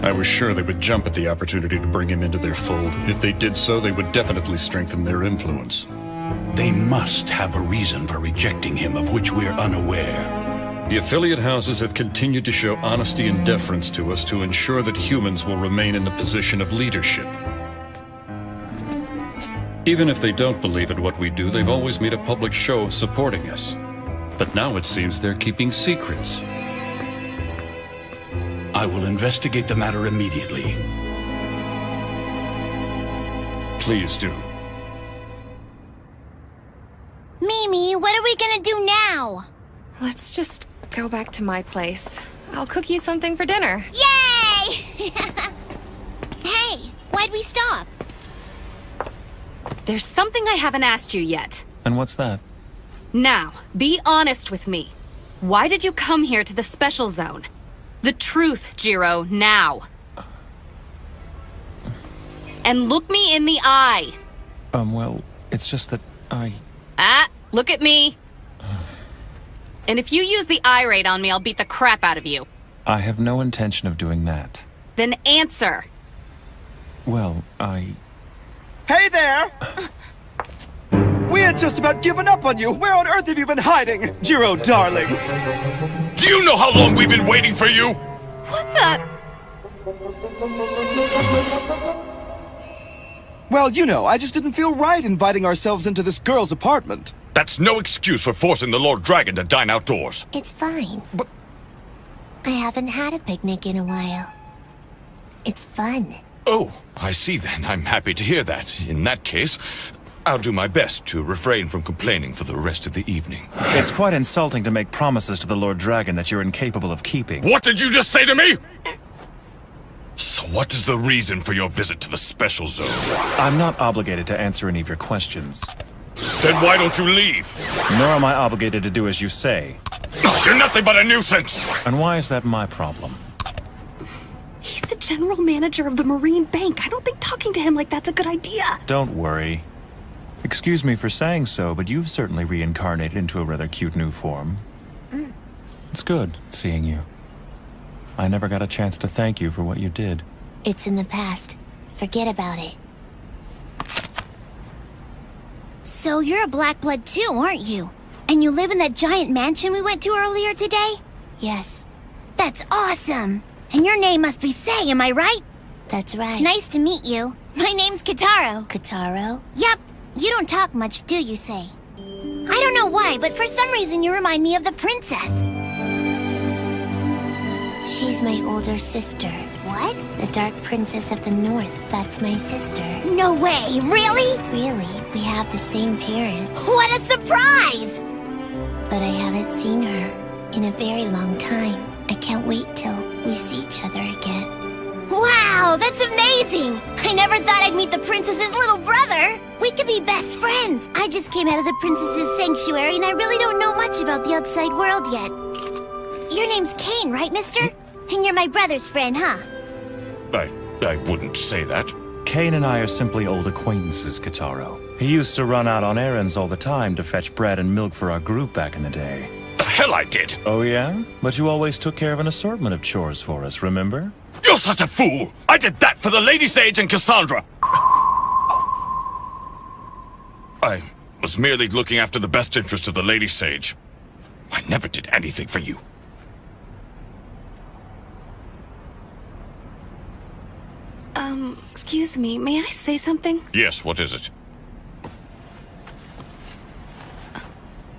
I was sure they would jump at the opportunity to bring him into their fold. If they did so, they would definitely strengthen their influence. They must have a reason for rejecting him of which we're unaware. The affiliate houses have continued to show honesty and deference to us to ensure that humans will remain in the position of leadership. Even if they don't believe in what we do, they've always made a public show of supporting us. But now it seems they're keeping secrets. I will investigate the matter immediately. Please do. Mimi! Amy, what are we gonna do now? Let's just go back to my place. I'll cook you something for dinner. Yay! Hey, why'd we stop? There's something I haven't asked you yet. And what's that? Now, be honest with me. Why did you come here to the Special Zone? The truth, Jiro, now. And look me in the eye. Well, it's just that I... Look at me. And if you use the eye raid on me, I'll beat the crap out of you. I have no intention of doing that. Then answer. Well, Hey there! We had just about given up on you. Where on earth have you been hiding, Jiro, darling? Do you know how long we've been waiting for you? What the... Well, you know, I just didn't feel right inviting ourselves into this girl's apartment. That's no excuse for forcing the Lord Dragon to dine outdoors. It's fine. But I haven't had a picnic in a while. It's fun. Oh, I see then. I'm happy to hear that. In that case, I'll do my best to refrain from complaining for the rest of the evening. It's quite insulting to make promises to the Lord Dragon that you're incapable of keeping. What did you just say to me? So what is the reason for your visit to the Special Zone? I'm not obligated to answer any of your questions. Then why don't you leave? Nor am I obligated to do as you say. You're nothing but a nuisance! And why is that my problem? He's the general manager of the Marine Bank. I don't think talking to him like that's a good idea. Don't worry. Excuse me for saying so, but you've certainly reincarnated into a rather cute new form. It's good seeing you. I never got a chance to thank you for what you did. It's in the past. Forget about it. So you're a Black Blood too, aren't you? And you live in that giant mansion we went to earlier today? Yes. That's awesome! And your name must be Sei, am I right? That's right. Nice to meet you. My name's Kitaro. Kitaro? Yep. You don't talk much, do you, Sei? I don't know why, but for some reason you remind me of the princess. She's my older sister. What? The Dark Princess of the North. That's my sister. No way! Really? Really. We have the same parents. What a surprise! But I haven't seen her in a very long time. I can't wait till we see each other again. Wow, that's amazing! I never thought I'd meet the princess's little brother. We could be best friends. I just came out of the princess's sanctuary and I really don't know much about the outside world yet. Your name's Kane, right, mister? And you're my brother's friend, huh? I wouldn't say that. Kane and I are simply old acquaintances, Kitaro. He used to run out on errands all the time to fetch bread and milk for our group back in the day. The hell I did! Oh yeah? But you always took care of an assortment of chores for us, remember? You're such a fool! I did that for the Lady Sage and Cassandra! I was merely looking after the best interest of the Lady Sage. I never did anything for you. Excuse me, may I say something? Yes, what is it?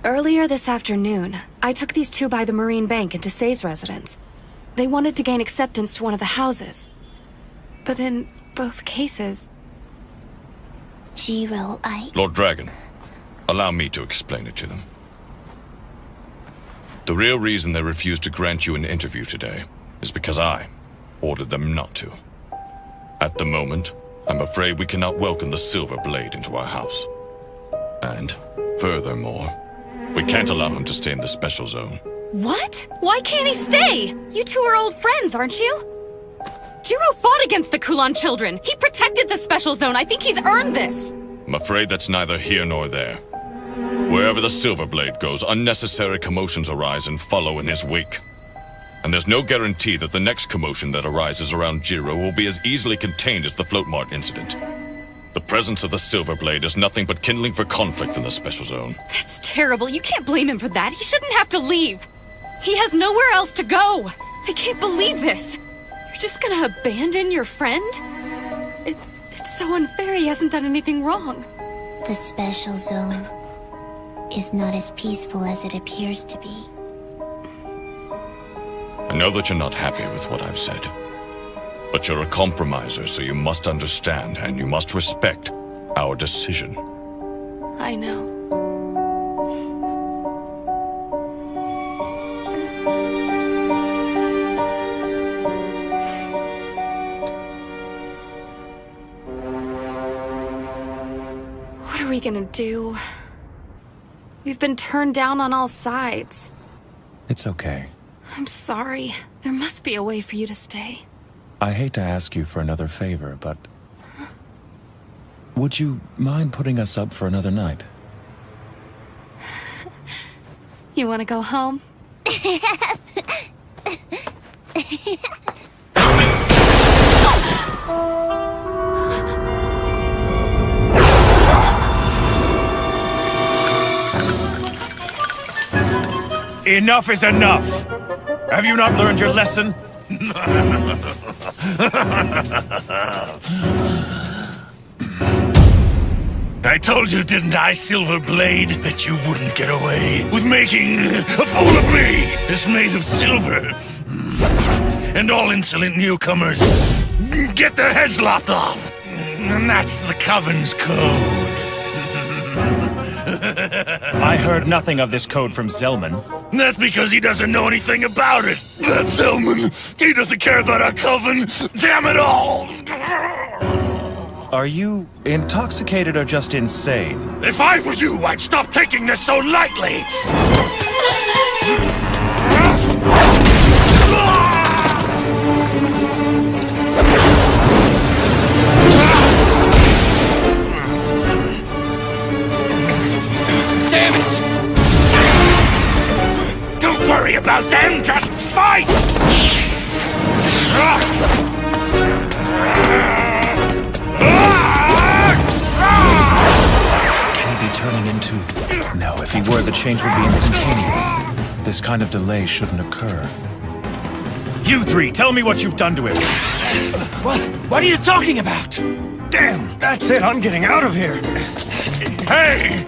Earlier this afternoon, I took these two by the Marine Bank into Sei's residence. They wanted to gain acceptance to one of the houses. But in both cases... Jiro, Lord Dragon, allow me to explain it to them. The real reason they refused to grant you an interview today is because I ordered them not to. At the moment, I'm afraid we cannot welcome the Silver Blade into our house. And, furthermore, we can't allow him to stay in the Special Zone. What? Why can't he stay? You two are old friends, aren't you? Jiro fought against the Kulan children. He protected the Special Zone. I think he's earned this. I'm afraid that's neither here nor there. Wherever the Silver Blade goes, unnecessary commotions arise and follow in his wake. And there's no guarantee that the next commotion that arises around Jiro will be as easily contained as the Float Mart incident. The presence of the Silver Blade is nothing but kindling for conflict in the Special Zone. That's terrible. You can't blame him for that. He shouldn't have to leave. He has nowhere else to go. I can't believe this. You're just gonna abandon your friend? It's so unfair. He hasn't done anything wrong. The Special Zone is not as peaceful as it appears to be. I know that you're not happy with what I've said. But you're a compromiser, so you must understand and you must respect our decision. I know. we gonna do? We've been turned down on all sides. It's okay. I'm sorry. There must be a way for you to stay. I hate to ask you for another favor, but... would you mind putting us up for another night? You wanna go home? Enough is enough! Have you not learned your lesson? I told you, didn't I, Silverblade, that you wouldn't get away with making a fool of me? It's made of silver. And all insolent newcomers get their heads lopped off. And that's the Coven's code. I heard nothing of this code from Zelman. That's because he doesn't know anything about it. That Zelman, he doesn't care about our Coven. Damn it all! Are you intoxicated or just insane? If I were you, I'd stop taking this so lightly! Damn it! Don't worry about them, just fight! Can he be turning into... No, if he were, the change would be instantaneous. This kind of delay shouldn't occur. You three, tell me what you've done to him. What are you talking about? Damn, that's it. I'm getting out of here. Hey!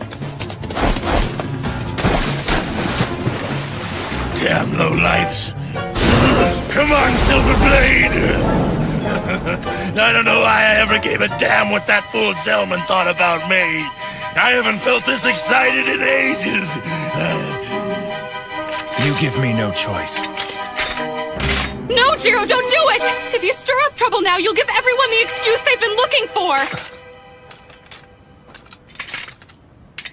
Damn lowlifes. Come on, Silverblade! I don't know why I ever gave a damn what that fool Zelman thought about me. I haven't felt this excited in ages. You give me no choice. No, Jiro, don't do it! If you stir up trouble now, you'll give everyone the excuse they've been looking for!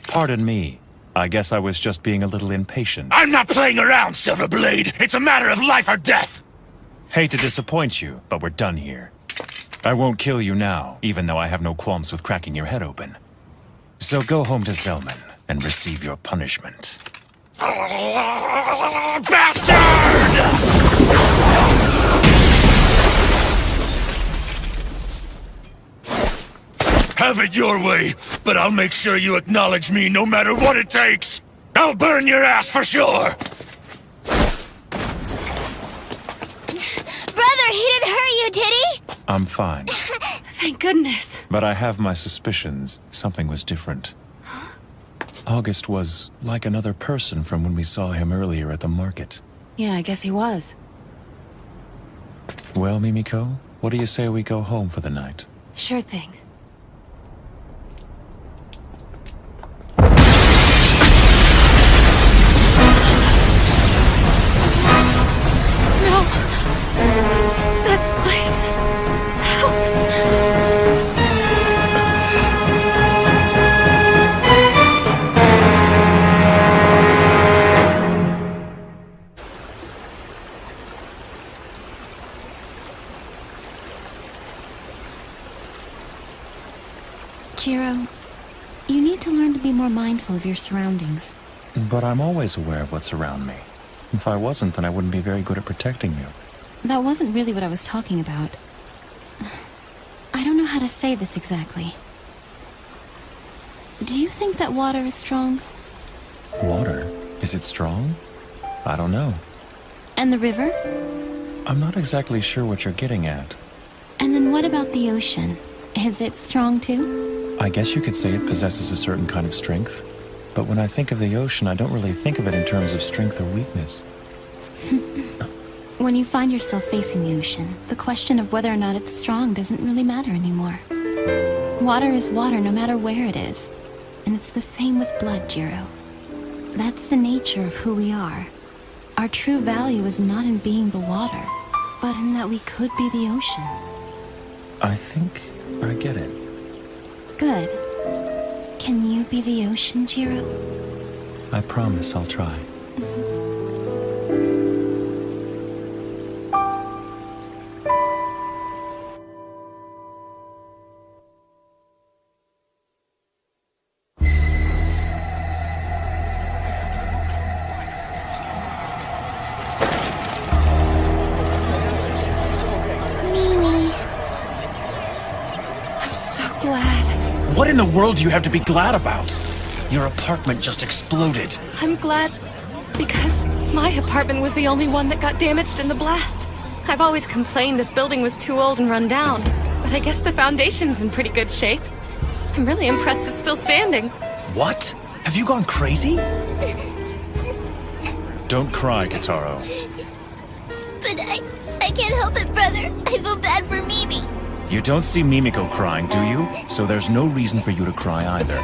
Pardon me. I guess I was just being a little impatient. I'm not playing around, Silverblade. It's a matter of life or death. Hate to disappoint you, but we're done here. I won't kill you now, even though I have no qualms with cracking your head open. So go home to Zelman and receive your punishment. Bastard! Have it your way, but I'll make sure you acknowledge me no matter what it takes. I'll burn your ass for sure. Brother, he didn't hurt you, did he? I'm fine. Thank goodness. But I have my suspicions. Something was different. August was like another person from when we saw him earlier at the market. Yeah, I guess he was. Well, Mimiko, what do you say we go home for the night? Sure thing. No! That's my house. Jiro, you need to learn to be more mindful of your surroundings. But I'm always aware of what's around me. If I wasn't, then I wouldn't be very good at protecting you. That wasn't really what I was talking about. I don't know how to say this exactly. Do you think that water is strong? Water? Is it strong? I don't know. And the river? I'm not exactly sure what you're getting at. And then what about the ocean? Is it strong too? I guess you could say it possesses a certain kind of strength. But when I think of the ocean, I don't really think of it in terms of strength or weakness. When you find yourself facing the ocean, the question of whether or not it's strong doesn't really matter anymore. Water is water no matter where it is. And it's the same with blood, Jiro. That's the nature of who we are. Our true value is not in being the water, but in that we could be the ocean. I think I get it. Good. Can you be the ocean, Jiro? I promise I'll try. What in the world do you have to be glad about? Your apartment just exploded. I'm glad because my apartment was the only one that got damaged in the blast. I've always complained this building was too old and run down, but I guess the foundation's in pretty good shape. I'm really impressed it's still standing. What? Have you gone crazy? Don't cry, Kitaro. But I can't help it, brother. I feel bad for Mimi. You don't see Mimiko crying, do you? So there's no reason for you to cry either.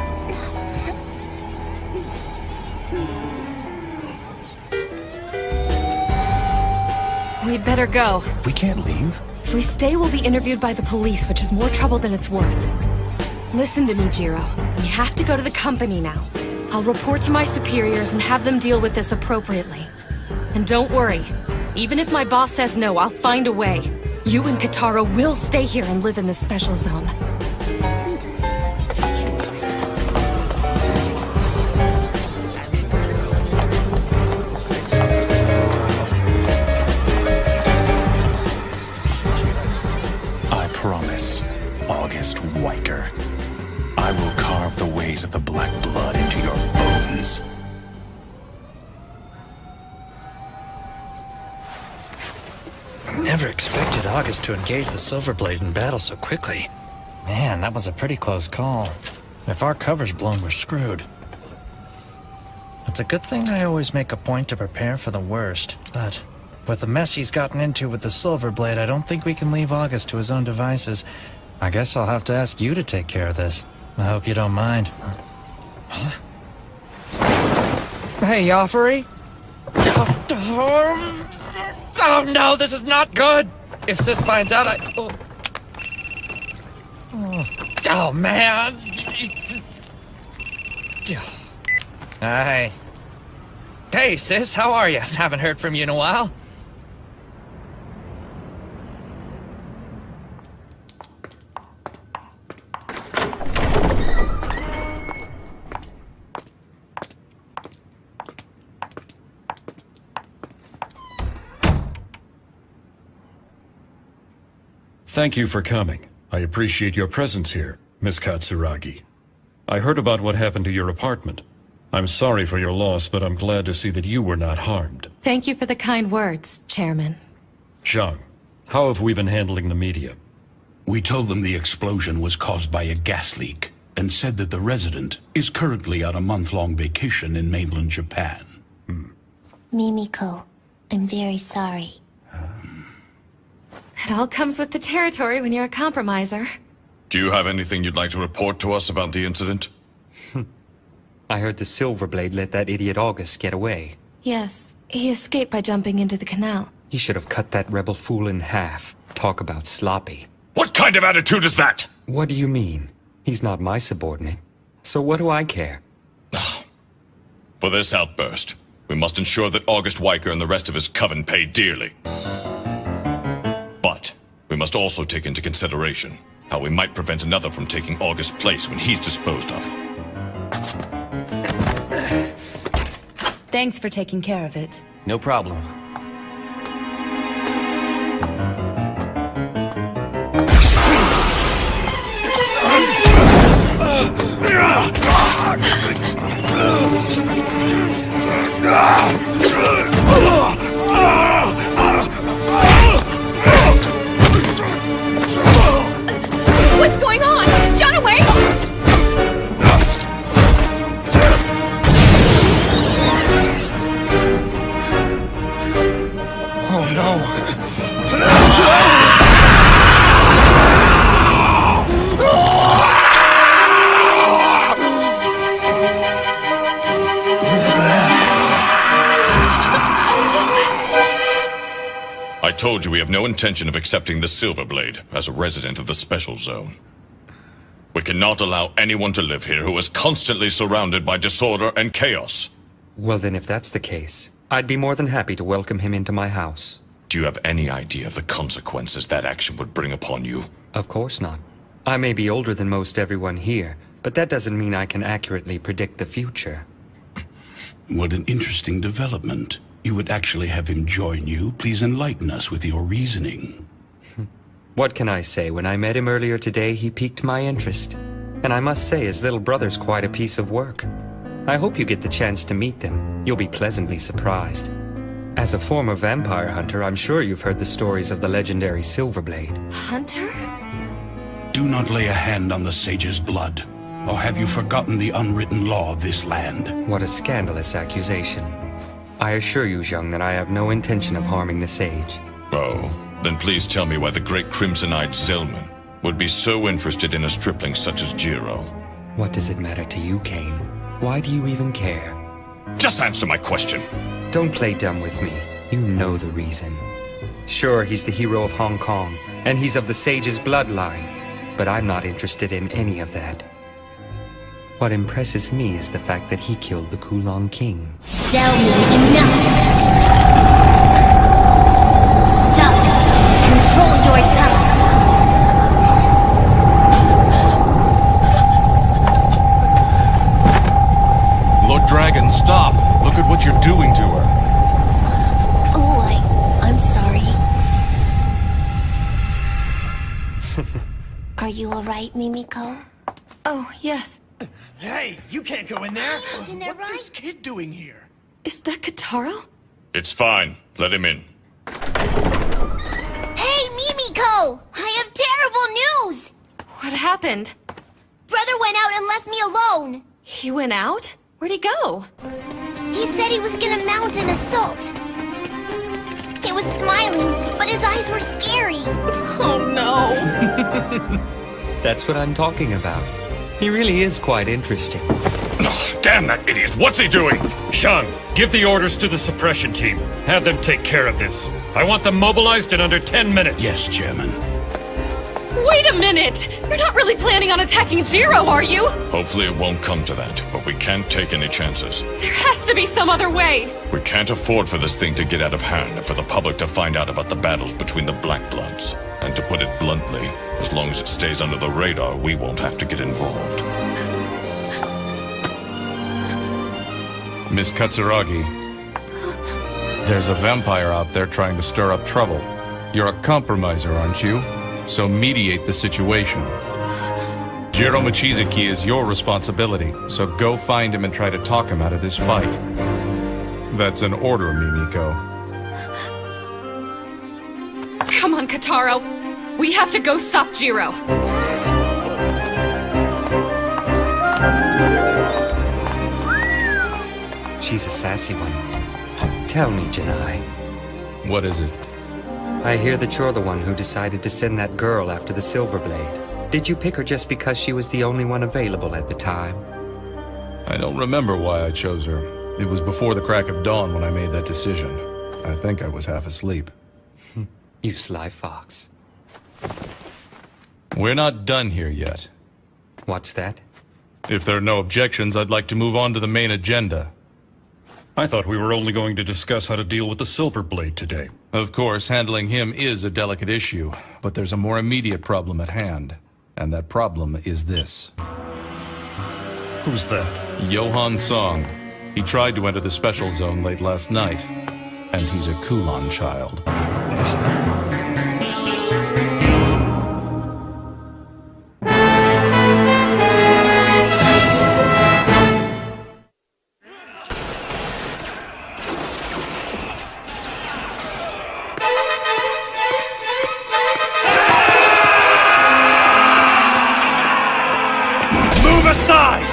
We'd better go. We can't leave. If we stay, we'll be interviewed by the police, which is more trouble than it's worth. Listen to me, Jiro. We have to go to the company now. I'll report to my superiors and have them deal with this appropriately. And don't worry. Even if my boss says no, I'll find a way. You and Kitaro will stay here and live in the special zone. I promise, August Wyker. I will carve the ways of the Black Blood into your bones. Never expected August to engage the Silverblade in battle so quickly. Man, that was a pretty close call. If our cover's blown, we're screwed. It's a good thing I always make a point to prepare for the worst, but with the mess he's gotten into with the Silverblade, I don't think we can leave August to his own devices. I guess I'll have to ask you to take care of this. I hope you don't mind. Huh? Hey, Joffrey? Oh no, this is not good! If Sis finds out, Oh man! Hi. Hey, Sis, how are you? Haven't heard from you in a while. Thank you for coming. I appreciate your presence here, Miss Katsuragi. I heard about what happened to your apartment. I'm sorry for your loss, but I'm glad to see that you were not harmed. Thank you for the kind words, Chairman. Zhang, how have we been handling the media? We told them the explosion was caused by a gas leak, and said that the resident is currently on a month-long vacation in mainland Japan. Mimiko, I'm very sorry. It all comes with the territory when you're a compromiser. Do you have anything you'd like to report to us about the incident? I heard the Silverblade let that idiot August get away. Yes, he escaped by jumping into the canal. He should have cut that rebel fool in half. Talk about sloppy. What kind of attitude is that? What do you mean? He's not my subordinate. So what do I care? For this outburst, we must ensure that August Wyker and the rest of his coven pay dearly. But we must also take into consideration how we might prevent another from taking August's place when he's disposed of. Thanks for taking care of it. No problem. What's going on? Jonaway! Oh no! I told you we have no intention of accepting the Silverblade as a resident of the Special Zone. We cannot allow anyone to live here who is constantly surrounded by disorder and chaos. Well then, if that's the case, I'd be more than happy to welcome him into my house. Do you have any idea of the consequences that action would bring upon you? Of course not. I may be older than most everyone here, but that doesn't mean I can accurately predict the future. What an interesting development. You would actually have him join you. Please enlighten us with your reasoning. What can I say? When I met him earlier today, he piqued my interest. And I must say, his little brother's quite a piece of work. I hope you get the chance to meet them. You'll be pleasantly surprised. As a former vampire hunter, I'm sure you've heard the stories of the legendary Silverblade. Hunter? Do not lay a hand on the sage's blood. Or have you forgotten the unwritten law of this land? What a scandalous accusation. I assure you, Zheng, that I have no intention of harming the sage. Oh, then please tell me why the great crimson-eyed Zilman would be so interested in a stripling such as Jiro. What does it matter to you, Kane? Why do you even care? Just answer my question. Don't play dumb with me. You know the reason. Sure, he's the hero of Hong Kong, and he's of the sage's bloodline, but I'm not interested in any of that. What impresses me is the fact that he killed the Kulong King. Zilman, enough! Stop it! Control your tongue! Lord Dragon, stop! Look at what you're doing to her. Oh, I'm sorry. Are you alright, Mimiko? Oh, yes. Hey, you can't go in there. Isn't that right? What's this kid doing here? Is that Kataro? It's fine. Let him in. Hey, Mimiko! I have terrible news! What happened? Brother went out and left me alone. He went out? Where'd he go? He said he was gonna mount an assault. He was smiling, but his eyes were scary. Oh no. That's what I'm talking about. He really is quite interesting. Oh, damn that idiot! What's he doing? Zheng, give the orders to the suppression team. Have them take care of this. I want them mobilized in under 10 minutes. Yes, Chairman. Wait a minute! You're not really planning on attacking Jiro, are you? Hopefully it won't come to that, but we can't take any chances. There has to be some other way. We can't afford for this thing to get out of hand and for the public to find out about the battles between the Black Bloods. And to put it bluntly, as long as it stays under the radar, we won't have to get involved. Miss Katsuragi, there's a vampire out there trying to stir up trouble. You're a compromiser, aren't you? So mediate the situation. Jiro Mochizuki is your responsibility, so go find him and try to talk him out of this fight. That's an order, Mimiko. Come on, Kataro. We have to go stop Jiro. She's a sassy one. Tell me, Janai. What is it? I hear that you're the one who decided to send that girl after the Silverblade. Did you pick her just because she was the only one available at the time? I don't remember why I chose her. It was before the crack of dawn when I made that decision. I think I was half asleep. You sly fox. We're not done here yet. What's that? If there are no objections, I'd like to move on to the main agenda. I thought we were only going to discuss how to deal with the Silverblade today. Of course, handling him is a delicate issue, but there's a more immediate problem at hand. And that problem is this. Who's that? Johan Song. He tried to enter the special zone late last night. And he's a Kulon child. Move aside!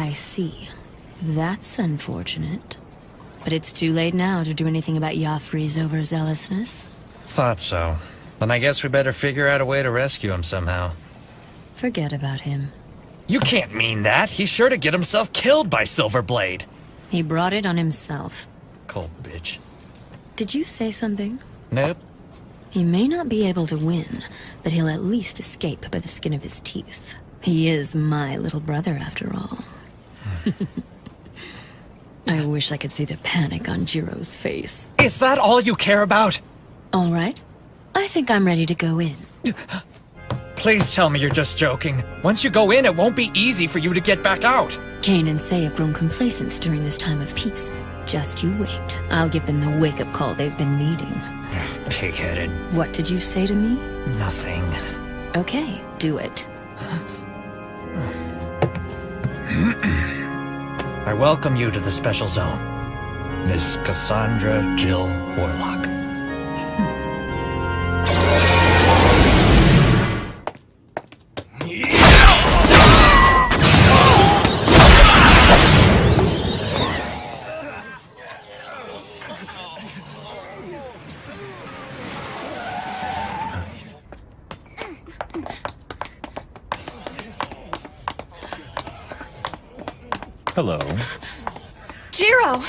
I see. That's unfortunate. But it's too late now to do anything about Joffrey's overzealousness. Thought so. Then I guess we better figure out a way to rescue him somehow. Forget about him. You can't mean that. He's sure to get himself killed by Silverblade. He brought it on himself. Cold bitch. Did you say something? Nope. He may not be able to win, but he'll at least escape by the skin of his teeth. He is my little brother, after all. I wish I could see the panic on Jiro's face. Is that all you care about? All right. I think I'm ready to go in. Please tell me you're just joking. Once you go in, it won't be easy for you to get back out. Cain and Say have grown complacent during this time of peace. Just you wait. I'll give them the wake-up call they've been needing. Pig-headed. What did you say to me? Nothing. Okay, do it. I welcome you to the Special Zone, Miss Cassandra Jill Warlock. Hello. Jiro!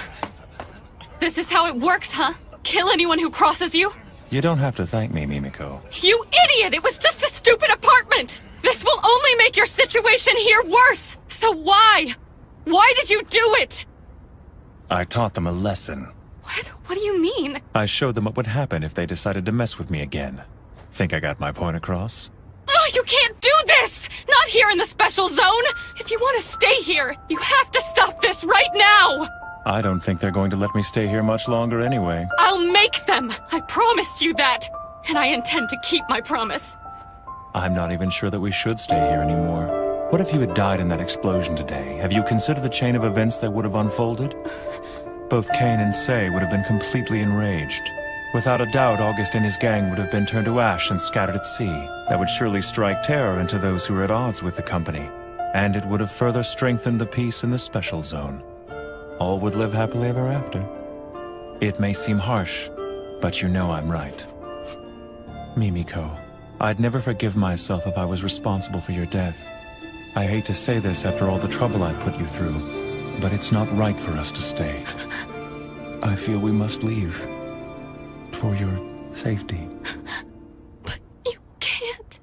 This is how it works, huh? Kill anyone who crosses you? You don't have to thank me, Mimiko. You idiot! It was just a stupid apartment! This will only make your situation here worse! So why? Why did you do it? I taught them a lesson. What? What do you mean? I showed them what would happen if they decided to mess with me again. Think I got my point across? Ugh, you can't do this! Not here in the Special Zone! If you want to stay here, you have to stop this right now! I don't think they're going to let me stay here much longer anyway. I'll make them! I promised you that! And I intend to keep my promise. I'm not even sure that we should stay here anymore. What if you had died in that explosion today? Have you considered the chain of events that would have unfolded? Both Cain and Say would have been completely enraged. Without a doubt, August and his gang would have been turned to ash and scattered at sea. That would surely strike terror into those who were at odds with the company. And it would have further strengthened the peace in the Special Zone. All would live happily ever after. It may seem harsh, but you know I'm right. Mimiko, I'd never forgive myself if I was responsible for your death. I hate to say this after all the trouble I've put you through, but it's not right for us to stay. I feel we must leave. For your safety. But you can't.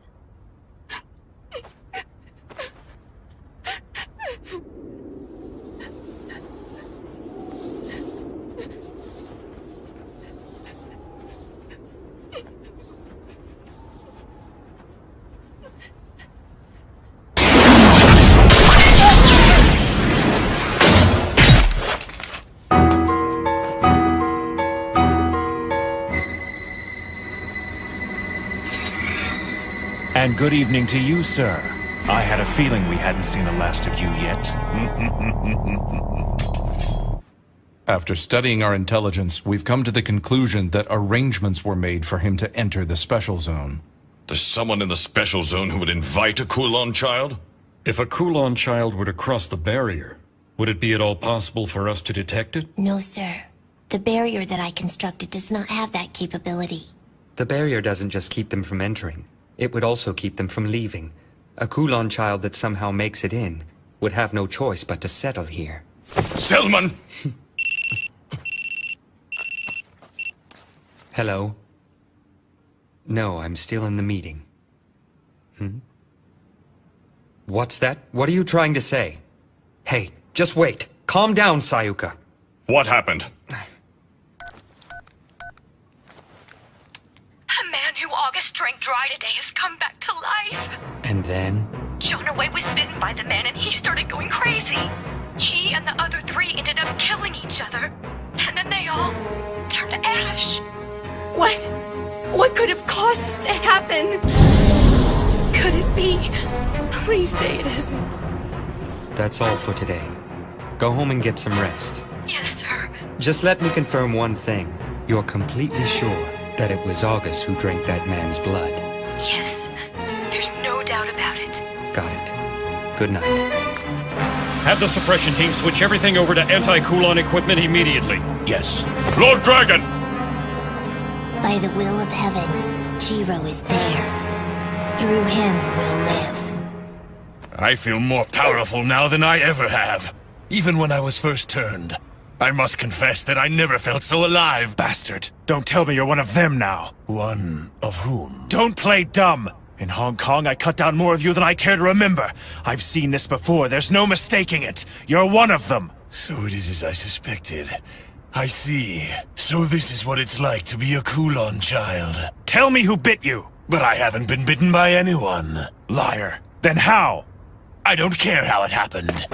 And good evening to you, sir. I had a feeling we hadn't seen the last of you yet. After studying our intelligence, we've come to the conclusion that arrangements were made for him to enter the Special Zone. There's someone in the Special Zone who would invite a Kulon child? If a Kulon child were to cross the barrier, would it be at all possible for us to detect it? No, sir. The barrier that I constructed does not have that capability. The barrier doesn't just keep them from entering. It would also keep them from leaving. A Kulon child that somehow makes it in would have no choice but to settle here. Selman! Hello? No, I'm still in the meeting. What's that? What are you trying to say? Hey, just wait. Calm down, Sayuka. What happened? A man who August drank dry today has come back to life. And then? Jonaway was bitten by the man and he started going crazy. He and the other three ended up killing each other. And then they all turned to ash. What? What could have caused this to happen? Could it be? Please say it isn't. That's all for today. Go home and get some rest. Yes, sir. Just let me confirm one thing. You're completely sure that it was August who drank that man's blood? Yes. There's no doubt about it. Got it. Good night. Have the suppression team switch everything over to anti-Kulon equipment immediately. Yes. Lord Dragon! By the will of heaven, Jiro is there. Through him we'll live. I feel more powerful now than I ever have. Even when I was first turned. I must confess that I never felt so alive. Bastard. Don't tell me you're one of them now. One of whom? Don't play dumb. In Hong Kong, I cut down more of you than I care to remember. I've seen this before. There's no mistaking it. You're one of them. So it is as I suspected. I see. So this is what it's like to be a Kulon child. Tell me who bit you. But I haven't been bitten by anyone. Liar. Then how? I don't care how it happened.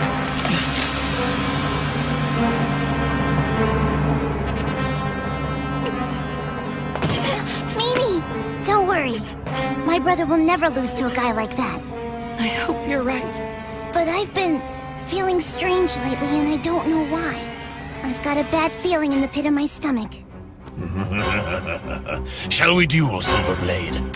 Don't worry. My brother will never lose to a guy like that. I hope you're right. But I've been feeling strange lately, and I don't know why. I've got a bad feeling in the pit of my stomach. Shall we duel, Silverblade?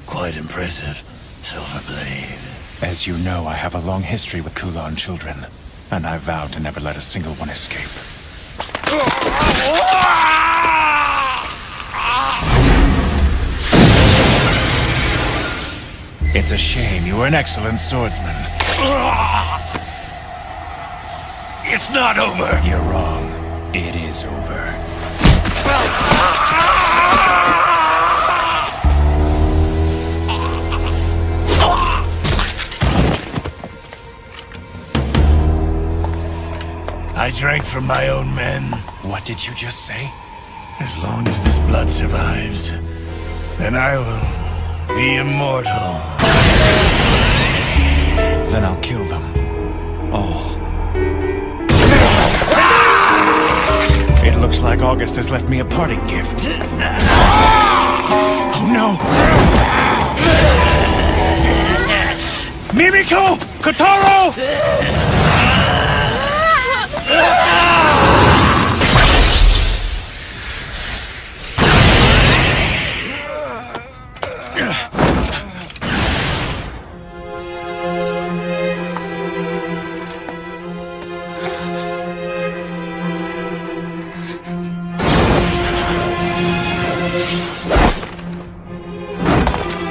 Quite impressive, Silverblade. As you know, I have a long history with Kulon children, and I vowed to never let a single one escape. It's a shame. You were an excellent swordsman. It's not over! You're wrong. It is over. I drank from my own men. What did you just say? As long as this blood survives, then I will be immortal. Then I'll kill them. All. It looks like August has left me a parting gift. Oh no! Mimiko! Kotaro!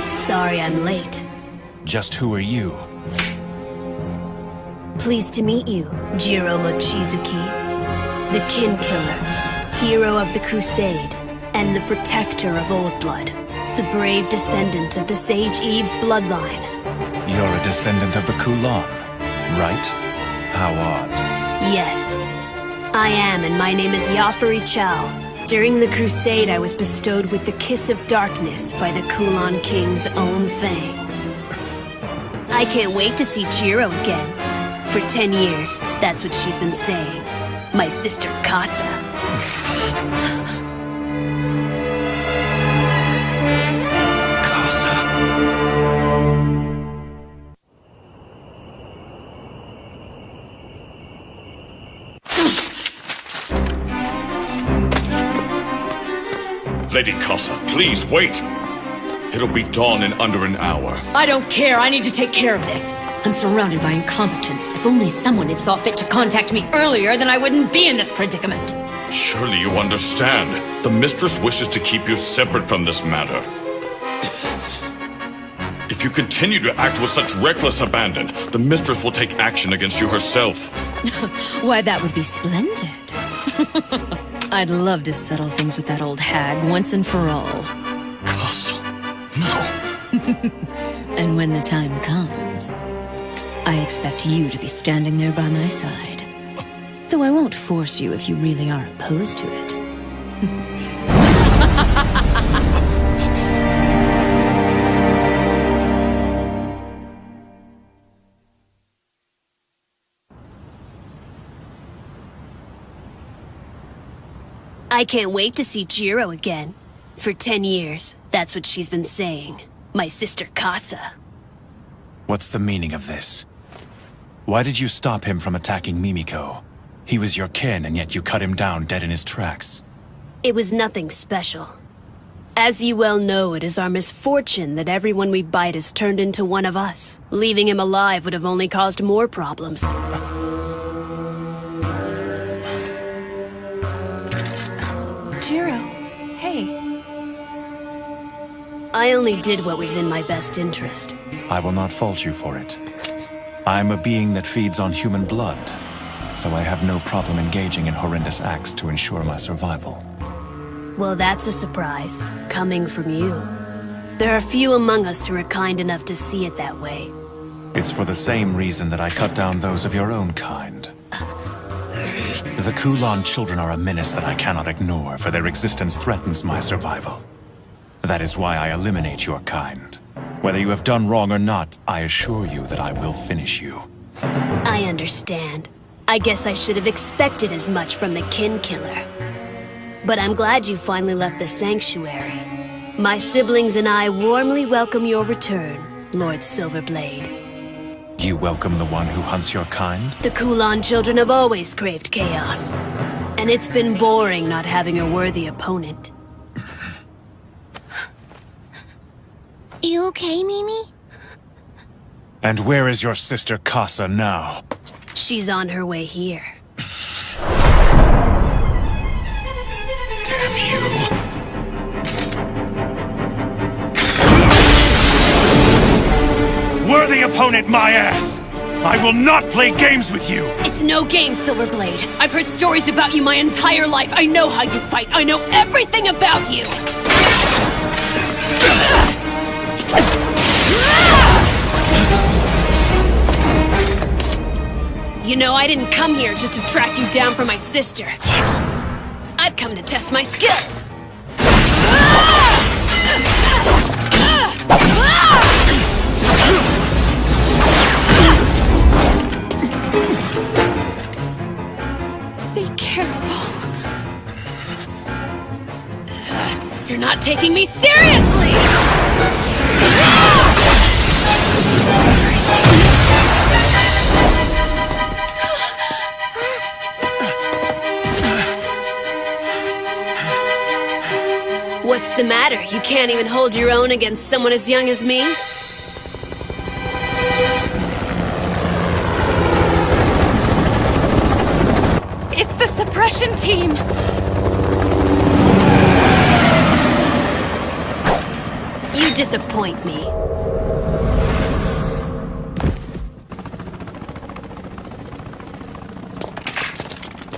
Sorry I'm late. Just who are you? Pleased to meet you, Jiro Mochizuki. The Kin Killer, hero of the Crusade, and the protector of Old Blood. The brave descendant of the Sage Eve's bloodline. You're a descendant of the Kulon, right? How odd. Yes, I am, and my name is Yafari Chow. During the Crusade, I was bestowed with the Kiss of Darkness by the Kulon King's own fangs. I can't wait to see Jiro again. For 10 years, that's what she's been saying. My sister Casa. Casa. Lady Casa, please wait! It'll be dawn in under an hour. I don't care. I need to take care of this. I'm surrounded by incompetence. If only someone had saw fit to contact me earlier, then I wouldn't be in this predicament. Surely you understand. The Mistress wishes to keep you separate from this matter. If you continue to act with such reckless abandon, the Mistress will take action against you herself. Why, that would be splendid. I'd love to settle things with that old hag once and for all. And when the time comes, I expect you to be standing there by my side. Though I won't force you if you really are opposed to it. I can't wait to see Jiro again. For 10 years, that's what she's been saying. My sister Casa. What's the meaning of this? Why did you stop him from attacking Mimiko? He was your kin, and yet you cut him down dead in his tracks. It was nothing special. As you well know, it is our misfortune that everyone we bite is turned into one of us. Leaving him alive would have only caused more problems. Jiro, hey. I only did what was in my best interest. I will not fault you for it. I am a being that feeds on human blood, so I have no problem engaging in horrendous acts to ensure my survival. Well, that's a surprise, coming from you. There are few among us who are kind enough to see it that way. It's for the same reason that I cut down those of your own kind. The Kulan children are a menace that I cannot ignore, for their existence threatens my survival. That is why I eliminate your kind. Whether you have done wrong or not, I assure you that I will finish you. I understand. I guess I should have expected as much from the kin killer. But I'm glad you finally left the sanctuary. My siblings and I warmly welcome your return, Lord Silverblade. You welcome the one who hunts your kind? The Kulan children have always craved chaos. And it's been boring not having a worthy opponent. You okay, Mimi? And where is your sister Casa now? She's on her way here. Damn you. Worthy opponent, my ass! I will not play games with you! It's no game, Silverblade. I've heard stories about you my entire life. I know how you fight. I know everything about you! You know, I didn't come here just to track you down for my sister. I've come to test my skills. Be careful. You're not taking me seriously! What's the matter? You can't even hold your own against someone as young as me? It's the suppression team! You disappoint me.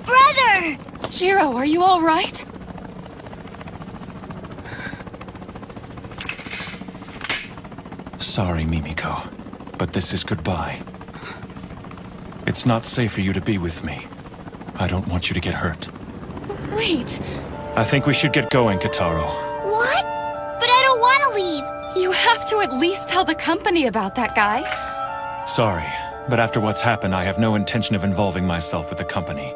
Brother! Jiro, are you all right? Sorry, Mimiko, but this is goodbye. It's not safe for you to be with me. I don't want you to get hurt. Wait. I think we should get going, Kitaro. What? But I don't want to leave. You have to at least tell the company about that guy. Sorry, but after what's happened, I have no intention of involving myself with the company.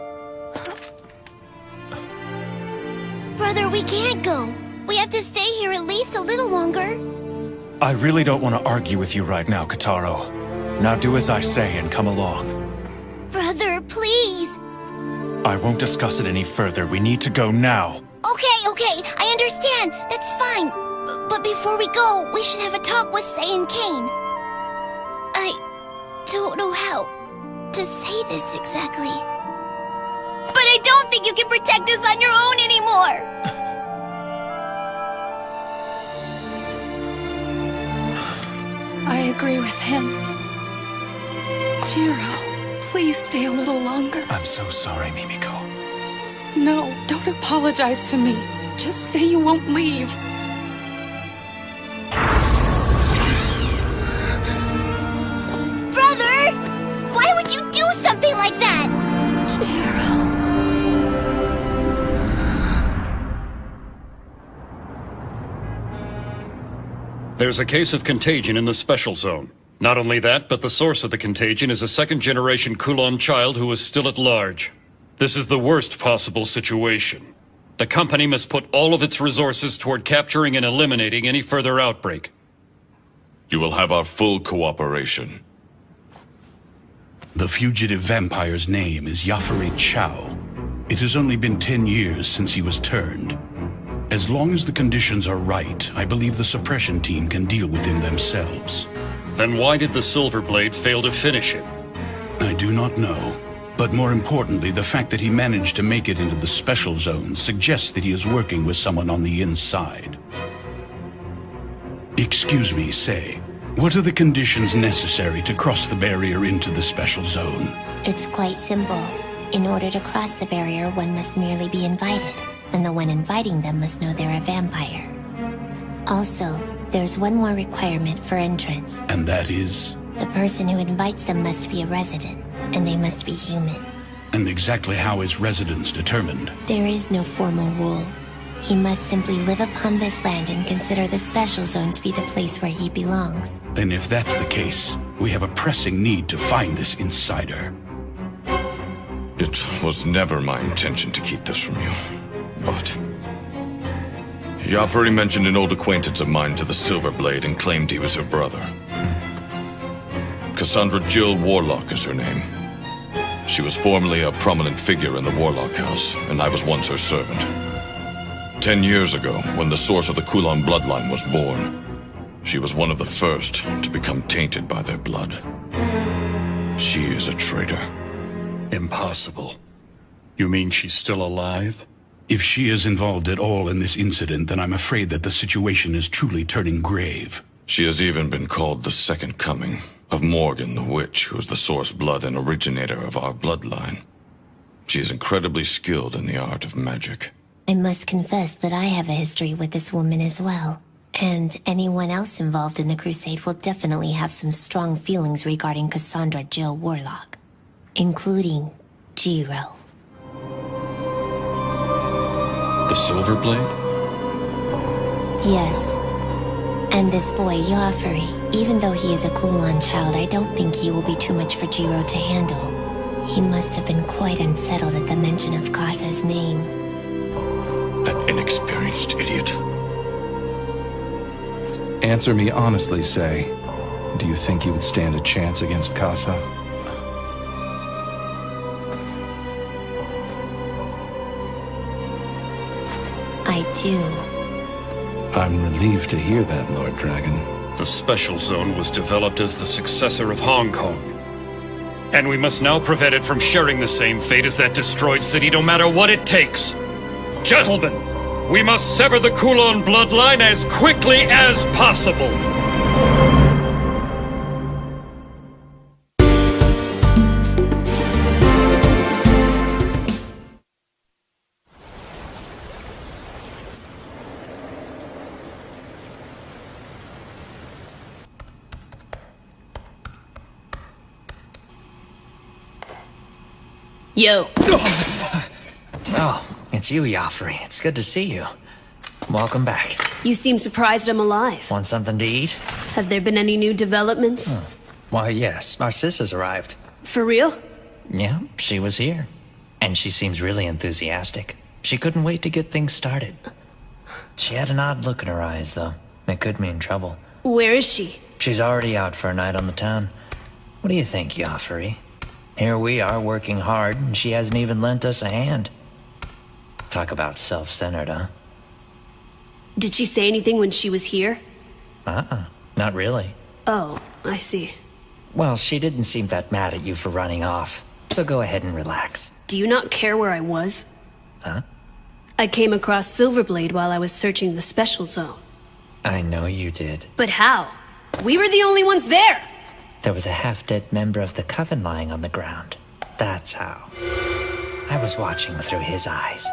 Brother, we can't go. We have to stay here at least a little longer. I really don't want to argue with you right now, Kitaro. Now do as I say and come along. Brother, please. I won't discuss it any further. We need to go now. Okay, I understand. That's fine. But before we go, we should have a talk with Sei and Kane. I don't know how to say this exactly. But I don't think you can protect us on your own anymore. I agree with him. Jiro, please stay a little longer. I'm so sorry, Mimiko. No, don't apologize to me. Just say you won't leave. There's a case of contagion in the special zone. Not only that, but the source of the contagion is a second-generation Kulon child who is still at large. This is the worst possible situation. The company must put all of its resources toward capturing and eliminating any further outbreak. You will have our full cooperation. The fugitive vampire's name is Yafari Chow. It has only been 10 years since he was turned. As long as the conditions are right, I believe the suppression team can deal with him themselves. Then why did the Silverblade fail to finish him? I do not know. But more importantly, the fact that he managed to make it into the special zone suggests that he is working with someone on the inside. Excuse me, Sei. What are the conditions necessary to cross the barrier into the special zone? It's quite simple. In order to cross the barrier, one must merely be invited, and the one inviting them must know they're a vampire. Also, there's one more requirement for entrance. And that is? The person who invites them must be a resident, and they must be human. And exactly how is residence determined? There is no formal rule. He must simply live upon this land and consider the special zone to be the place where he belongs. Then if that's the case, we have a pressing need to find this insider. It was never my intention to keep this from you, but... Yafari mentioned an old acquaintance of mine to the Silverblade and claimed he was her brother. Cassandra Jill Warlock is her name. She was formerly a prominent figure in the Warlock House, and I was once her servant. 10 years ago, when the source of the Kulon bloodline was born, she was one of the first to become tainted by their blood. She is a traitor. Impossible. You mean she's still alive? If she is involved at all in this incident, then I'm afraid that the situation is truly turning grave. She has even been called the Second Coming of Morgan the Witch, who is the source blood and originator of our bloodline. She is incredibly skilled in the art of magic. I must confess that I have a history with this woman as well. And anyone else involved in the crusade will definitely have some strong feelings regarding Cassandra Jill Warlock. Including Jiro. The Silverblade? Yes. And this boy, Yafari, even though he is a Kulon child, I don't think he will be too much for Jiro to handle. He must have been quite unsettled at the mention of Kasa's name. That inexperienced idiot. Answer me honestly, Sei. Do you think you would stand a chance against Kasa? I do. I'm relieved to hear that, Lord Dragon. The Special Zone was developed as the successor of Hong Kong. And we must now prevent it from sharing the same fate as that destroyed city, no matter what it takes. Gentlemen, we must sever the Kulon bloodline as quickly as possible. Yo. Oh, it's you, Yafari. It's good to see you. Welcome back. You seem surprised I'm alive. Want something to eat? Have there been any new developments? Why, yes. Our sis has arrived. For real? Yeah, she was here. And she seems really enthusiastic. She couldn't wait to get things started. She had an odd look in her eyes, though. It could mean trouble. Where is she? She's already out for a night on the town. What do you think, Yafari? Here we are working hard, and she hasn't even lent us a hand. Talk about self-centered, huh? Did she say anything when she was here? Not really. Oh, I see. Well, she didn't seem that mad at you for running off, so go ahead and relax. Do you not care where I was? Huh? I came across Silverblade while I was searching the Special Zone. I know you did. But how? We were the only ones there! There was a half-dead member of the Coven lying on the ground. That's how. I was watching through his eyes.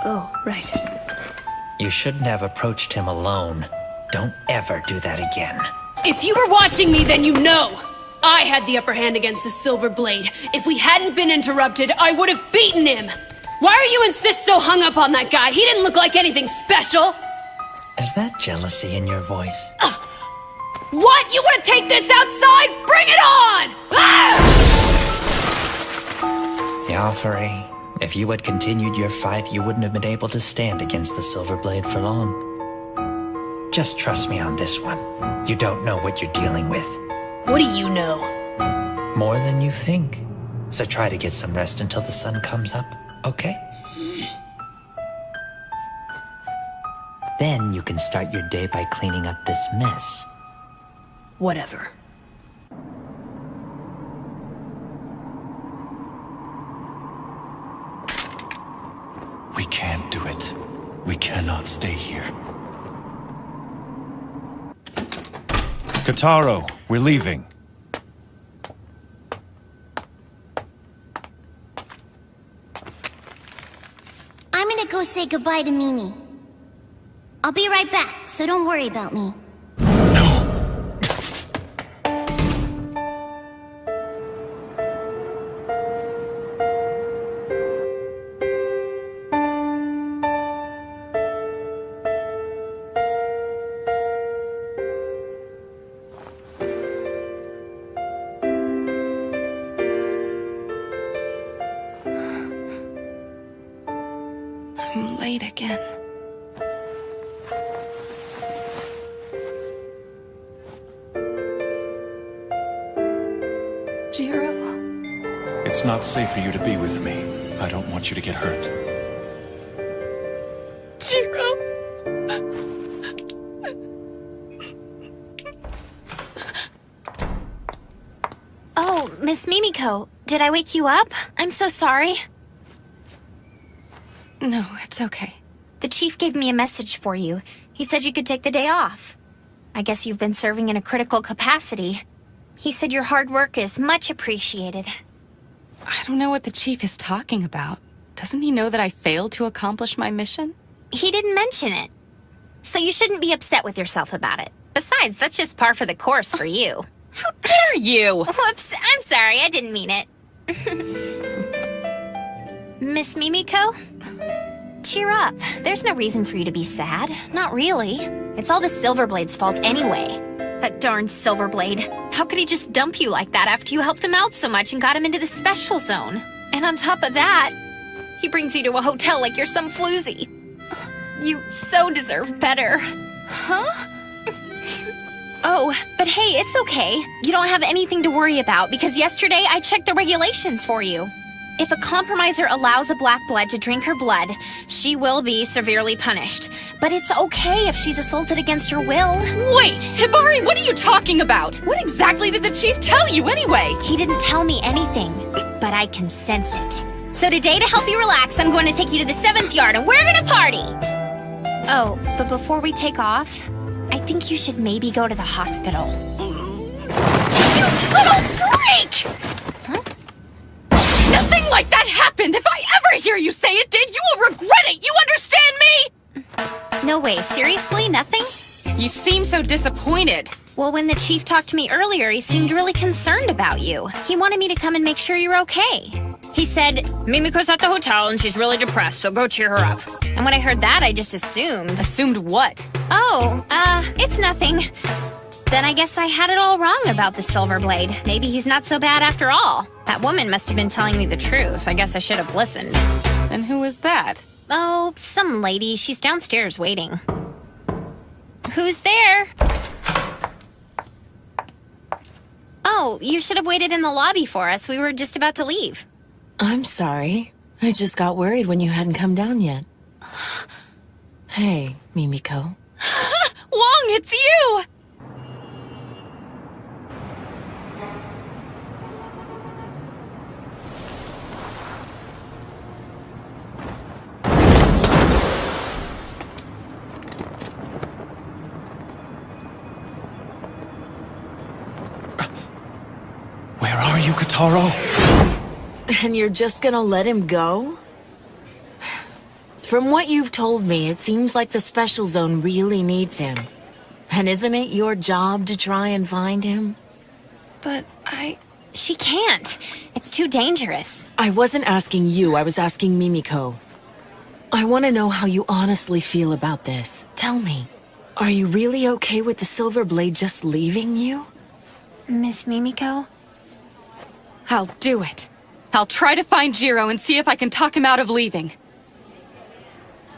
Oh, right. You shouldn't have approached him alone. Don't ever do that again. If you were watching me, then you know! I had the upper hand against the Silver Blade. If we hadn't been interrupted, I would have beaten him! Why are you insist so hung up on that guy? He didn't look like anything special! Is that jealousy in your voice? What? You want to take this outside? Bring it on! Joffrey, if you had continued your fight, you wouldn't have been able to stand against the Silver Blade for long. Just trust me on this one. You don't know what you're dealing with. What do you know? More than you think. So try to get some rest until the sun comes up, okay? Then you can start your day by cleaning up this mess. Whatever. We can't do it. We cannot stay here. Kotaro, we're leaving. I'm gonna go say goodbye to Mimi. I'll be right back, so don't worry about me. I'm late again. Jiro. It's not safe for you to be with me. I don't want you to get hurt. Jiro. Oh, Miss Mimiko, did I wake you up? I'm so sorry. No, it's okay. The chief gave me a message for you. He said you could take the day off. I guess you've been serving in a critical capacity. He said your hard work is much appreciated. I don't know what the chief is talking about. Doesn't he know that I failed to accomplish my mission? He didn't mention it. So you shouldn't be upset with yourself about it. Besides, that's just par for the course for you. How dare you! Whoops, I'm sorry, I didn't mean it. Miss Mimiko? Cheer up. There's no reason for you to be sad. Not really. It's all the Silverblade's fault anyway. That darn Silverblade. How could he just dump you like that after you helped him out so much and got him into the special zone? And on top of that, he brings you to a hotel like you're some floozy. You so deserve better. Huh? Oh, but hey, it's okay. You don't have anything to worry about because yesterday I checked the regulations for you. If a compromiser allows a black blood to drink her blood, she will be severely punished. But it's okay if she's assaulted against her will. Wait, Hibari, what are you talking about? What exactly did the chief tell you anyway? He didn't tell me anything, but I can sense it. So today, to help you relax, I'm going to take you to the 7th yard and we're gonna party! Oh, but before we take off, I think you should maybe go to the hospital. You little freak! Nothing like that happened! If I ever hear you say it did, you will regret it! You understand me? No way, seriously? Nothing? You seem so disappointed. Well, when the chief talked to me earlier, he seemed really concerned about you. He wanted me to come and make sure you're okay. He said, Mimiko's at the hotel and she's really depressed, so go cheer her up. And when I heard that, I just assumed. Assumed what? Oh, it's nothing. Then I guess I had it all wrong about the Silverblade. Maybe he's not so bad after all. That woman must have been telling me the truth. I guess I should have listened. And who is that? Oh, some lady. She's downstairs waiting. Who's there? Oh, you should have waited in the lobby for us. We were just about to leave. I'm sorry. I just got worried when you hadn't come down yet. Hey, Mimiko. Wong, it's you! Where are you, Kotaro? And you're just gonna let him go? From what you've told me, it seems like the Special Zone really needs him. And isn't it your job to try and find him? But She can't. It's too dangerous. I wasn't asking you, I was asking Mimiko. I want to know how you honestly feel about this. Tell me, are you really okay with the Silver Blade just leaving you? Miss Mimiko? I'll do it. I'll try to find Jiro and see if I can talk him out of leaving.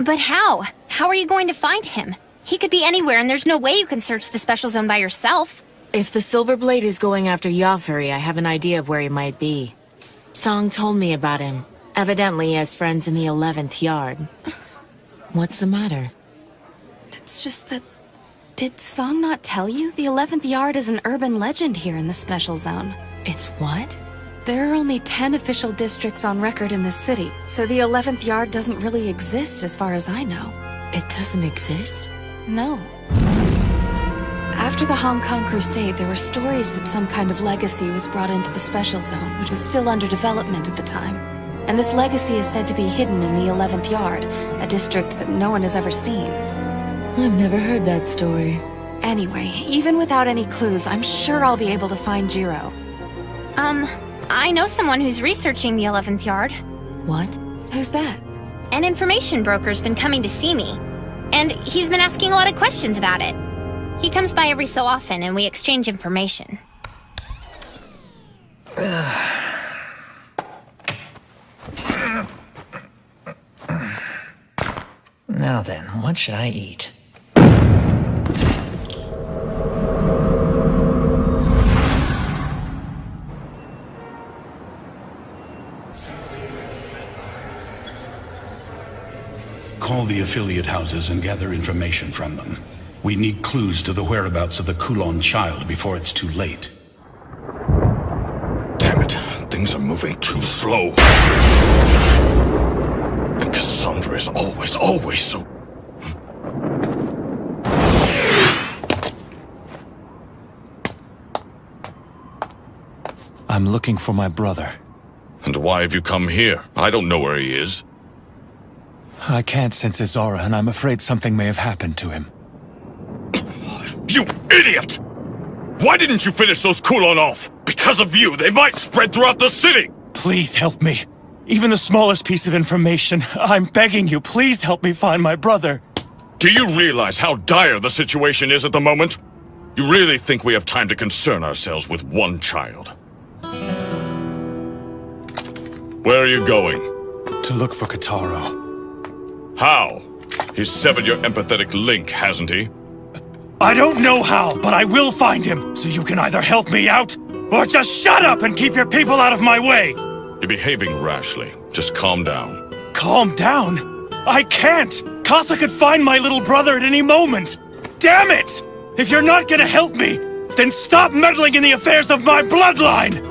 But how? How are you going to find him? He could be anywhere, and there's no way you can search the special zone by yourself. If the Silver Blade is going after Yafuri, I have an idea of where he might be. Song told me about him. Evidently, he has friends in the 11th Yard. What's the matter? It's just that... Did Song not tell you? The 11th Yard is an urban legend here in the Special Zone. It's what? There are only 10 official districts on record in the city, so the 11th Yard doesn't really exist as far as I know. It doesn't exist? No. After the Hong Kong Crusade, there were stories that some kind of legacy was brought into the Special Zone, which was still under development at the time. And this legacy is said to be hidden in the 11th Yard, a district that no one has ever seen. I've never heard that story. Anyway, even without any clues, I'm sure I'll be able to find Jiro. I know someone who's researching the 11th Yard. What? Who's that? An information broker's been coming to see me. And he's been asking a lot of questions about it. He comes by every so often, and we exchange information. Now then, what should I eat? Call the affiliate houses and gather information from them. We need clues to the whereabouts of the Kulon child before it's too late. Damn it, things are moving too slow. And Cassandra is always so... I'm looking for my brother. And why have you come here? I don't know where he is. I can't sense his aura, and I'm afraid something may have happened to him. You idiot! Why didn't you finish those Kulon off? Because of you, they might spread throughout the city! Please help me. Even the smallest piece of information. I'm begging you, please help me find my brother. Do you realize how dire the situation is at the moment? You really think we have time to concern ourselves with one child? Where are you going? To look for Kotaro. How? He's severed your empathetic link, hasn't he? I don't know how, but I will find him, so you can either help me out, or just shut up and keep your people out of my way! You're behaving rashly. Just calm down. Calm down? I can't! Casa could find my little brother at any moment! Damn it! If you're not gonna help me, then stop meddling in the affairs of my bloodline!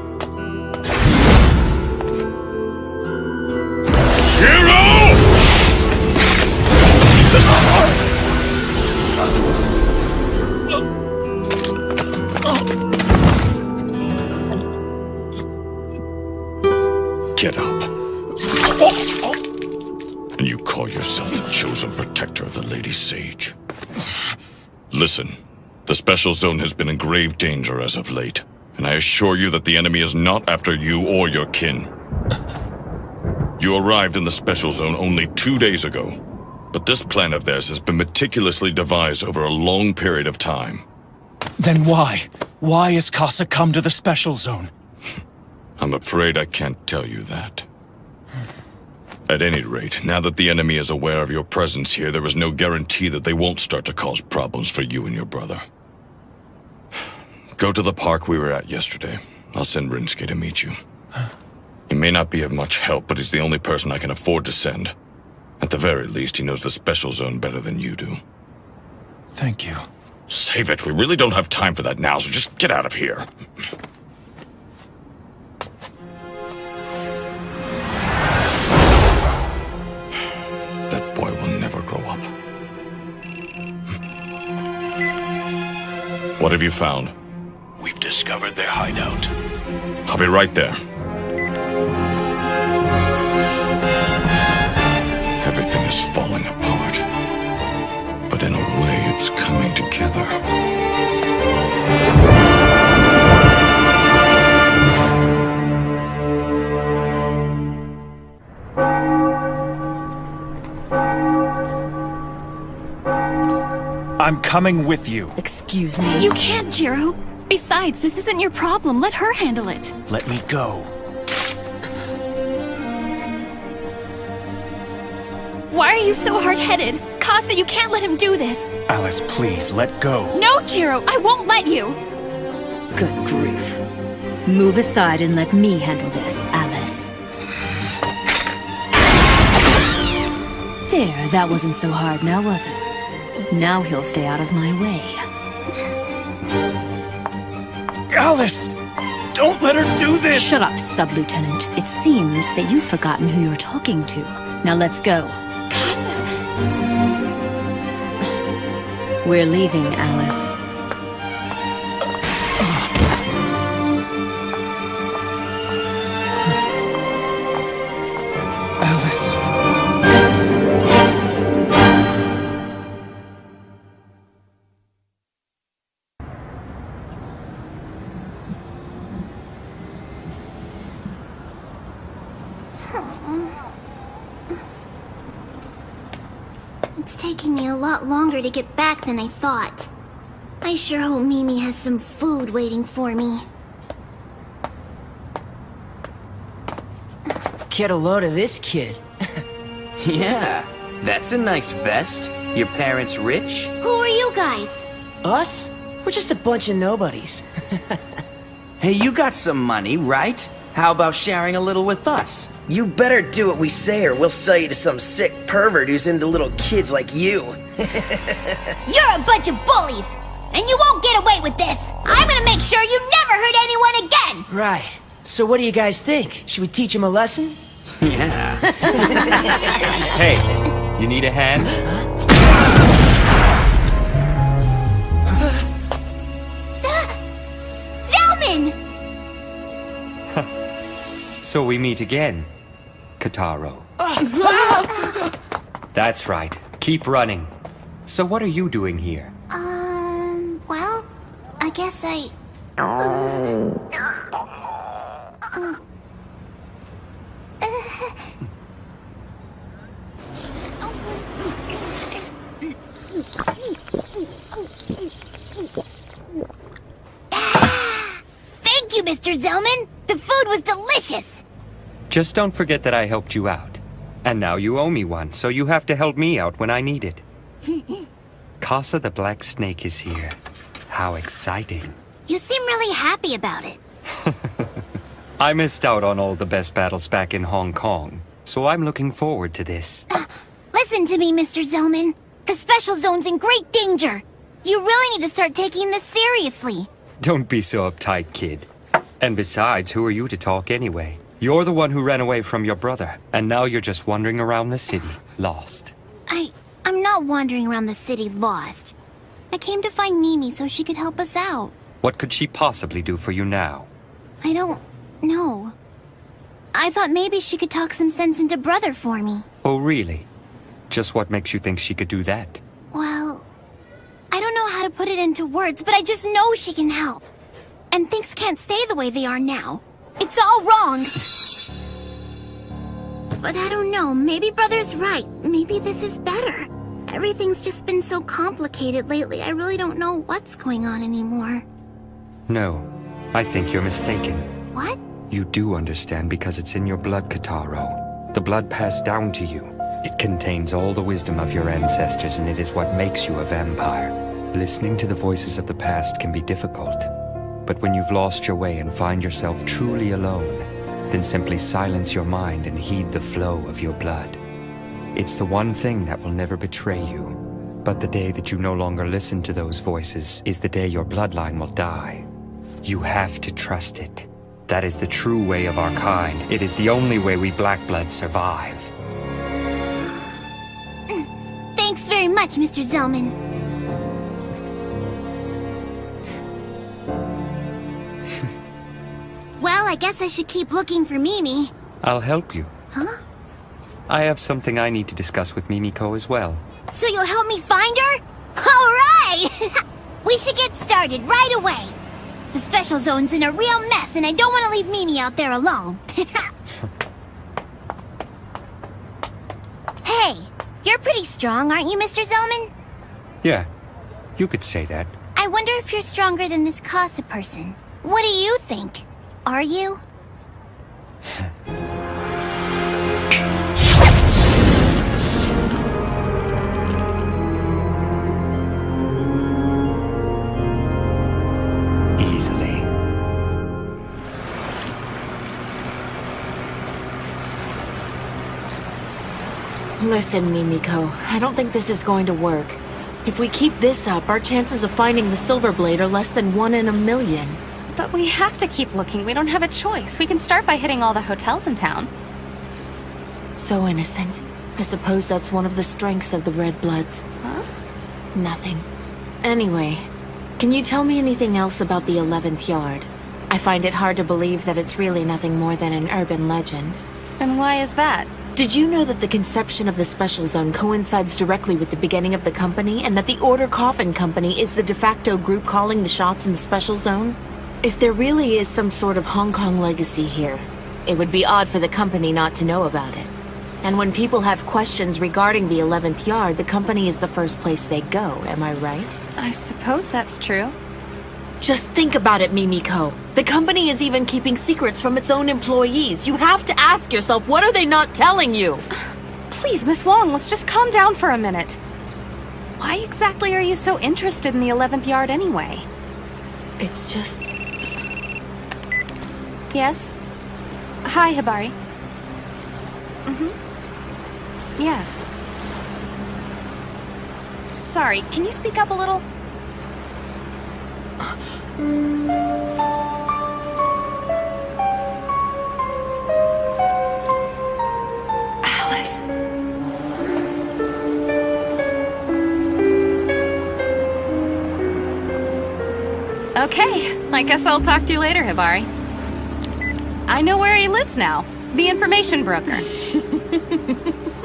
Jiro! Get up. And you call yourself the chosen protector of the Lady Sage. Listen, the Special Zone has been in grave danger as of late, and I assure you that the enemy is not after you or your kin. You arrived in the Special Zone only 2 days ago, but this plan of theirs has been meticulously devised over a long period of time. Then why? Why has Casa come to the Special Zone? I'm afraid I can't tell you that. At any rate, now that the enemy is aware of your presence here, there is no guarantee that they won't start to cause problems for you and your brother. Go to the park we were at yesterday. I'll send Rinsuke to meet you. He may not be of much help, but he's the only person I can afford to send. At the very least, he knows the Special Zone better than you do. Thank you. Save it. We really don't have time for that now, so just get out of here. That boy will never grow up. What have you found? We've discovered their hideout. I'll be right there. Everything is falling apart, but in a way it's coming together. I'm coming with you. Excuse me? You can't, Jiro. Besides, this isn't your problem. Let her handle it. Let me go. Why are you so hard-headed? Kasa, you can't let him do this. Alice, please, let go. No, Jiro, I won't let you. Good grief. Move aside and let me handle this, Alice. There, that wasn't so hard now, was it? Now he'll stay out of my way. Alice! Don't let her do this! Shut up, Sub-Lieutenant. It seems that you've forgotten who you're talking to. Now let's go. We're leaving, Alice. Alice. It's taking me a lot longer to get back than I thought. I sure hope Mimi has some food waiting for me. Get a load of this kid. Yeah, that's a nice vest. Your parents rich? Who are you guys? Us? We're just a bunch of nobodies. Hey, you got some money, right? How about sharing a little with us? You better do what we say or we'll sell you to some sick pervert who's into little kids like you. You're a bunch of bullies! And you won't get away with this! I'm gonna make sure you never hurt anyone again! Right. So what do you guys think? Should we teach him a lesson? Yeah. Hey, you need a hand? Zelman! So we meet again, Kotaro. That's right. Keep running. So what are you doing here? Well, I guess I... Thank you, Mr. Zelman! The food was delicious! Just don't forget that I helped you out. And now you owe me one, so you have to help me out when I need it. Kasa the Black Snake is here. How exciting. You seem really happy about it. I missed out on all the best battles back in Hong Kong, so I'm looking forward to this. Listen to me, Mr. Zelman. The Special Zone's in great danger. You really need to start taking this seriously. Don't be so uptight, kid. And besides, who are you to talk anyway? You're the one who ran away from your brother, and now you're just wandering around the city, lost. I'm not wandering around the city lost. I came to find Mimi so she could help us out. What could she possibly do for you now? I don't know. I thought maybe she could talk some sense into Brother for me. Oh, really? Just what makes you think she could do that? Well, I don't know how to put it into words, but I just know she can help. And things can't stay the way they are now. It's all wrong. But I don't know, maybe Brother's right. Maybe this is better. Everything's just been so complicated lately, I really don't know what's going on anymore. No, I think you're mistaken. What? You do understand because it's in your blood, Kotaro. The blood passed down to you. It contains all the wisdom of your ancestors, and it is what makes you a vampire. Listening to the voices of the past can be difficult. But when you've lost your way and find yourself truly alone, then simply silence your mind and heed the flow of your blood. It's the one thing that will never betray you. But the day that you no longer listen to those voices is the day your bloodline will die. You have to trust it. That is the true way of our kind. It is the only way we Black Bloods survive. Thanks very much, Mr. Zelman. Well, I guess I should keep looking for Mimi. I'll help you. Huh? I have something I need to discuss with Mimiko as well. So you'll help me find her? All right! We should get started right away. The Special Zone's in a real mess, and I don't want to leave Mimi out there alone. Hey, you're pretty strong, aren't you, Mr. Zelman? Yeah, You could say that. I wonder if you're stronger than this Casa person. What do you think? Are you? Easily. Listen, Mimiko, I don't think this is going to work. If we keep this up, our chances of finding the Silver Blade are less than 1 in a million. But we have to keep looking. We don't have a choice. We can start by hitting all the hotels in town. So innocent. I suppose that's one of the strengths of the Red Bloods. Huh? Nothing. Anyway, can you tell me anything else about the 11th Yard? I find it hard to believe that it's really nothing more than an urban legend. And why is that? Did you know that the conception of the Special Zone coincides directly with the beginning of the company, and that the Order Coffin Company is the de facto group calling the shots in the Special Zone? If there really is some sort of Hong Kong legacy here, it would be odd for the company not to know about it. And when people have questions regarding the 11th Yard, the company is the first place they go, am I right? I suppose that's true. Just think about it, Mimiko. The company is even keeping secrets from its own employees. You have to ask yourself, what are they not telling you? Please, Miss Wong, let's just calm down for a minute. Why exactly are you so interested in the 11th Yard anyway? It's just... Yes? Hi, Hibari. Yeah. Sorry, can you speak up a little? Alice. Okay, I guess I'll talk to you later, Hibari. I know where he lives now. The information broker.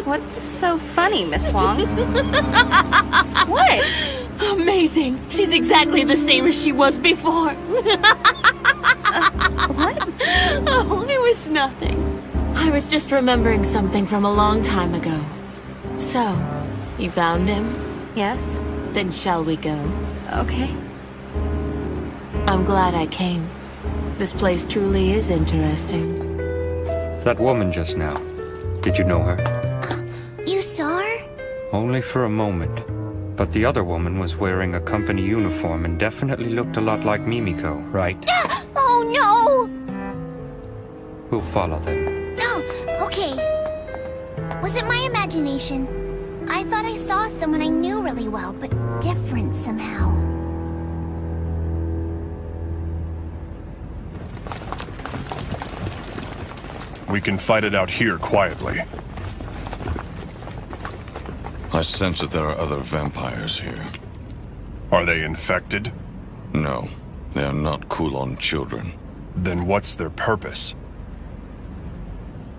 What's so funny, Miss Wong? What? Amazing. She's exactly the same as she was before. What? Oh, it was nothing. I was just remembering something from a long time ago. So, you found him? Yes. Then shall we go? Okay. I'm glad I came. This place truly is interesting. That woman just now. Did you know her? You saw her? Only for a moment. But the other woman was wearing a company uniform and definitely looked a lot like Mimiko, right? Oh no! We'll follow them. Oh, okay. Was it my imagination? I thought I saw someone I knew really well, but different somehow. We can fight it out here quietly. I sense that there are other vampires here. Are they infected? No, they are not Kulon children. Then what's their purpose?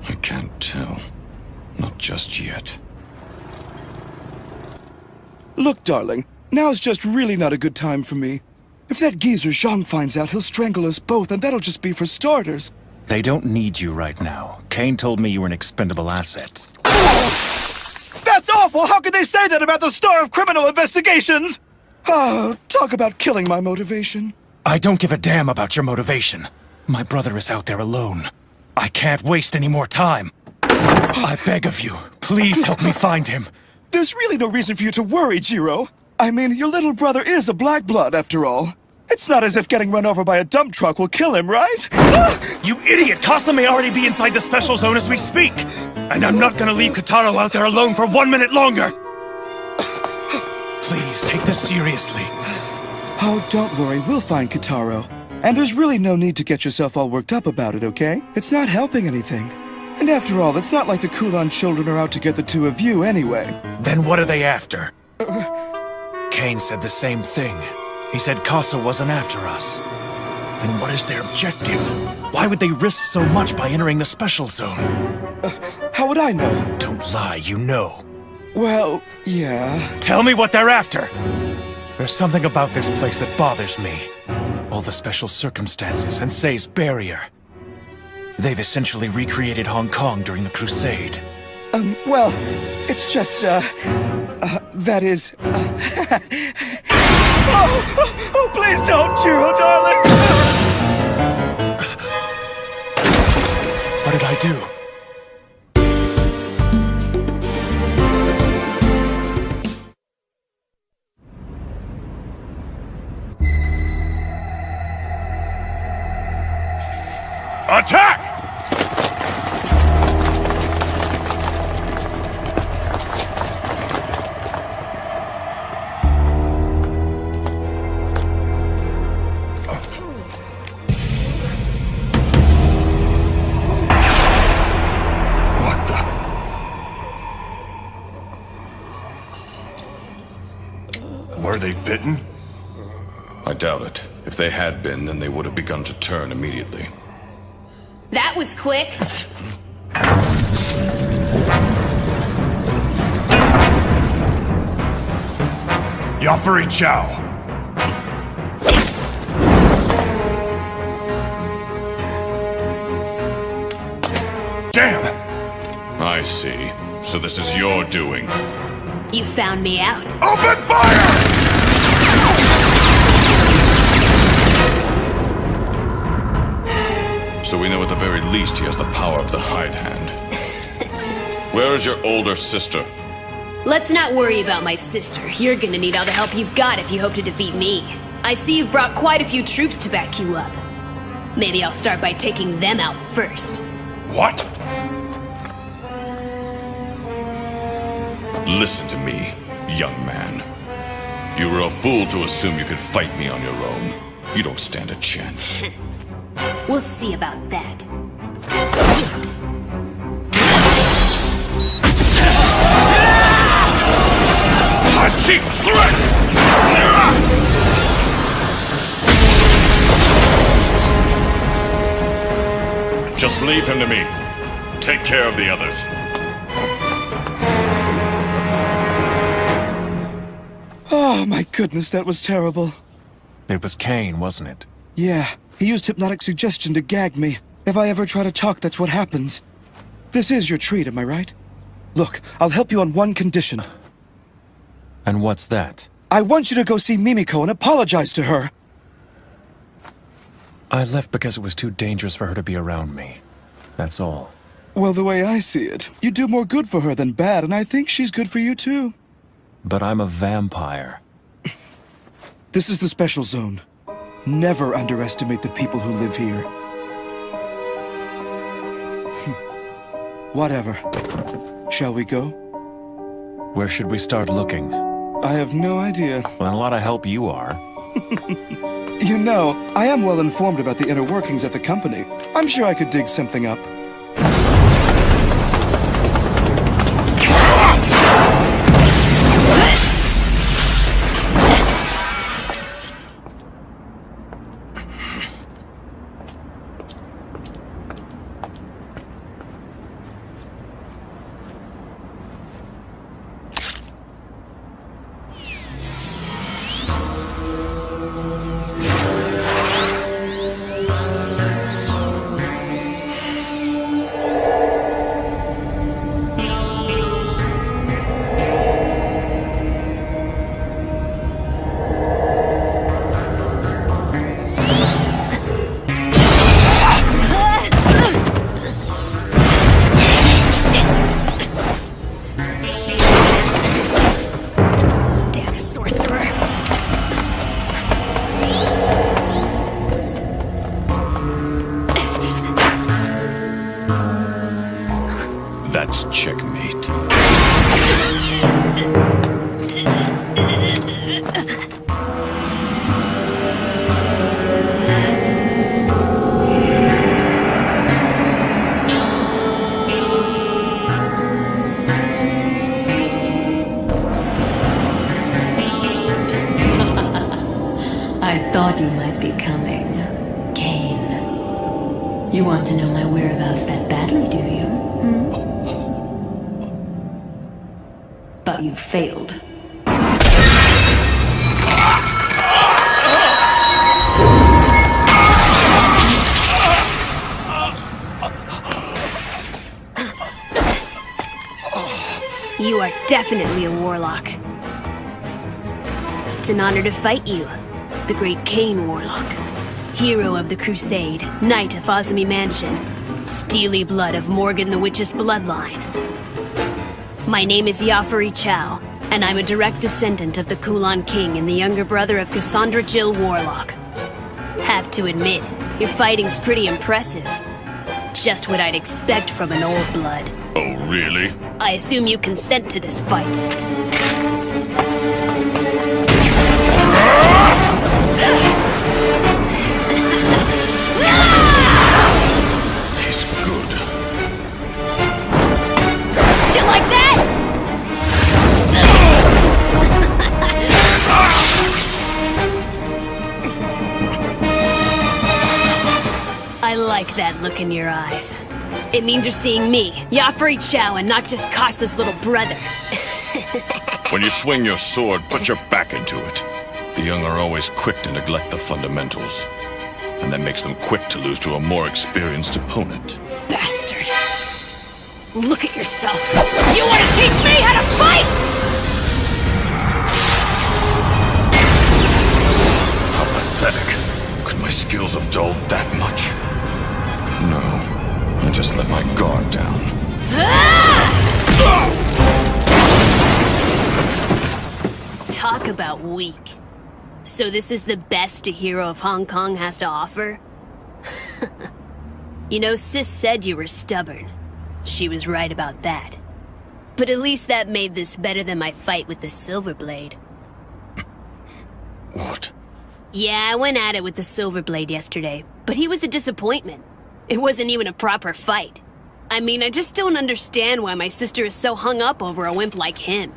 I can't tell. Not just yet. Look, darling, now's just really not a good time for me. If that geezer Zhang finds out, he'll strangle us both, and that'll just be for starters. They don't need you right now. Kane told me you were an expendable asset. That's awful! How could they say that about the star of criminal investigations? Oh, talk about killing my motivation. I don't give a damn about your motivation. My brother is out there alone. I can't waste any more time. I beg of you, please help me find him. There's really no reason for you to worry, Jiro. I mean, your little brother is a black blood, after all. It's not as if getting run over by a dump truck will kill him, right? You idiot! Casa may already be inside the Special Zone as we speak! And I'm not gonna leave Kitaro out there alone for 1 minute longer! Please, take this seriously. Oh, don't worry, we'll find Kitaro. And there's really no need to get yourself all worked up about it, okay? It's not helping anything. And after all, it's not like the Kulon children are out to get the two of you anyway. Then what are they after? Kane said the same thing. He said Casa wasn't after us. Then what is their objective? Why would they risk so much by entering the Special Zone? How would I know? Don't lie, you know. Well, yeah. Tell me what they're after! There's something about this place that bothers me. All the special circumstances and Say's barrier. They've essentially recreated Hong Kong during the Crusade. Well, it's just, that is, Oh, please don't, Jiro, darling! What did I do? Attack! What the? Were they bitten? I doubt it. If they had been, then they would have begun to turn immediately. That was quick. Yafuri Chow! Damn! I see. So this is your doing. You found me out. Open fire! So we know at the very least he has the power of the hide hand. Where is your older sister? Let's not worry about my sister. You're gonna need all the help you've got if you hope to defeat me. I see you've brought quite a few troops to back you up. Maybe I'll start by taking them out first. What? Listen to me, young man. You were a fool to assume you could fight me on your own. You don't stand a chance. We'll see about that. My cheek slit! Just leave him to me. Take care of the others. Oh, my goodness, that was terrible. It was Kane, wasn't it? Yeah, he used hypnotic suggestion to gag me. If I ever try to talk, that's what happens. This is your treat, am I right? Look, I'll help you on one condition. And what's that? I want you to go see Mimiko and apologize to her. I left because it was too dangerous for her to be around me. That's all. Well, the way I see it, you do more good for her than bad, and I think she's good for you too. But I'm a vampire. This is the special zone. Never underestimate the people who live here. Whatever. Shall we go? Where should we start looking? I have no idea. Well, a lot of help you are. You know, I am well informed about the inner workings at the company. I'm sure I could dig something up. That's checkmate. I thought you might be coming, Kane. You want to know my whereabouts that badly, do you? But you failed. You are definitely a warlock. It's an honor to fight you, the great Kane Warlock. Hero of the Crusade, Knight of Ozami Mansion, steely blood of Morgan the Witch's bloodline. My name is Yafari Chow, and I'm a direct descendant of the Kulan King and the younger brother of Cassandra Jill Warlock. Have to admit, your fighting's pretty impressive. Just what I'd expect from an old blood. Oh, really? I assume you consent to this fight. He's good. Do you like that? I like that look in your eyes. It means you're seeing me, Yafari Chow, and not just Kasa's little brother. When you swing your sword, put your back into it. The young are always quick to neglect the fundamentals. And that makes them quick to lose to a more experienced opponent. Bastard. Look at yourself. You want to teach me how to fight?! How pathetic. Could my skills have dulled that much? No. I just let my guard down. Talk about weak. So this is the best a hero of Hong Kong has to offer? You know, Sis said you were stubborn. She was right about that. But at least that made this better than my fight with the Silver Blade. What? Yeah, I went at it with the Silver Blade yesterday, but he was a disappointment. It wasn't even a proper fight. I mean, I just don't understand why my sister is so hung up over a wimp like him.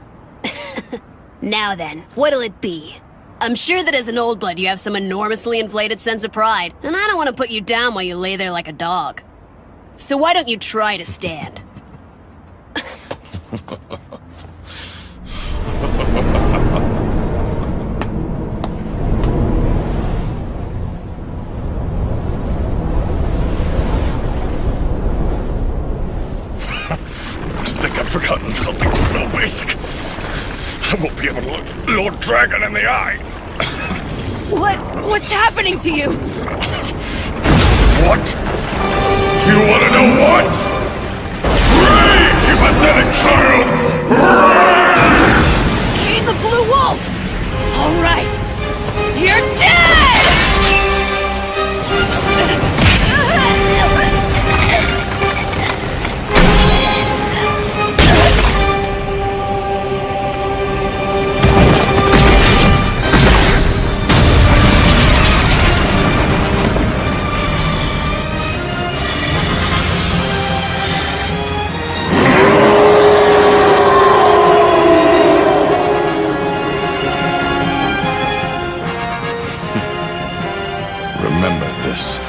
Now then, what'll it be? I'm sure that as an old blood you have some enormously inflated sense of pride, and I don't want to put you down while you lay there like a dog. So why don't you try to stand? I think I've forgotten something so basic. I won't be able to look Lord Dragon in the eye. What's happening to you? What? You want to know what? Rage, you pathetic child! Rage! King the Blue Wolf! All right, you're dead! Remember this.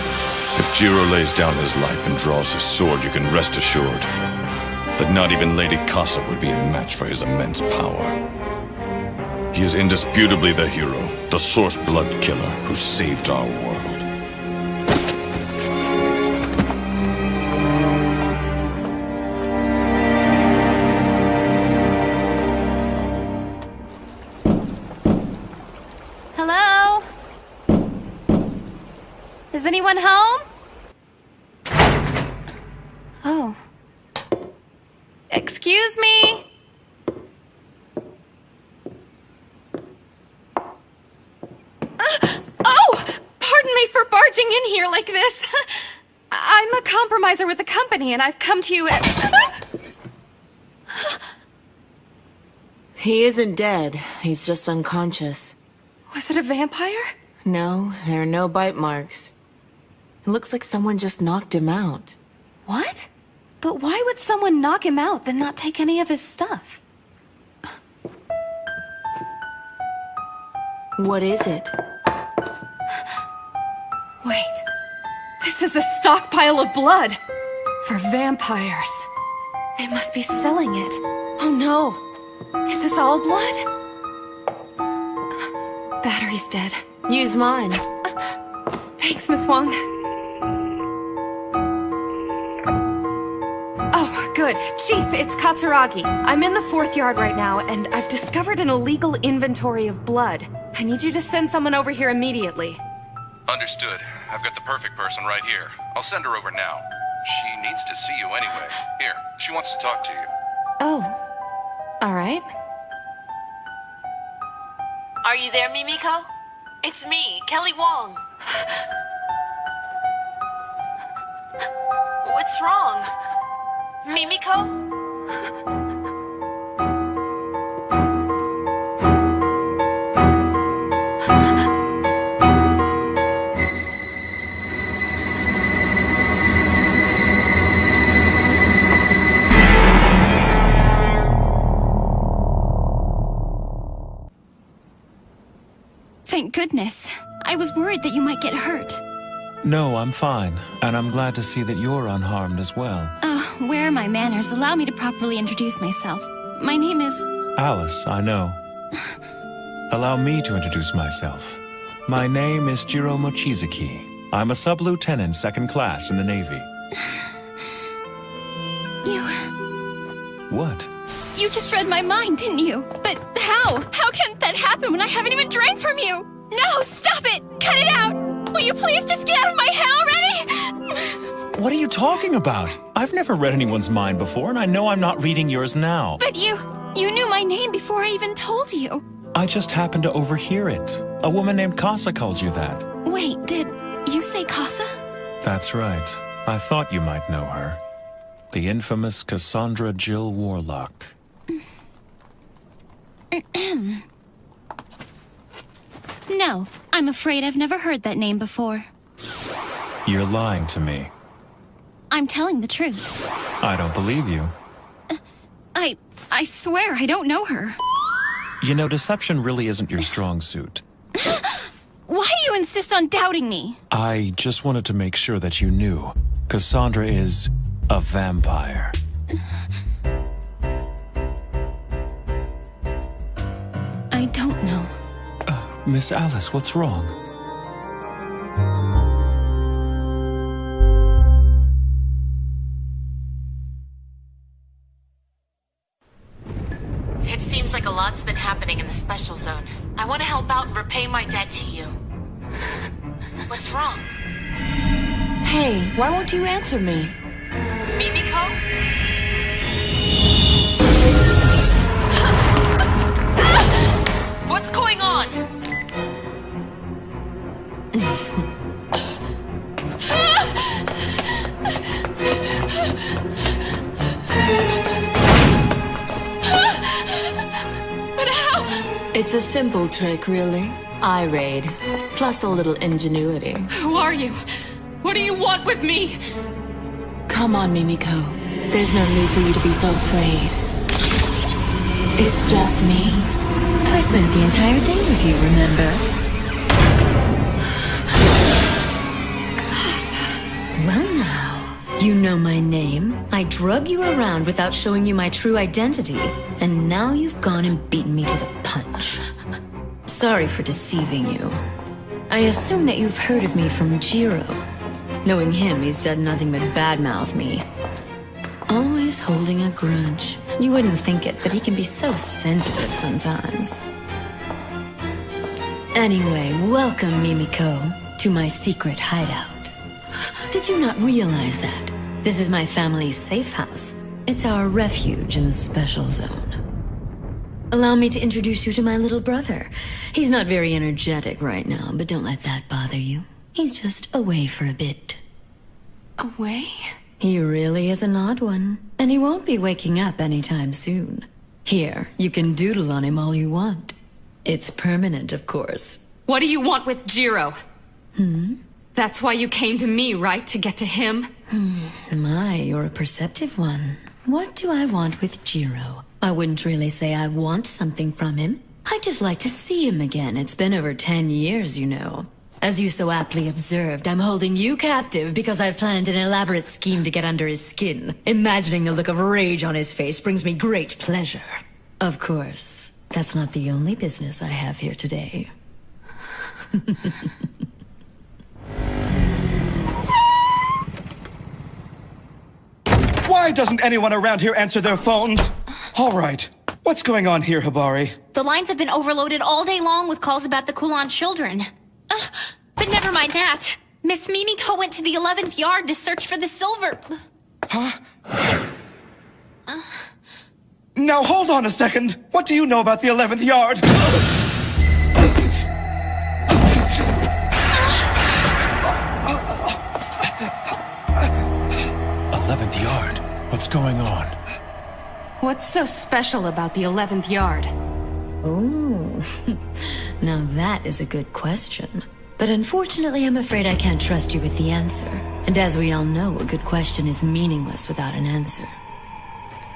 If Jiro lays down his life and draws his sword, you can rest assured that not even Lady Casa would be a match for his immense power. He is indisputably the hero, the Source Blood Killer who saved our world. Hello? Is anyone home? Oh. Excuse me? Oh! Pardon me for barging in here like this. I'm a compromiser with the company, and I've come to you at... He isn't dead. He's just unconscious. Was it a vampire? No, there are no bite marks. It looks like someone just knocked him out. What? But why would someone knock him out, then not take any of his stuff? What is it? Wait. This is a stockpile of blood. For vampires. They must be selling it. Oh no. Is this all blood? Battery's dead. Use mine. Thanks, Miss Wong. Oh, Good. Chief, it's Katsuragi. I'm in the 4th yard right now, and I've discovered an illegal inventory of blood. I need you to send someone over here immediately. Understood. I've got the perfect person right here. I'll send her over now. She needs to see you anyway. Here, she wants to talk to you. Oh. All right. Are you there, Mimiko? It's me, Kelly Wong. What's wrong? Mimiko? Thank goodness. I was worried that you might get hurt. No, I'm fine, and I'm glad to see that you're unharmed as well. Where are my manners? Allow me to properly introduce myself. My name is... Alice, I know. Allow me to introduce myself. My name is Jiro Mochizuki. I'm a sub-lieutenant, 2nd class in the Navy. What? You just read my mind, didn't you? But how? How can that happen when I haven't even drank from you? No, stop it! Cut it out! Will you please just get out of my head already? What are you talking about? I've never read anyone's mind before, and I know I'm not reading yours now. But you knew my name before I even told you. I just happened to overhear it. A woman named Casa called you that. Wait, did you say Casa? That's right. I thought you might know her. The infamous Cassandra Jill Warlock. No, I'm afraid I've never heard that name before. You're lying to me. I'm telling the truth. I don't believe you. I swear I don't know her. You know, deception really isn't your strong suit. Why do you insist on doubting me? I just wanted to make sure that you knew. Cassandra is a vampire. I don't know. Miss Alice, what's wrong? It seems like a lot's been happening in the special zone. I want to help out and repay my debt to you. What's wrong? Hey, why won't you answer me? Mimiko? What's going on? But how? It's a simple trick, really. Eye raid, plus a little ingenuity. Who are you? What do you want with me? Come on, Mimiko. There's no need for you to be so afraid. It's just me. I spent the entire day with you, remember? Well now, you know my name. I drug you around without showing you my true identity, and now you've gone and beaten me to the punch. Sorry for deceiving you. I assume that you've heard of me from Jiro. Knowing him, he's done nothing but badmouth me. Always holding a grudge. You wouldn't think it, but he can be so sensitive sometimes. Anyway, welcome, Mimiko, to my secret hideout. Did you not realize that? This is my family's safe house. It's our refuge in the special zone. Allow me to introduce you to my little brother. He's not very energetic right now, but don't let that bother you. He's just away for a bit. Away? He really is an odd one, and he won't be waking up anytime soon. Here, you can doodle on him all you want. It's permanent, of course. What do you want with Jiro? Hmm? That's why you came to me, right? To get to him? My, you're a perceptive one. What do I want with Jiro? I wouldn't really say I want something from him. I'd just like to see him again. It's been over 10 years, you know. As you so aptly observed, I'm holding you captive because I've planned an elaborate scheme to get under his skin. Imagining the look of rage on his face brings me great pleasure. Of course, that's not the only business I have here today. Why doesn't anyone around here answer their phones? All right. What's going on here, Hibari? The lines have been overloaded all day long with calls about the Kulon children. But never mind that. Miss Mimiko went to the 11th yard to search for the silver. Huh? Now hold on a second. What do you know about the 11th yard? 11th yard? What's going on? What's so special about the 11th yard? Oh, now that is a good question. But unfortunately, I'm afraid I can't trust you with the answer. And as we all know, a good question is meaningless without an answer.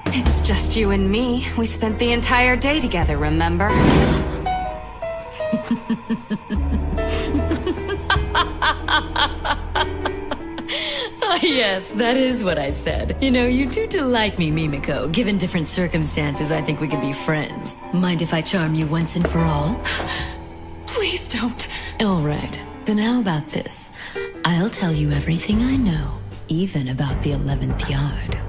It's just you and me. We spent the entire day together, remember? Ah, yes, that is what I said. You know, you do delight me, Mimiko. Given different circumstances, I think we could be friends. Mind if I charm you once and for all? Please don't. All right, then how about this? I'll tell you everything I know, even about the 11th yard.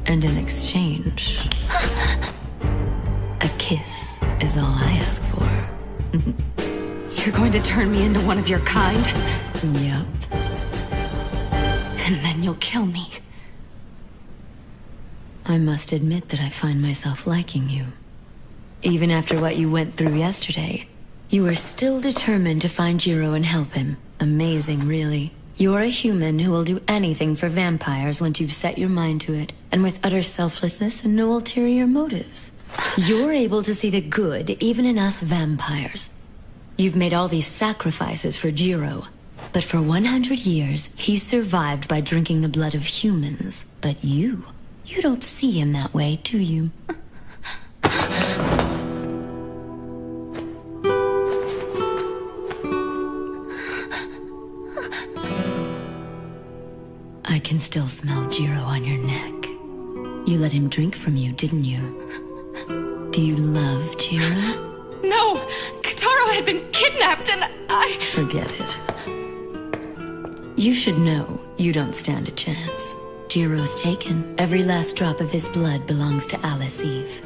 And in exchange, a kiss is all I ask for. You're going to turn me into one of your kind? Yep. And then you'll kill me. I must admit that I find myself liking you. Even after what you went through yesterday, you are still determined to find Jiro and help him. Amazing, really. You're a human who will do anything for vampires once you've set your mind to it, and with utter selflessness and no ulterior motives. You're able to see the good even in us vampires. You've made all these sacrifices for Jiro, but for 100 years, he's survived by drinking the blood of humans. But you don't see him that way, do you? I can still smell Jiro on your neck. You let him drink from you, didn't you? Do you love Jiro? No! Kotaro had been kidnapped and I... Forget it. You should know you don't stand a chance. Jiro's taken. Every last drop of his blood belongs to Alice Eve.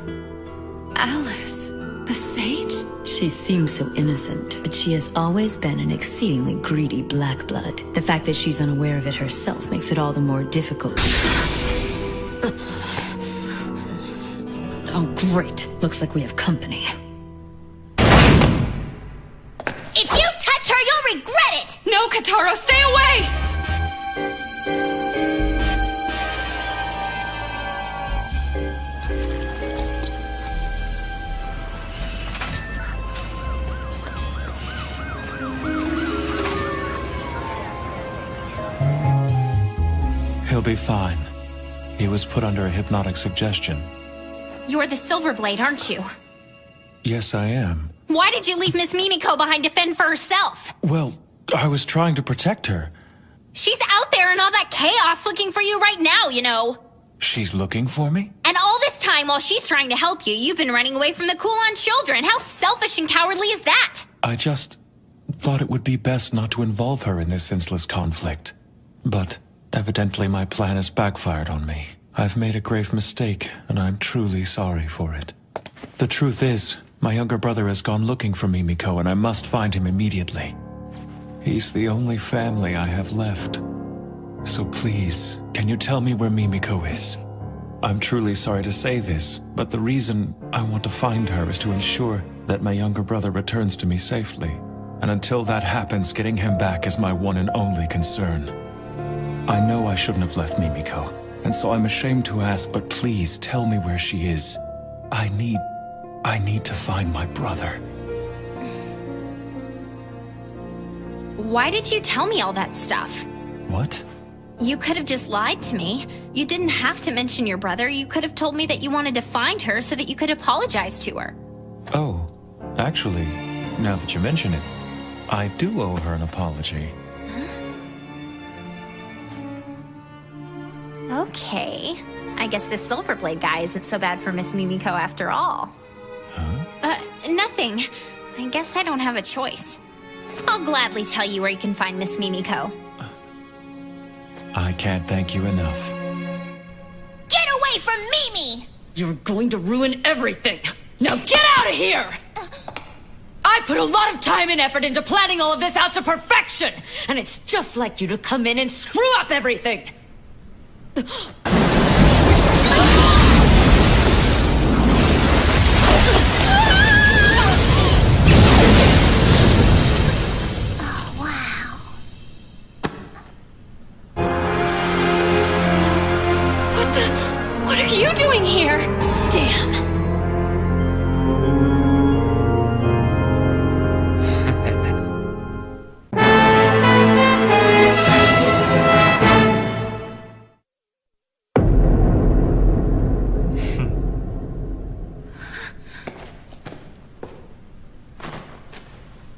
Alice? The sage? She seems so innocent, but she has always been an exceedingly greedy black blood. The fact that she's unaware of it herself makes it all the more difficult. Oh, great. Looks like we have company. If you touch her, you'll regret it! No, Kotaro, stay away! He'll be fine. He was put under a hypnotic suggestion. You're the Silverblade, aren't you? Yes, I am. Why did you leave Miss Mimiko behind to fend for herself? Well, I was trying to protect her. She's out there in all that chaos looking for you right now, you know. She's looking for me? And all this time while she's trying to help you, you've been running away from the Kulon children. How selfish and cowardly is that? I just thought it would be best not to involve her in this senseless conflict. But evidently my plan has backfired on me. I've made a grave mistake, and I'm truly sorry for it. The truth is, my younger brother has gone looking for Mimiko, and I must find him immediately. He's the only family I have left. So please, can you tell me where Mimiko is? I'm truly sorry to say this, but the reason I want to find her is to ensure that my younger brother returns to me safely. And until that happens, getting him back is my one and only concern. I know I shouldn't have left Mimiko, and so I'm ashamed to ask, but please tell me where she is. I need to find my brother. Why did you tell me all that stuff? What? You could have just lied to me. You didn't have to mention your brother. You could have told me that you wanted to find her so that you could apologize to her. Oh, actually, now that you mention it, I do owe her an apology. Okay. I guess this Silverblade guy isn't so bad for Miss Mimiko after all. Huh? Nothing. I guess I don't have a choice. I'll gladly tell you where you can find Miss Mimiko. I can't thank you enough. You're going to ruin everything! Now get out of here! I put a lot of time and effort into planning all of this out to perfection! And it's just like you to come in and screw up everything! What are you doing here? Damn.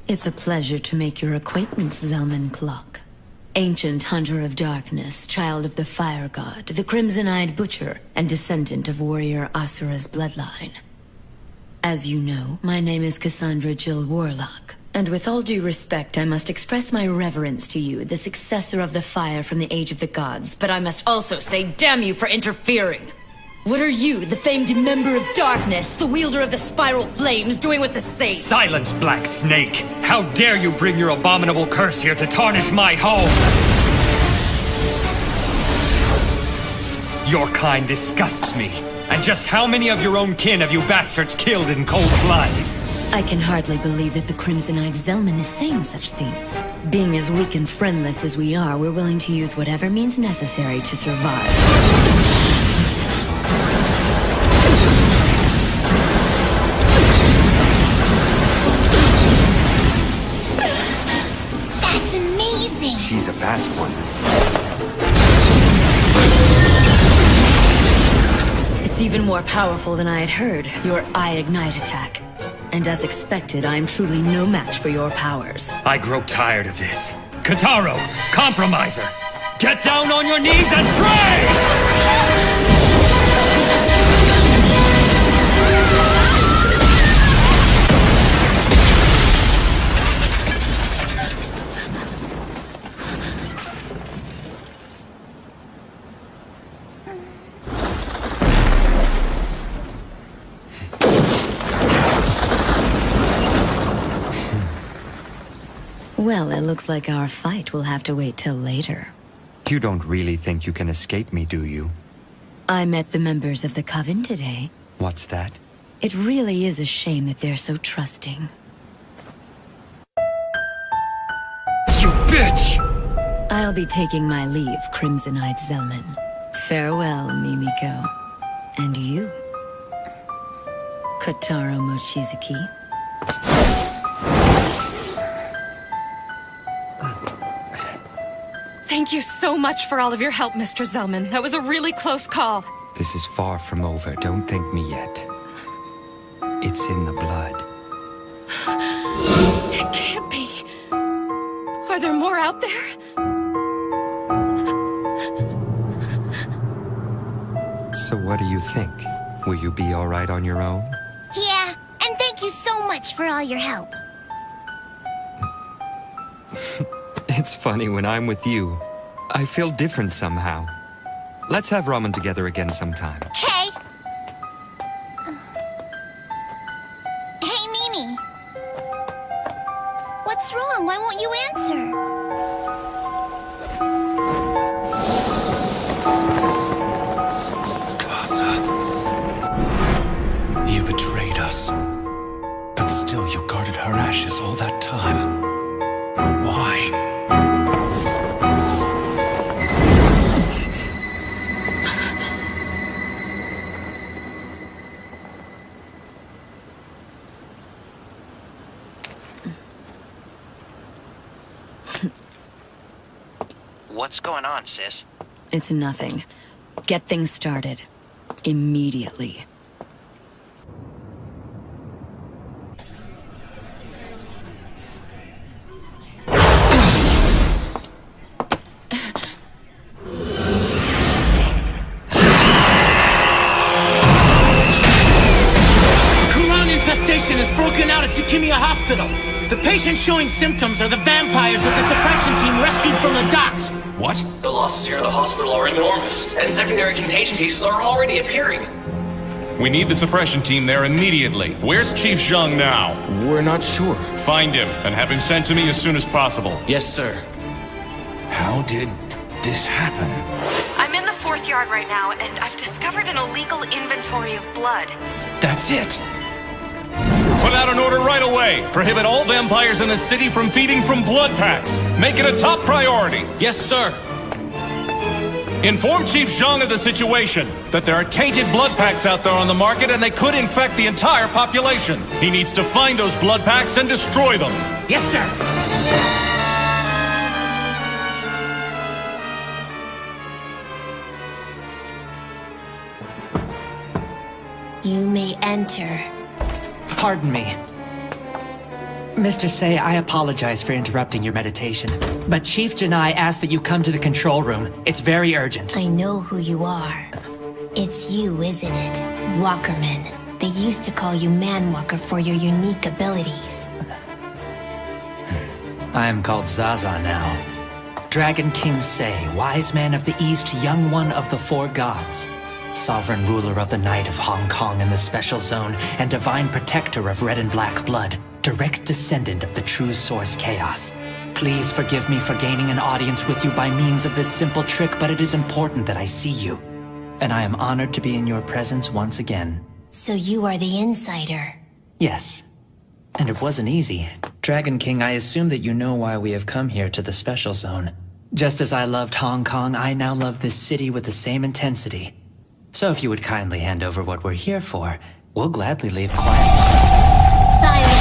It's a pleasure to make your acquaintance, Zelman Clock. Ancient hunter of darkness, child of the fire god, the crimson-eyed butcher, and descendant of warrior Asura's bloodline. As you know, my name is Cassandra Jill Warlock, and with all due respect, I must express my reverence to you, the successor of the fire from the Age of the Gods, but I must also say damn you for interfering! What are you, the famed member of darkness, the wielder of the spiral flames, doing with the sage? Silence, Black Snake! How dare you bring your abominable curse here to tarnish my home! Your kind disgusts me. And just how many of your own kin have you bastards killed in cold blood? I can hardly believe that the Crimson-Eyed Zelman is saying such things. Being as weak and friendless as we are, we're willing to use whatever means necessary to survive. She's a fast one. It's even more powerful than I had heard, your Eye Ignite attack. And as expected, I am truly no match for your powers. I grow tired of this. Kotaro, compromiser! Get down on your knees and pray! Well, it looks like our fight will have to wait till later. You don't really think you can escape me, do you? I met the members of the Coven today. What's that? It really is a shame that they're so trusting. You bitch! I'll be taking my leave, Crimson-Eyed Zelman. Farewell, Mimiko. And you, Kotaro Mochizuki. Thank you so much for all of your help, Mr. Zelman. That was a really close call. This is far from over. Don't thank me yet. It's in the blood. It can't be. Are there more out there? So what do you think? Will you be all right on your own? Yeah, and thank you so much for all your help. It's funny, when I'm with you, I feel different somehow. Let's have ramen together again sometime. Okay. Hey, Mimi. What's wrong? Why won't you answer? Casa. You betrayed us. But still you guarded her ashes all that time. Why? What's going on, sis? It's nothing. Get things started. Immediately. Infestation has broken out at Tsukimiya Hospital. The patients showing symptoms are the vampires that the suppression team rescued from the docks. What? The losses here at the hospital are enormous, and secondary contagion cases are already appearing. We need the suppression team there immediately. Where's Chief Zhang now? We're not sure. Find him and have him sent to me as soon as possible. Yes, sir. How did this happen? I'm in the 4th yard right now, and I've discovered an illegal inventory of blood. That's it. Put out an order right away. Prohibit all vampires in the city from feeding from blood packs. Make it a top priority. Yes, sir. Inform Chief Zhang of the situation, that there are tainted blood packs out there on the market and they could infect the entire population. He needs to find those blood packs and destroy them. Yes, sir. You may enter. Pardon me. Mr. Say, I apologize for interrupting your meditation, but Chief Janai asked that you come to the control room. It's very urgent. I know who you are. It's you, isn't it? Walkerman. They used to call you Manwalker for your unique abilities. I am called Zaza now. Dragon King Say, wise man of the East, young one of the 4 gods. Sovereign ruler of the Night of Hong Kong and the Special Zone, and divine protector of red and black blood. Direct descendant of the true source Chaos. Please forgive me for gaining an audience with you by means of this simple trick, but it is important that I see you. And I am honored to be in your presence once again. So you are the insider. Yes. And it wasn't easy. Dragon King, I assume that you know why we have come here to the Special Zone. Just as I loved Hong Kong, I now love this city with the same intensity. So if you would kindly hand over what we're here for, we'll gladly leave quietly. Silence!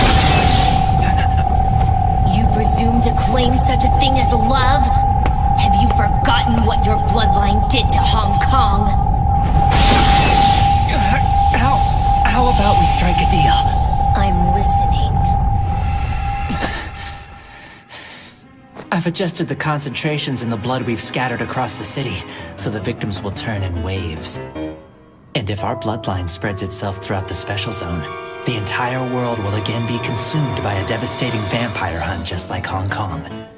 You presume to claim such a thing as love? Have you forgotten what your bloodline did to Hong Kong? How about we strike a deal? I'm listening. I've adjusted the concentrations in the blood we've scattered across the city, so the victims will turn in waves. And if our bloodline spreads itself throughout the Special Zone, the entire world will again be consumed by a devastating vampire hunt just like Hong Kong.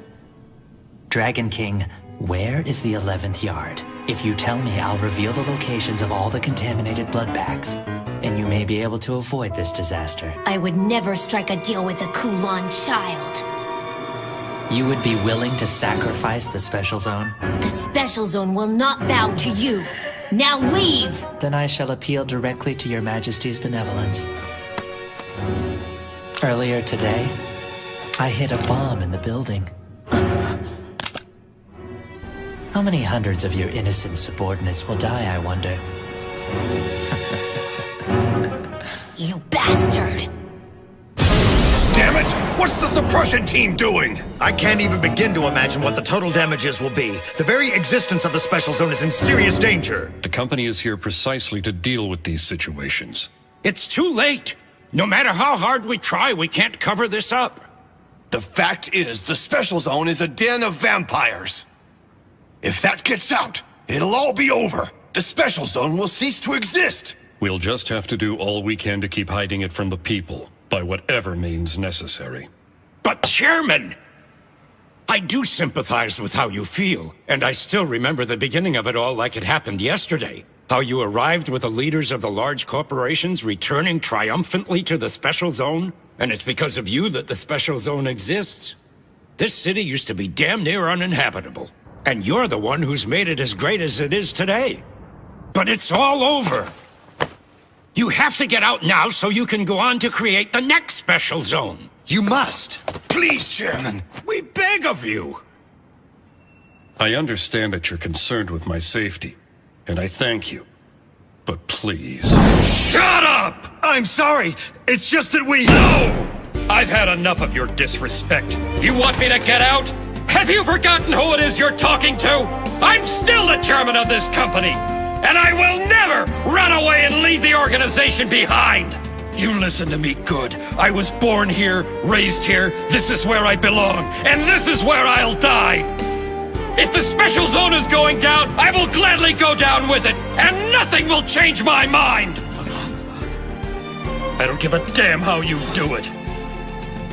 Dragon King, where is the 11th yard? If you tell me, I'll reveal the locations of all the contaminated blood packs, and you may be able to avoid this disaster. I would never strike a deal with a Kulan child. You would be willing to sacrifice the Special Zone? The Special Zone will not bow to you. Now leave! Then I shall appeal directly to your Majesty's benevolence. Earlier today, I hid a bomb in the building. How many hundreds of your innocent subordinates will die, I wonder? You bastard! Damn it! What's the suppression team doing? I can't even begin to imagine what the total damages will be. The very existence of the Special Zone is in serious danger. The company is here precisely to deal with these situations. It's too late. No matter how hard we try, we can't cover this up. The fact is, the Special Zone is a den of vampires. If that gets out, it'll all be over. The Special Zone will cease to exist. We'll just have to do all we can to keep hiding it from the people, by whatever means necessary. But Chairman, I do sympathize with how you feel, and I still remember the beginning of it all like it happened yesterday. How you arrived with the leaders of the large corporations returning triumphantly to the Special Zone, and it's because of you that the Special Zone exists. This city used to be damn near uninhabitable, and you're the one who's made it as great as it is today. But it's all over. You have to get out now so you can go on to create the next Special Zone. You must. Please, Chairman, we beg of you. I understand that you're concerned with my safety, and I thank you. But please... Shut up! I'm sorry. It's just that we... No! I've had enough of your disrespect. You want me to get out? Have you forgotten who it is you're talking to? I'm still the chairman of this company, and I will never run away and leave the organization behind. You listen to me good. I was born here, raised here. This is where I belong, and this is where I'll die. If the Special Zone is going down, I will gladly go down with it, and nothing will change my mind. I don't give a damn how you do it.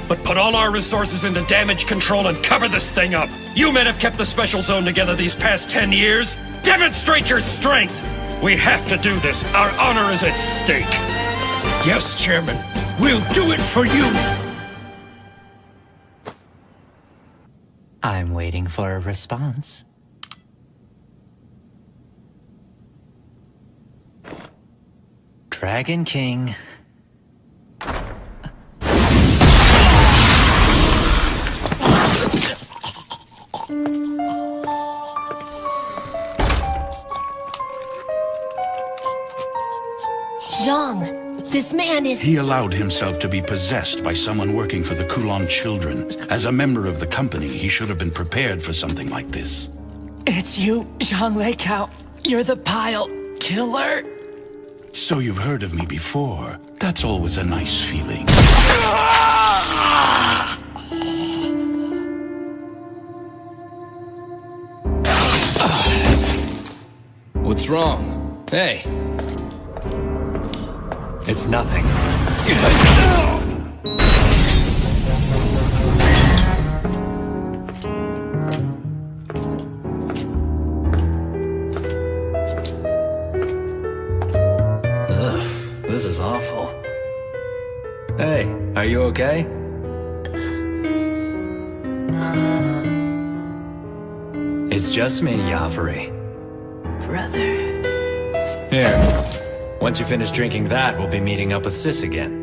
But put all our resources into damage control and cover this thing up. You men have kept the Special Zone together these past 10 years. Demonstrate your strength. We have to do this. Our honor is at stake. Yes, Chairman. We'll do it for you. I'm waiting for a response. Dragon King. Zhang, this man is... He allowed himself to be possessed by someone working for the Kulon children. As a member of the company, he should have been prepared for something like this. It's you, Zhang Leikao. You're the pile killer. So you've heard of me before. That's always a nice feeling. What's wrong? Hey. It's nothing. Ugh, this is awful. Hey, are you okay? It's just me, Yafari. Brother. Here. Once you finish drinking that, we'll be meeting up with Sis again.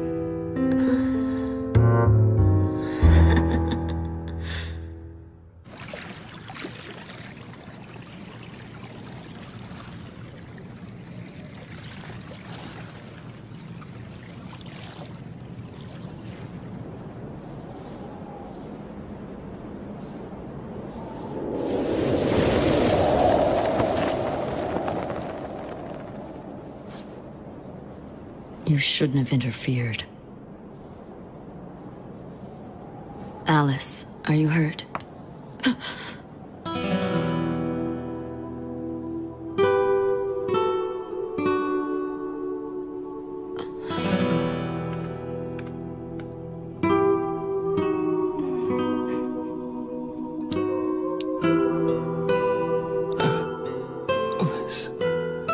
You shouldn't have interfered. Alice, are you hurt?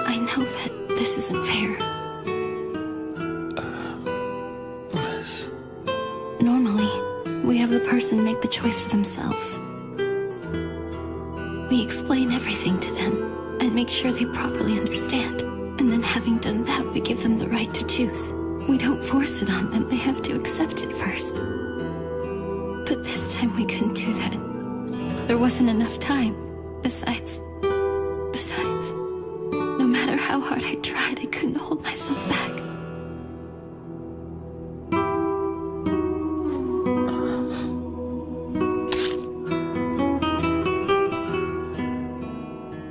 I know that this isn't fair. Normally, we have the person make the choice for themselves. We explain everything to them and make sure they properly understand. And then having done that, we give them the right to choose. We don't force it on them, they have to accept it first. But this time we couldn't do that. There wasn't enough time. Besides, no matter how hard I tried, I couldn't hold myself back.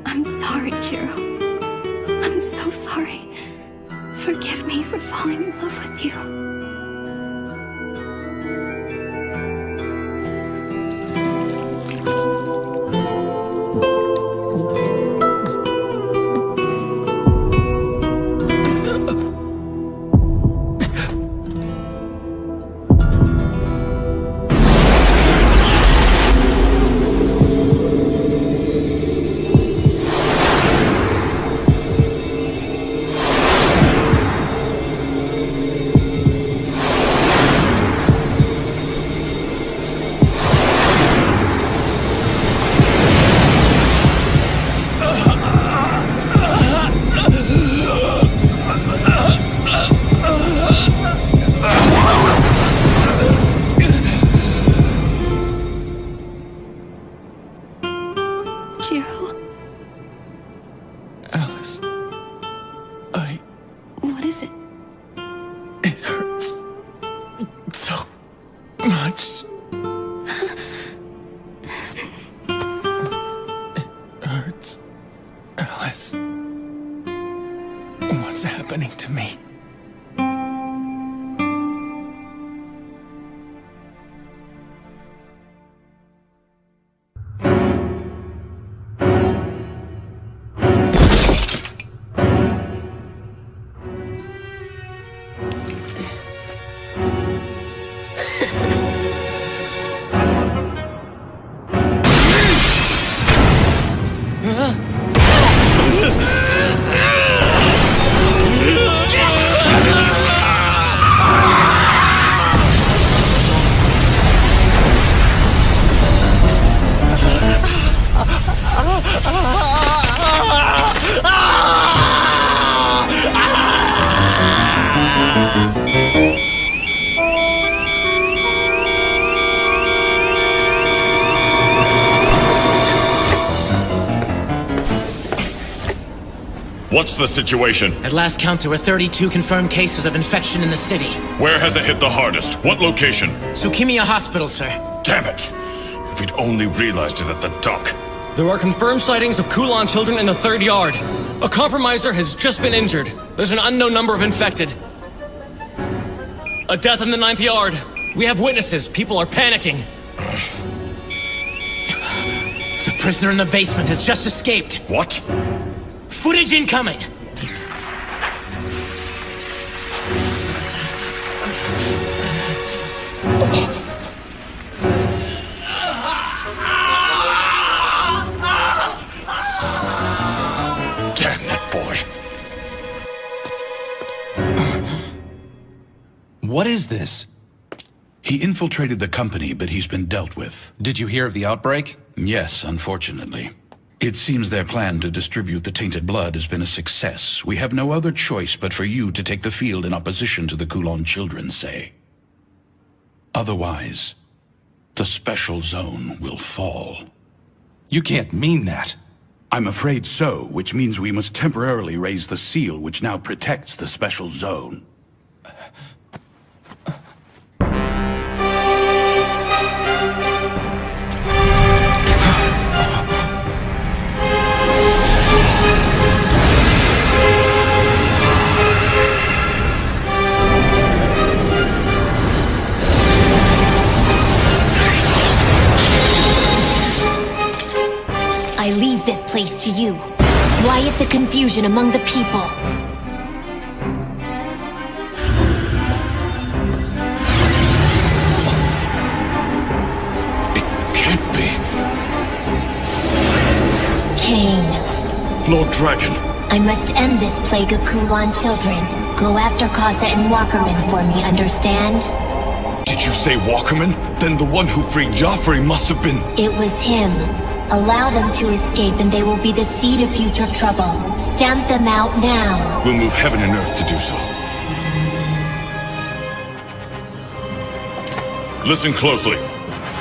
I'm sorry, Jiro. I'm so sorry. Forgive me for falling in love with you. Alice, What is it? It hurts so much. It hurts. Alice, what's happening to me? What's the situation? At last count, there were 32 confirmed cases of infection in the city. Where has it hit the hardest? What location? Tsukimiya Hospital, sir. Damn it! If we'd only realized it at the dock. There are confirmed sightings of Kulan children in the 3rd yard. A compromiser has just been injured. There's an unknown number of infected. A death in the 9th yard. We have witnesses. People are panicking. The prisoner in the basement has just escaped. What? Footage incoming! Damn that boy. What is this? He infiltrated the company, but he's been dealt with. Did you hear of the outbreak? Yes, unfortunately. It seems their plan to distribute the tainted blood has been a success. We have no other choice but for you to take the field in opposition to the Kulan children, say. Otherwise, the special zone will fall. You can't mean that. I'm afraid so, which means we must temporarily raise the seal which now protects the special zone. I leave this place to you. Quiet the confusion among the people. It can't be. Cain. Lord Dragon. I must end this plague of Kulan children. Go after Kasa and Walkerman for me, understand? Did you say Walkerman? Then the one who freed Joffrey must have been... It was him. Allow them to escape and they will be the seed of future trouble. Stamp them out now. We'll move heaven and earth to do so. Listen closely.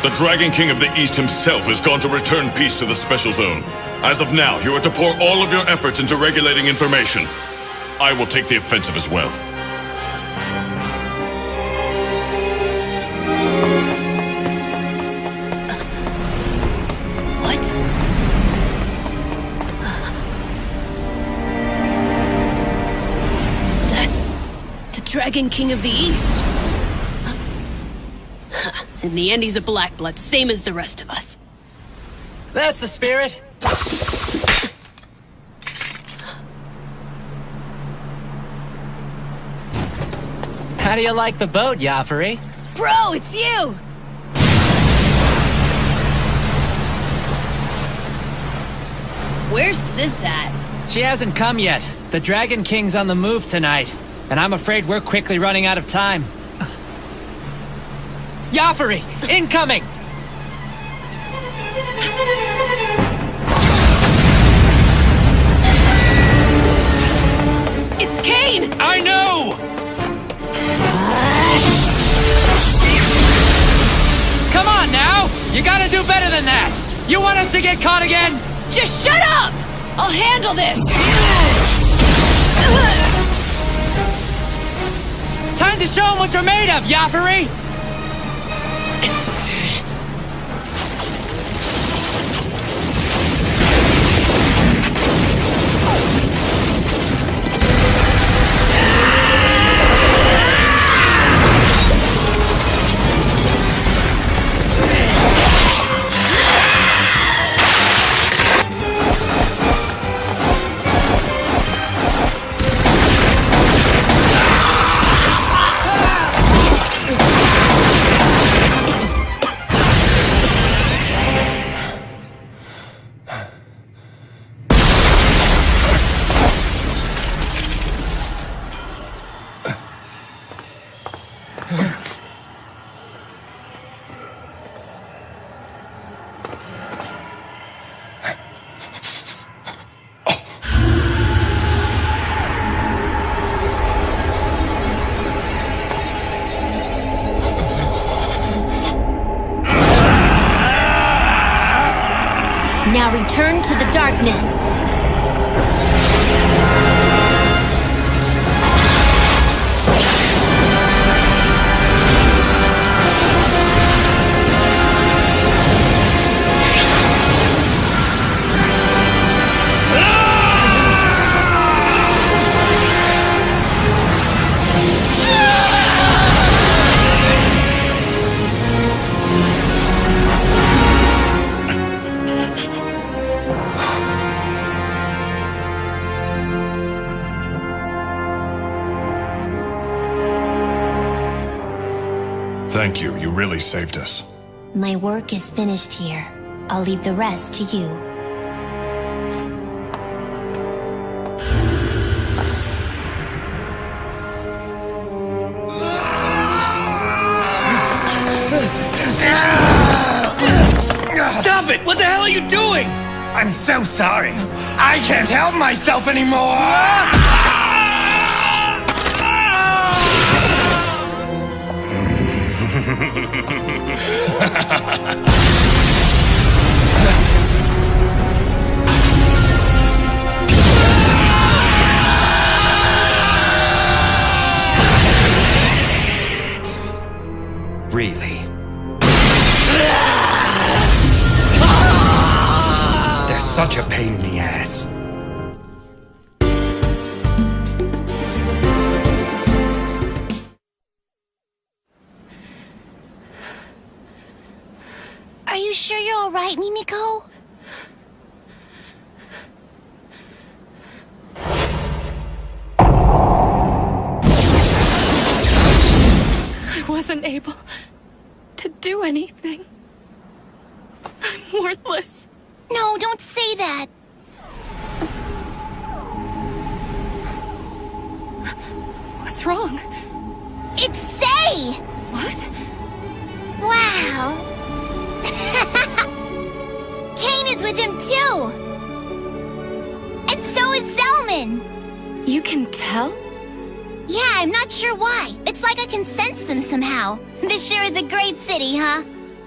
The Dragon King of the East himself has gone to return peace to the Special Zone. As of now, you are to pour all of your efforts into regulating information. I will take the offensive as well. Dragon King of the East. In the end, he's a blackblood, same as the rest of us. That's the spirit. How do you like the boat, Joffrey? Bro, it's you! Where's Sis at? She hasn't come yet. The Dragon King's on the move tonight. And I'm afraid we're quickly running out of time. Joffrey, incoming! It's Cain! I know! Come on now! You gotta do better than that! You want us to get caught again? Just shut up! I'll handle this! Time to show them what you're made of, Joffrey! Now return to the darkness. Thank you. You really saved us. My work is finished here. I'll leave the rest to you. Stop it! What the hell are you doing? I'm so sorry. I can't help myself anymore! Really? They're such a pain in the ass. Are you sure you're all right, Mimiko? I wasn't able to do anything. I'm worthless. No, don't say that. What's wrong? It's Sei! What? Wow. Kane is with him too! And so is Zelman! You can tell? Yeah, I'm not sure why. It's like I can sense them somehow. This sure is a great city, huh?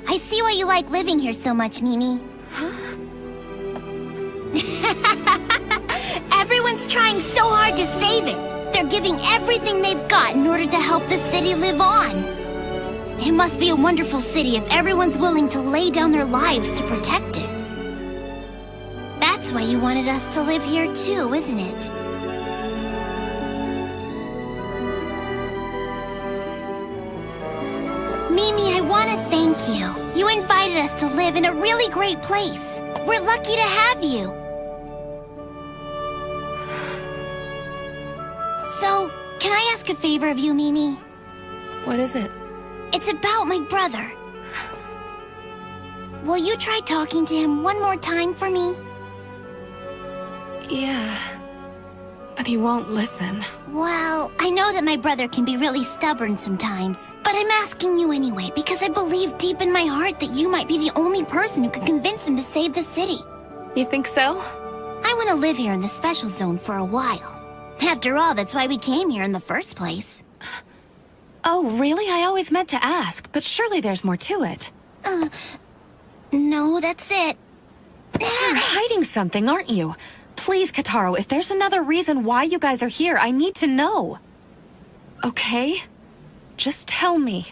I see why you like living here so much, Mimi. Everyone's trying so hard to save it. They're giving everything they've got in order to help the city live on. It must be a wonderful city if everyone's willing to lay down their lives to protect it. That's why you wanted us to live here too, isn't it? Mimi, I want to thank you. You invited us to live in a really great place. We're lucky to have you. So, can I ask a favor of you, Mimi? What is it? It's about my brother. Will you try talking to him one more time for me? Yeah. But he won't listen. Well, I know that my brother can be really stubborn sometimes. But I'm asking you anyway, because I believe deep in my heart that you might be the only person who could convince him to save the city. You think so? I want to live here in the special zone for a while. After all, that's why we came here in the first place. Oh, really? I always meant to ask, but surely there's more to it. No, that's it. You're hiding something, aren't you? Please, Kotaro, if there's another reason why you guys are here, I need to know. Okay? Just tell me.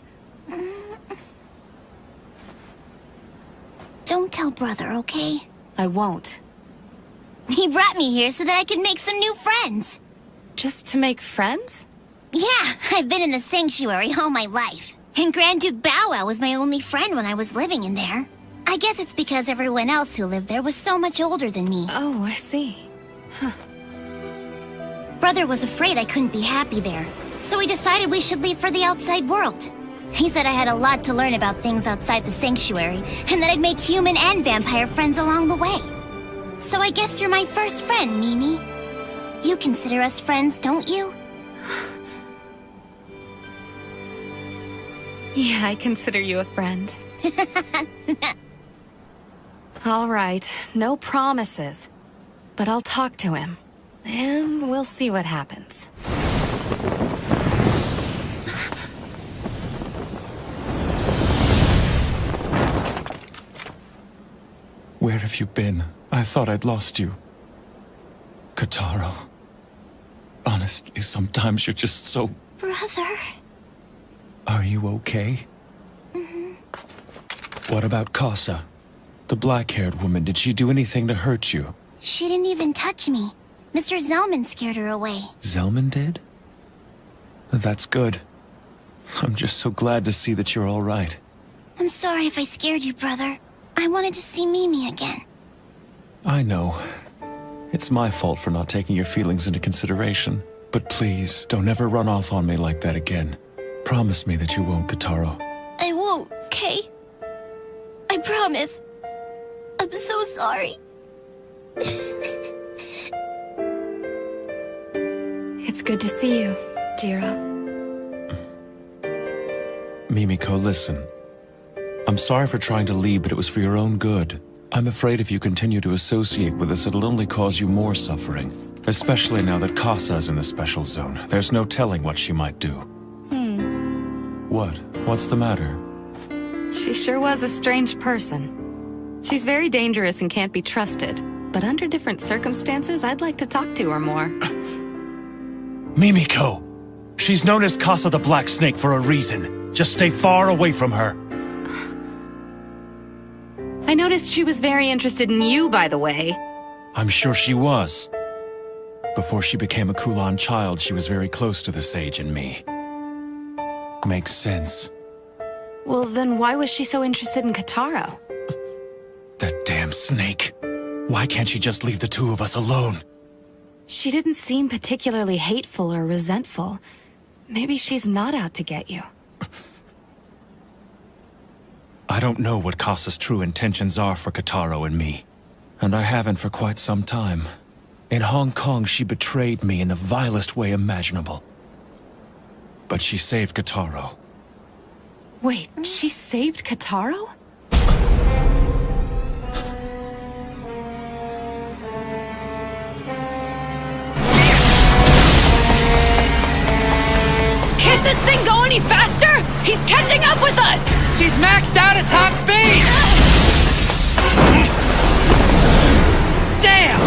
Don't tell brother, okay? I won't. He brought me here so that I could make some new friends. Just to make friends? Yeah, I've been in the sanctuary all my life. And Grand Duke Bow Wow was my only friend when I was living in there. I guess it's because everyone else who lived there was so much older than me. Oh, I see. Huh. Brother was afraid I couldn't be happy there, so we decided we should leave for the outside world. He said I had a lot to learn about things outside the sanctuary, and that I'd make human and vampire friends along the way. So I guess you're my first friend, Mimi. You consider us friends, don't you? Yeah, I consider you a friend. All right, no promises. But I'll talk to him. And we'll see what happens. Where have you been? I thought I'd lost you. Kotaro. Honestly, sometimes you're just so... Brother. Are you okay? What about Casa? The black-haired woman, did she do anything to hurt you? She didn't even touch me. Mr. Zelman scared her away. Zelman did? That's good. I'm just so glad to see that you're all right. I'm sorry if I scared you, brother. I wanted to see Mimi again. I know. It's my fault for not taking your feelings into consideration. But please, don't ever run off on me like that again. Promise me that you won't, Kotaro. I won't, okay? I promise. I'm so sorry. It's good to see you, Jiro. Mimiko, listen. I'm sorry for trying to leave, but it was for your own good. I'm afraid if you continue to associate with us, it'll only cause you more suffering. Especially now that Kasa's in the special zone. There's no telling what she might do. What? What's the matter? She sure was a strange person. She's very dangerous and can't be trusted. But under different circumstances, I'd like to talk to her more. Mimiko! She's known as Kasa the Black Snake for a reason. Just stay far away from her. I noticed she was very interested in you, by the way. I'm sure she was. Before she became a Kulan child, she was very close to the sage and me. Makes sense. Well, then why was she so interested in Kotaro? That damn snake. Why can't she just leave the two of us alone? She didn't seem particularly hateful or resentful. Maybe she's not out to get you. I don't know what Kasa's true intentions are for Kotaro and me. And I haven't for quite some time. In Hong Kong, she betrayed me in the vilest way imaginable. But she saved Kotaro. Wait, she saved Kotaro? Can't this thing go any faster? He's catching up with us! She's maxed out at top speed! Damn!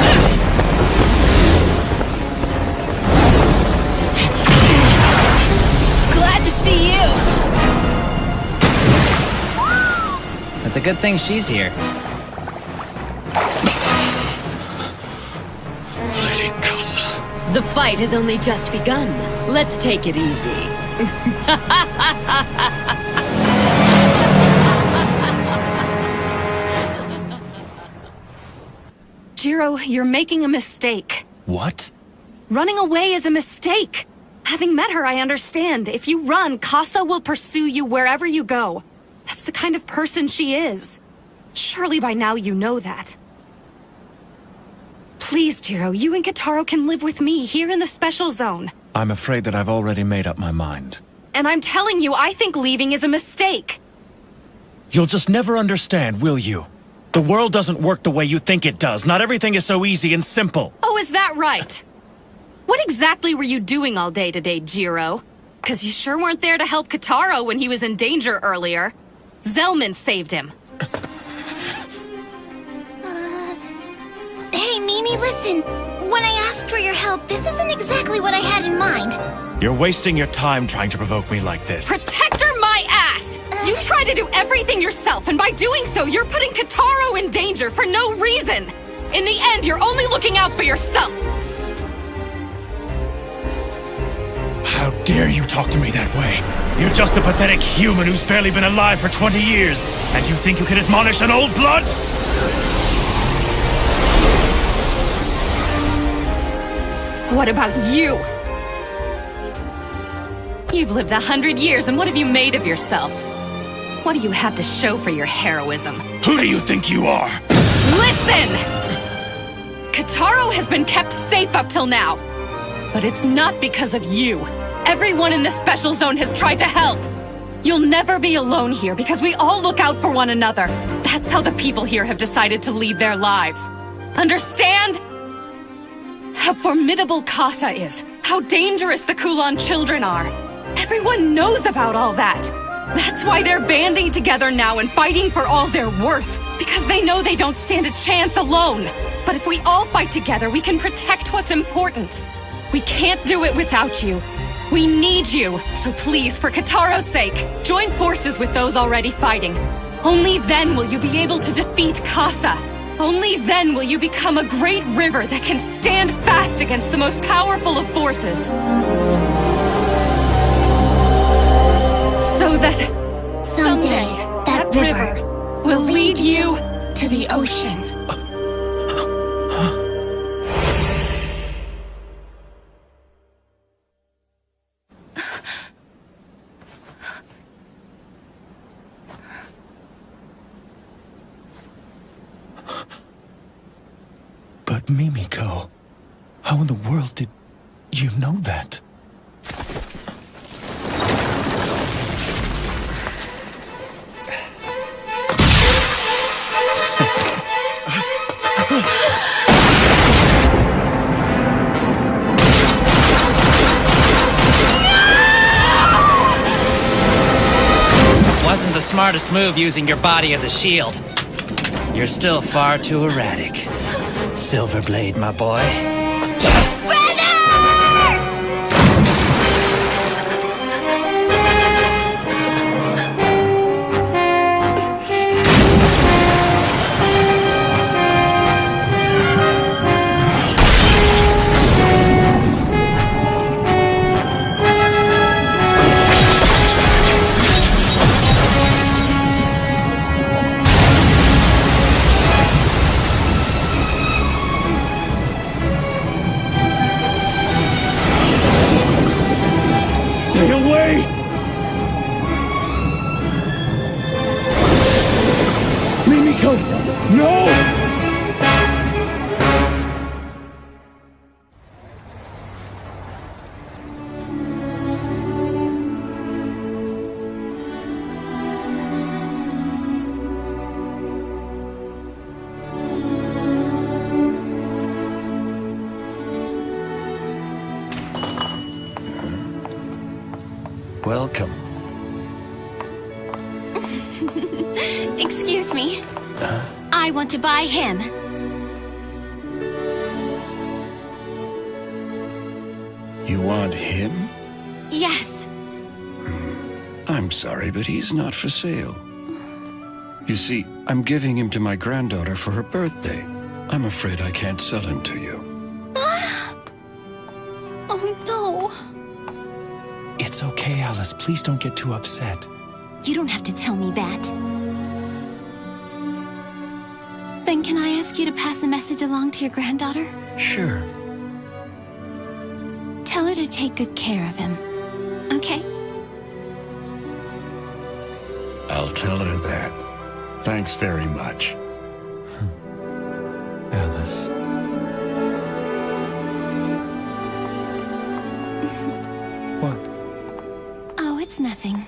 Glad to see you! It's a good thing she's here. Lady Kasa. The fight has only just begun. Let's take it easy. Jiro, you're making a mistake. What? Running away is a mistake. Having met her, I understand. If you run, Kasa will pursue you wherever you go. That's the kind of person she is. Surely by now you know that. Please, Jiro, you and Kotaro can live with me here in the special zone. I'm afraid that I've already made up my mind. And I'm telling you, I think leaving is a mistake. You'll just never understand, will you? The world doesn't work the way you think it does. Not everything is so easy and simple. Oh, is that right? What exactly were you doing all day today, Jiro? 'Cause you sure weren't there to help Kotaro when he was in danger earlier. Zelman saved him. Hey, Mimi, listen. When I asked for your help, this isn't exactly what I had in mind. You're wasting your time trying to provoke me like this. Protector my ass! You try to do everything yourself, and by doing so, you're putting Kotaro in danger for no reason. In the end, you're only looking out for yourself. How dare you talk to me that way? You're just a pathetic human who's barely been alive for 20 years. And you think you can admonish an old blood? What about you? You've lived 100 years, and what have you made of yourself? What do you have to show for your heroism? Who do you think you are? Listen! Kotaro has been kept safe up till now. But it's not because of you. Everyone in the special zone has tried to help. You'll never be alone here because we all look out for one another. That's how the people here have decided to lead their lives. Understand? How formidable Kasa is. How dangerous the Kulan children are. Everyone knows about all that. That's why they're banding together now and fighting for all they're worth. Because they know they don't stand a chance alone. But if we all fight together, we can protect what's important. We can't do it without you. We need you. So please, for Kotaro's sake, join forces with those already fighting. Only then will you be able to defeat Kasa. Only then will you become a great river that can stand fast against the most powerful of forces. So that someday that river will lead you to the ocean. Mimiko, how in the world did you know that? Wasn't the smartest move using your body as a shield. You're still far too erratic. Silverblade, my boy. Stay away! Mimiko! No! Welcome. Excuse me. I want to buy him. You want him? Yes. I'm sorry, but he's not for sale. You see, I'm giving him to my granddaughter for her birthday. I'm afraid I can't sell him to you. Oh no. It's okay, Alice. Please don't get too upset. You don't have to tell me that. Then can I ask you to pass a message along to your granddaughter? Sure. Tell her to take good care of him. Okay? I'll tell her that. Thanks very much. Alice. What? Oh, it's nothing.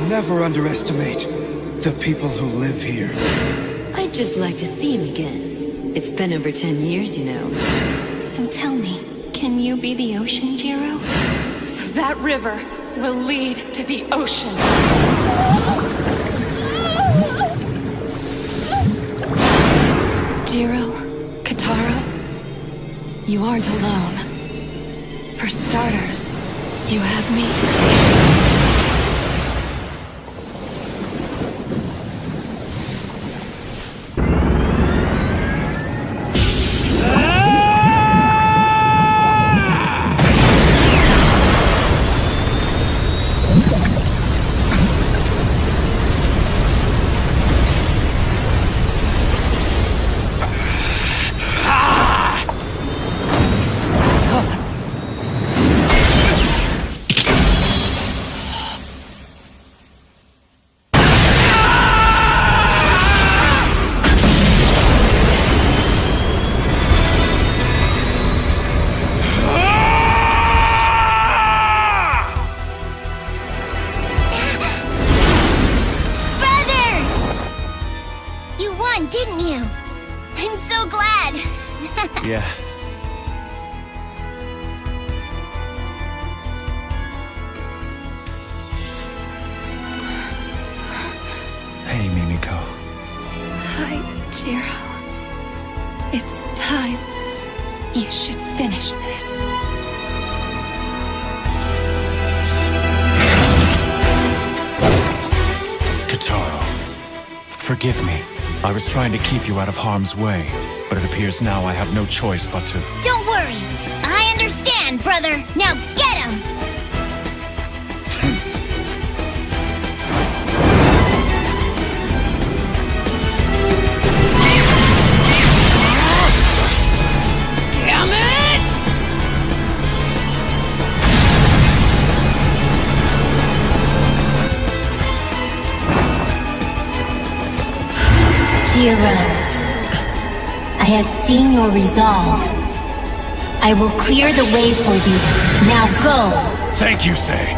Never underestimate the people who live here. I'd just like to see him again. It's been over 10 years, you know. So tell me, can you be the ocean, Jiro? So that river will lead to the ocean. Jiro, Kotaro, you aren't alone. For starters, you have me. Yeah. Hey, Mimiko. Hi, Jiro. It's time. You should finish this. Kotaro, forgive me. I was trying to keep you out of harm's way, but it appears now I have no choice but to... Don't worry. I understand, brother. Now get him! Damn it! Jiro, I have seen your resolve. I will clear the way for you. Now go! Thank you, Sei.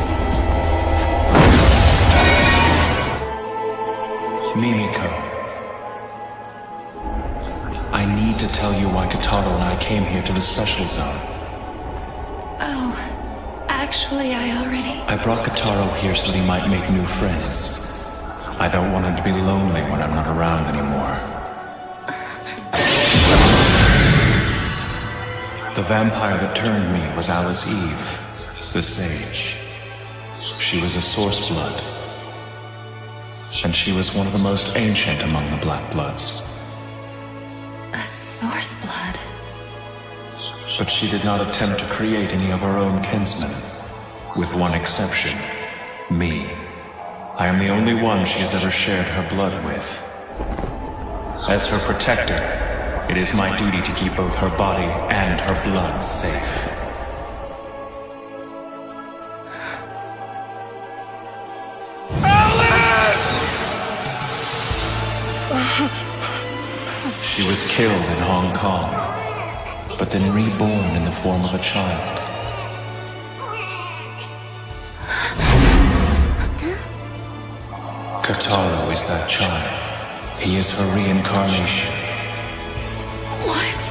Mimiko. I need to tell you why Kotaro and I came here to the Special Zone. Oh, actually, I already... I brought Kotaro here so that he might make new friends. I don't want him to be lonely when I'm not around anymore. The vampire that turned me was Alice Eve, the Sage. She was a Source Blood. And she was one of the most ancient among the Black Bloods. A Source Blood? But she did not attempt to create any of her own kinsmen. With one exception, me. I am the only one she has ever shared her blood with. As her protector, it is my duty to keep both her body and her blood safe. She was killed in Hong Kong, but then reborn in the form of a child. Kotaro is that child. He is her reincarnation. What?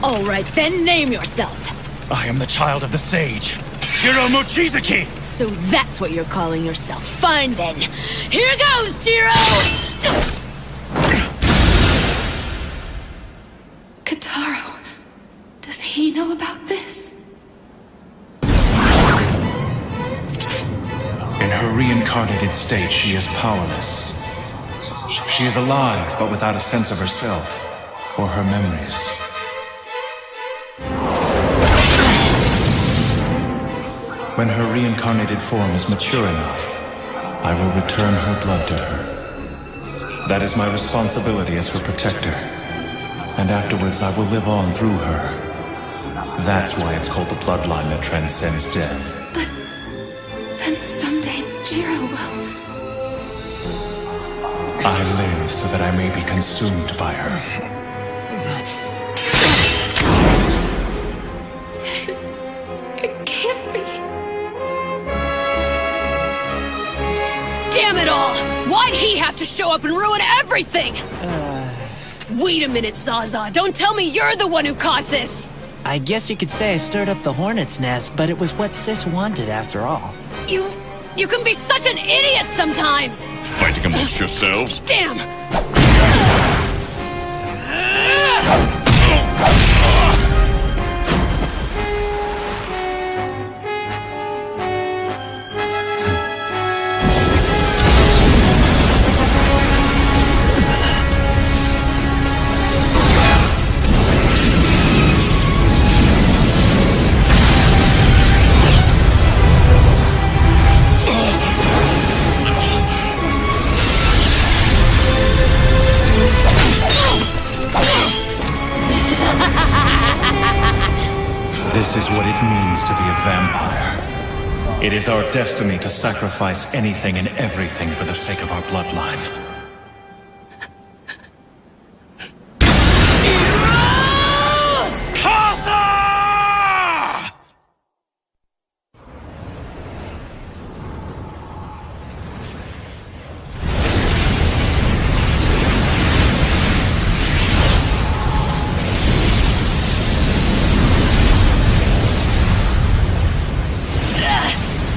Alright, then name yourself. I am the child of the Sage, Jiro Mochizuki! So that's what you're calling yourself. Fine then. Here goes, Jiro! Kotaro, does he know about this? In her reincarnated state, she is powerless. She is alive, but without a sense of herself or her memories. When her reincarnated form is mature enough, I will return her blood to her. That is my responsibility as her protector. And afterwards I will live on through her. That's why it's called the bloodline that transcends death. But then someday Jiro will... I live so that I may be consumed by her. It can't be. Damn it all! Why'd he have to show up and ruin everything? Wait a minute, Zaza. Don't tell me you're the one who caused this! I guess you could say I stirred up the hornet's nest, but it was what Sis wanted after all. You can be such an idiot sometimes! Fighting amongst yourselves? Damn! This is what it means to be a vampire. It is our destiny to sacrifice anything and everything for the sake of our bloodline.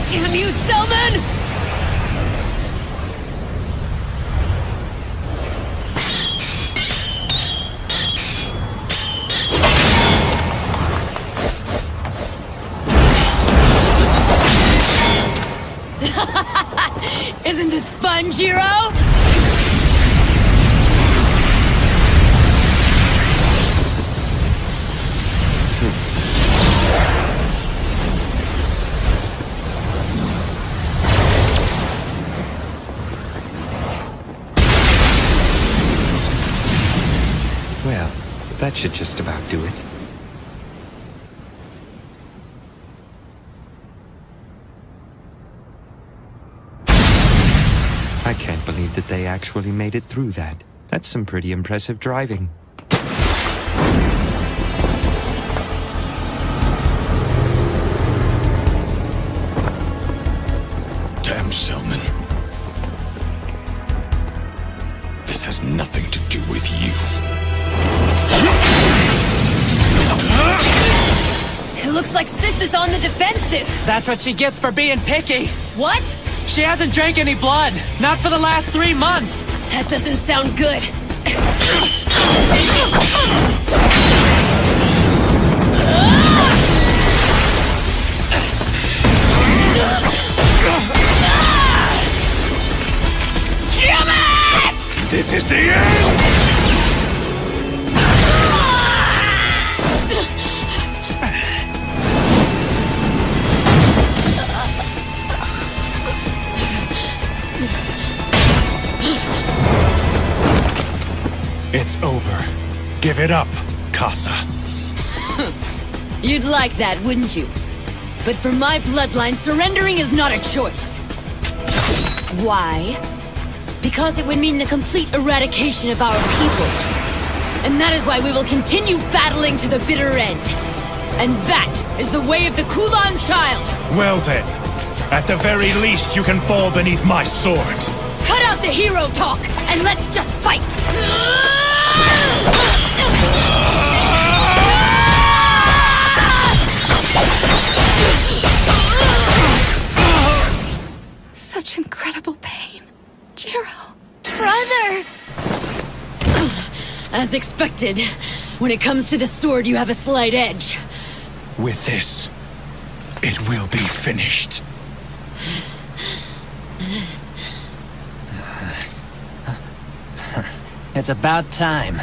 Damn you, Selman! Isn't this fun, Jiro? Well, that should just about do it. I can't believe that they actually made it through that. That's some pretty impressive driving. Damn, Selman. This has nothing to do with you. It looks like Sis is on the defensive. That's what she gets for being picky. What? She hasn't drank any blood. Not for the last 3 months. That doesn't sound good. Damn it! This is the end! It's over. Give it up, Casa. You'd like that, wouldn't you? But for my bloodline, surrendering is not a choice. Why? Because it would mean the complete eradication of our people. And that is why we will continue battling to the bitter end. And that is the way of the Kulan child! Well then, at the very least you can fall beneath my sword. Cut out the hero talk, and let's just fight! Such incredible pain. Jiro. Brother! As expected, when it comes to the sword, you have a slight edge. With this, it will be finished. It's about time.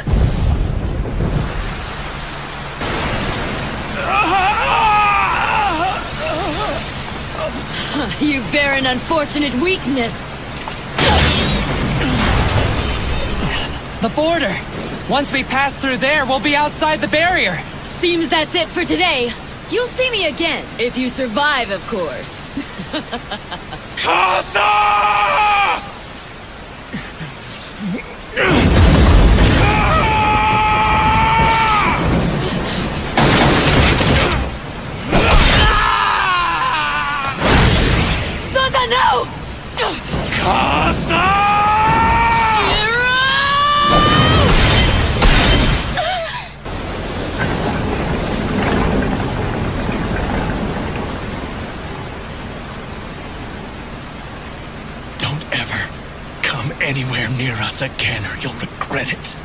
You bear an unfortunate weakness. The border! Once we pass through there, we'll be outside the barrier! Seems that's it for today. You'll see me again, if you survive, of course. Casa! Zaza, no! Casa! Anywhere near us again or you'll regret it.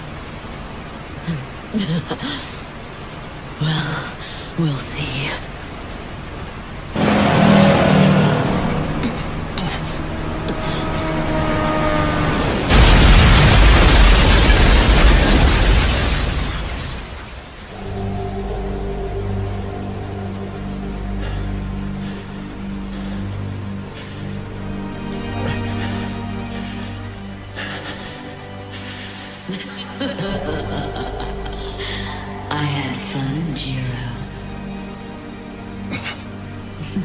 Well, we'll see. I had fun, Jiro. They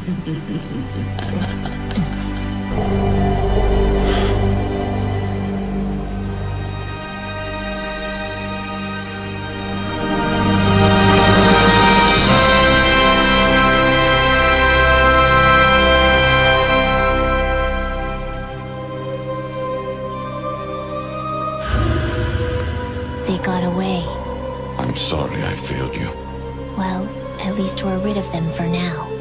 got away. I'm sorry I failed you. Well, at least we're rid of them for now.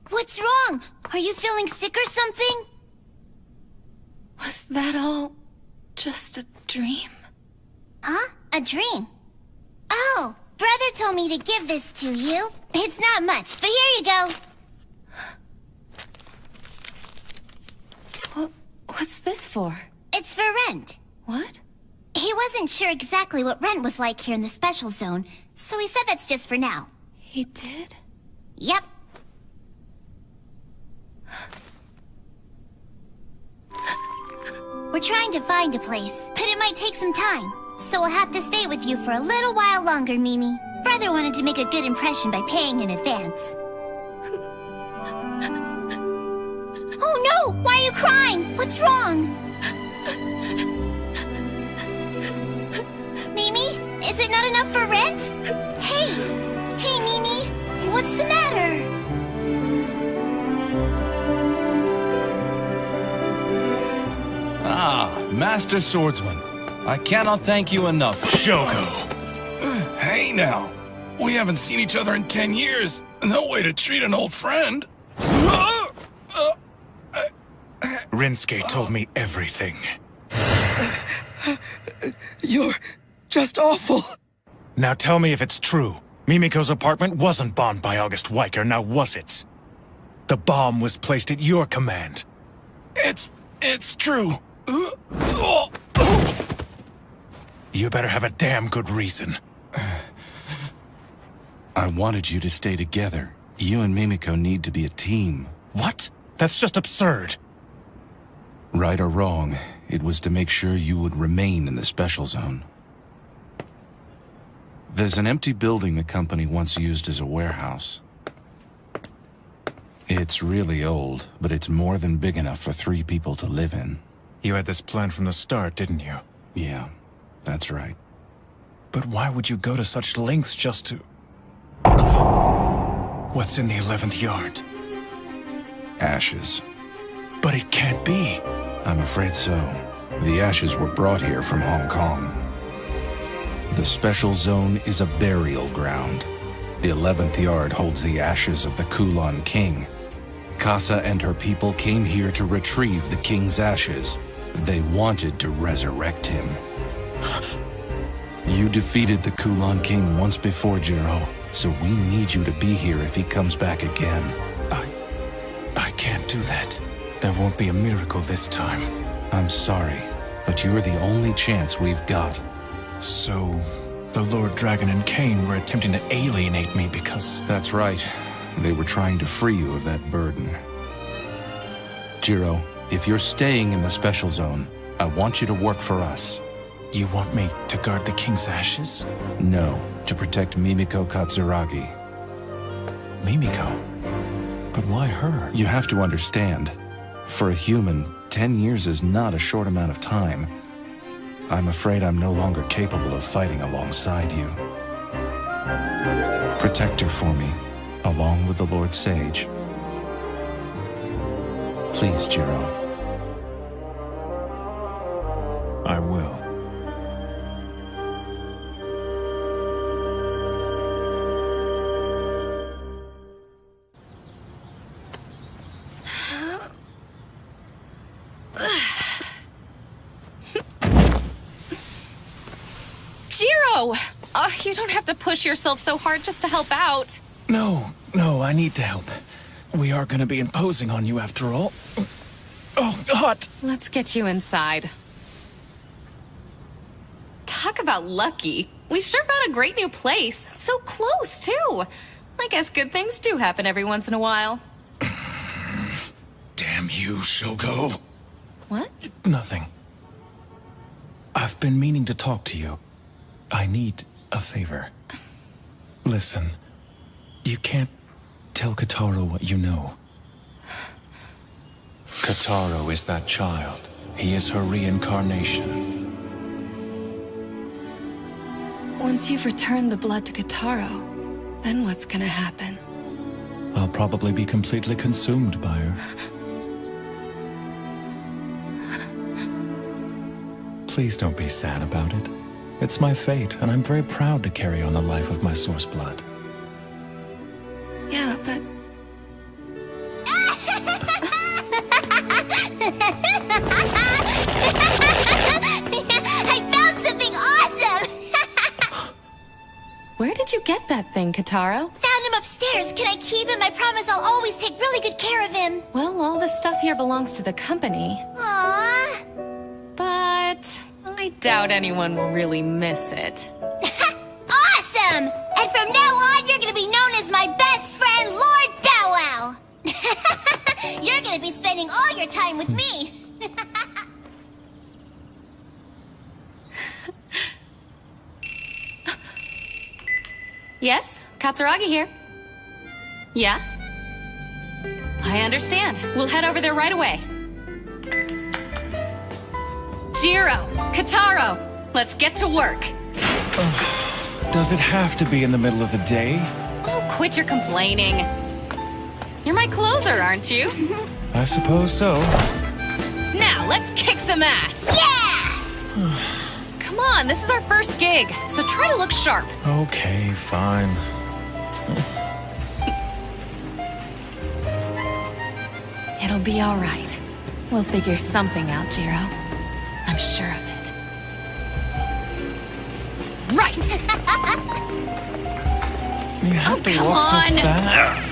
What's wrong? Are you feeling sick or something? Was that all just a dream? Huh? A dream? Oh, brother told me to give this to you. It's not much, but here you go. What's this for? It's for rent. What? He wasn't sure exactly what rent was like here in the special zone, so he said that's just for now. He did? Yep. We're trying to find a place, but it might take some time. So we'll have to stay with you for a little while longer, Mimi. Brother wanted to make a good impression by paying in advance. Oh no! Why are you crying? What's wrong? Mimi, is it not enough for rent? Hey! Hey, Mimi! What's the matter? Ah, Master Swordsman. I cannot thank you enough. Shoko! Hey now! We haven't seen each other in 10 years. No way to treat an old friend. Rinsuke told me everything. You're just awful. Now tell me if it's true. Mimiko's apartment wasn't bombed by August Weicker, now was it? The bomb was placed at your command. It's true. You better have a damn good reason. I wanted you to stay together. You and Mimiko need to be a team. What? That's just absurd. Right or wrong, it was to make sure you would remain in the special zone. There's an empty building the company once used as a warehouse. It's really old, but it's more than big enough for 3 people to live in. You had this plan from the start, didn't you? Yeah, that's right. But why would you go to such lengths just to... What's in the 11th yard? Ashes. But it can't be. I'm afraid so. The ashes were brought here from Hong Kong. The special zone is a burial ground. The 11th yard holds the ashes of the Kulon King. Casa and her people came here to retrieve the king's ashes. They wanted to resurrect him. You defeated the Kulon King once before, Jiro, so we need you to be here if he comes back again. I can't do that. There won't be a miracle this time. I'm sorry, but you're the only chance we've got. So, the Lord Dragon and Cain were attempting to alienate me because... That's right. They were trying to free you of that burden. Jiro, if you're staying in the special zone, I want you to work for us. You want me to guard the king's ashes? No, to protect Mimiko Katsuragi. Mimiko? But why her? You have to understand. For a human, 10 years is not a short amount of time. I'm afraid I'm no longer capable of fighting alongside you. Protect her for me, along with the Lord Sage. Please, Jiro. I will. Jiro! You don't have to push yourself so hard just to help out. No, I need to help. We are going to be imposing on you after all. Oh, God! Let's get you inside. Talk about lucky. We sure found a great new place. So close, too. I guess good things do happen every once in a while. Damn you, Shogo. What? Nothing. I've been meaning to talk to you. I need a favor. Listen, you can't tell Kotaro what you know. Kotaro is that child. He is her reincarnation. Once you've returned the blood to Kotaro, then what's gonna happen? I'll probably be completely consumed by her. Please don't be sad about it. It's my fate, and I'm very proud to carry on the life of my source blood. Yeah, but... I found something awesome! Where did you get that thing, Kotaro? Found him upstairs. Can I keep him? I promise I'll always take really good care of him. Well, all the stuff here belongs to the company. Aww. But I doubt anyone will really miss it. Awesome! And from now on, you're gonna be known as my best friend, Lord Bow Wow. You're gonna be spending all your time with me. Yes? Katsuragi here. Yeah? I understand. We'll head over there right away. Jiro! Kotaro! Let's get to work. Does it have to be in the middle of the day? Oh, quit your complaining. You're my closer, aren't you? I suppose so. Now, let's kick some ass! Yeah! Come on, this is our first gig, so try to look sharp. Okay, fine. It'll be all right. We'll figure something out, Jiro. I'm sure of it. Right! You have to come walk so on. fast.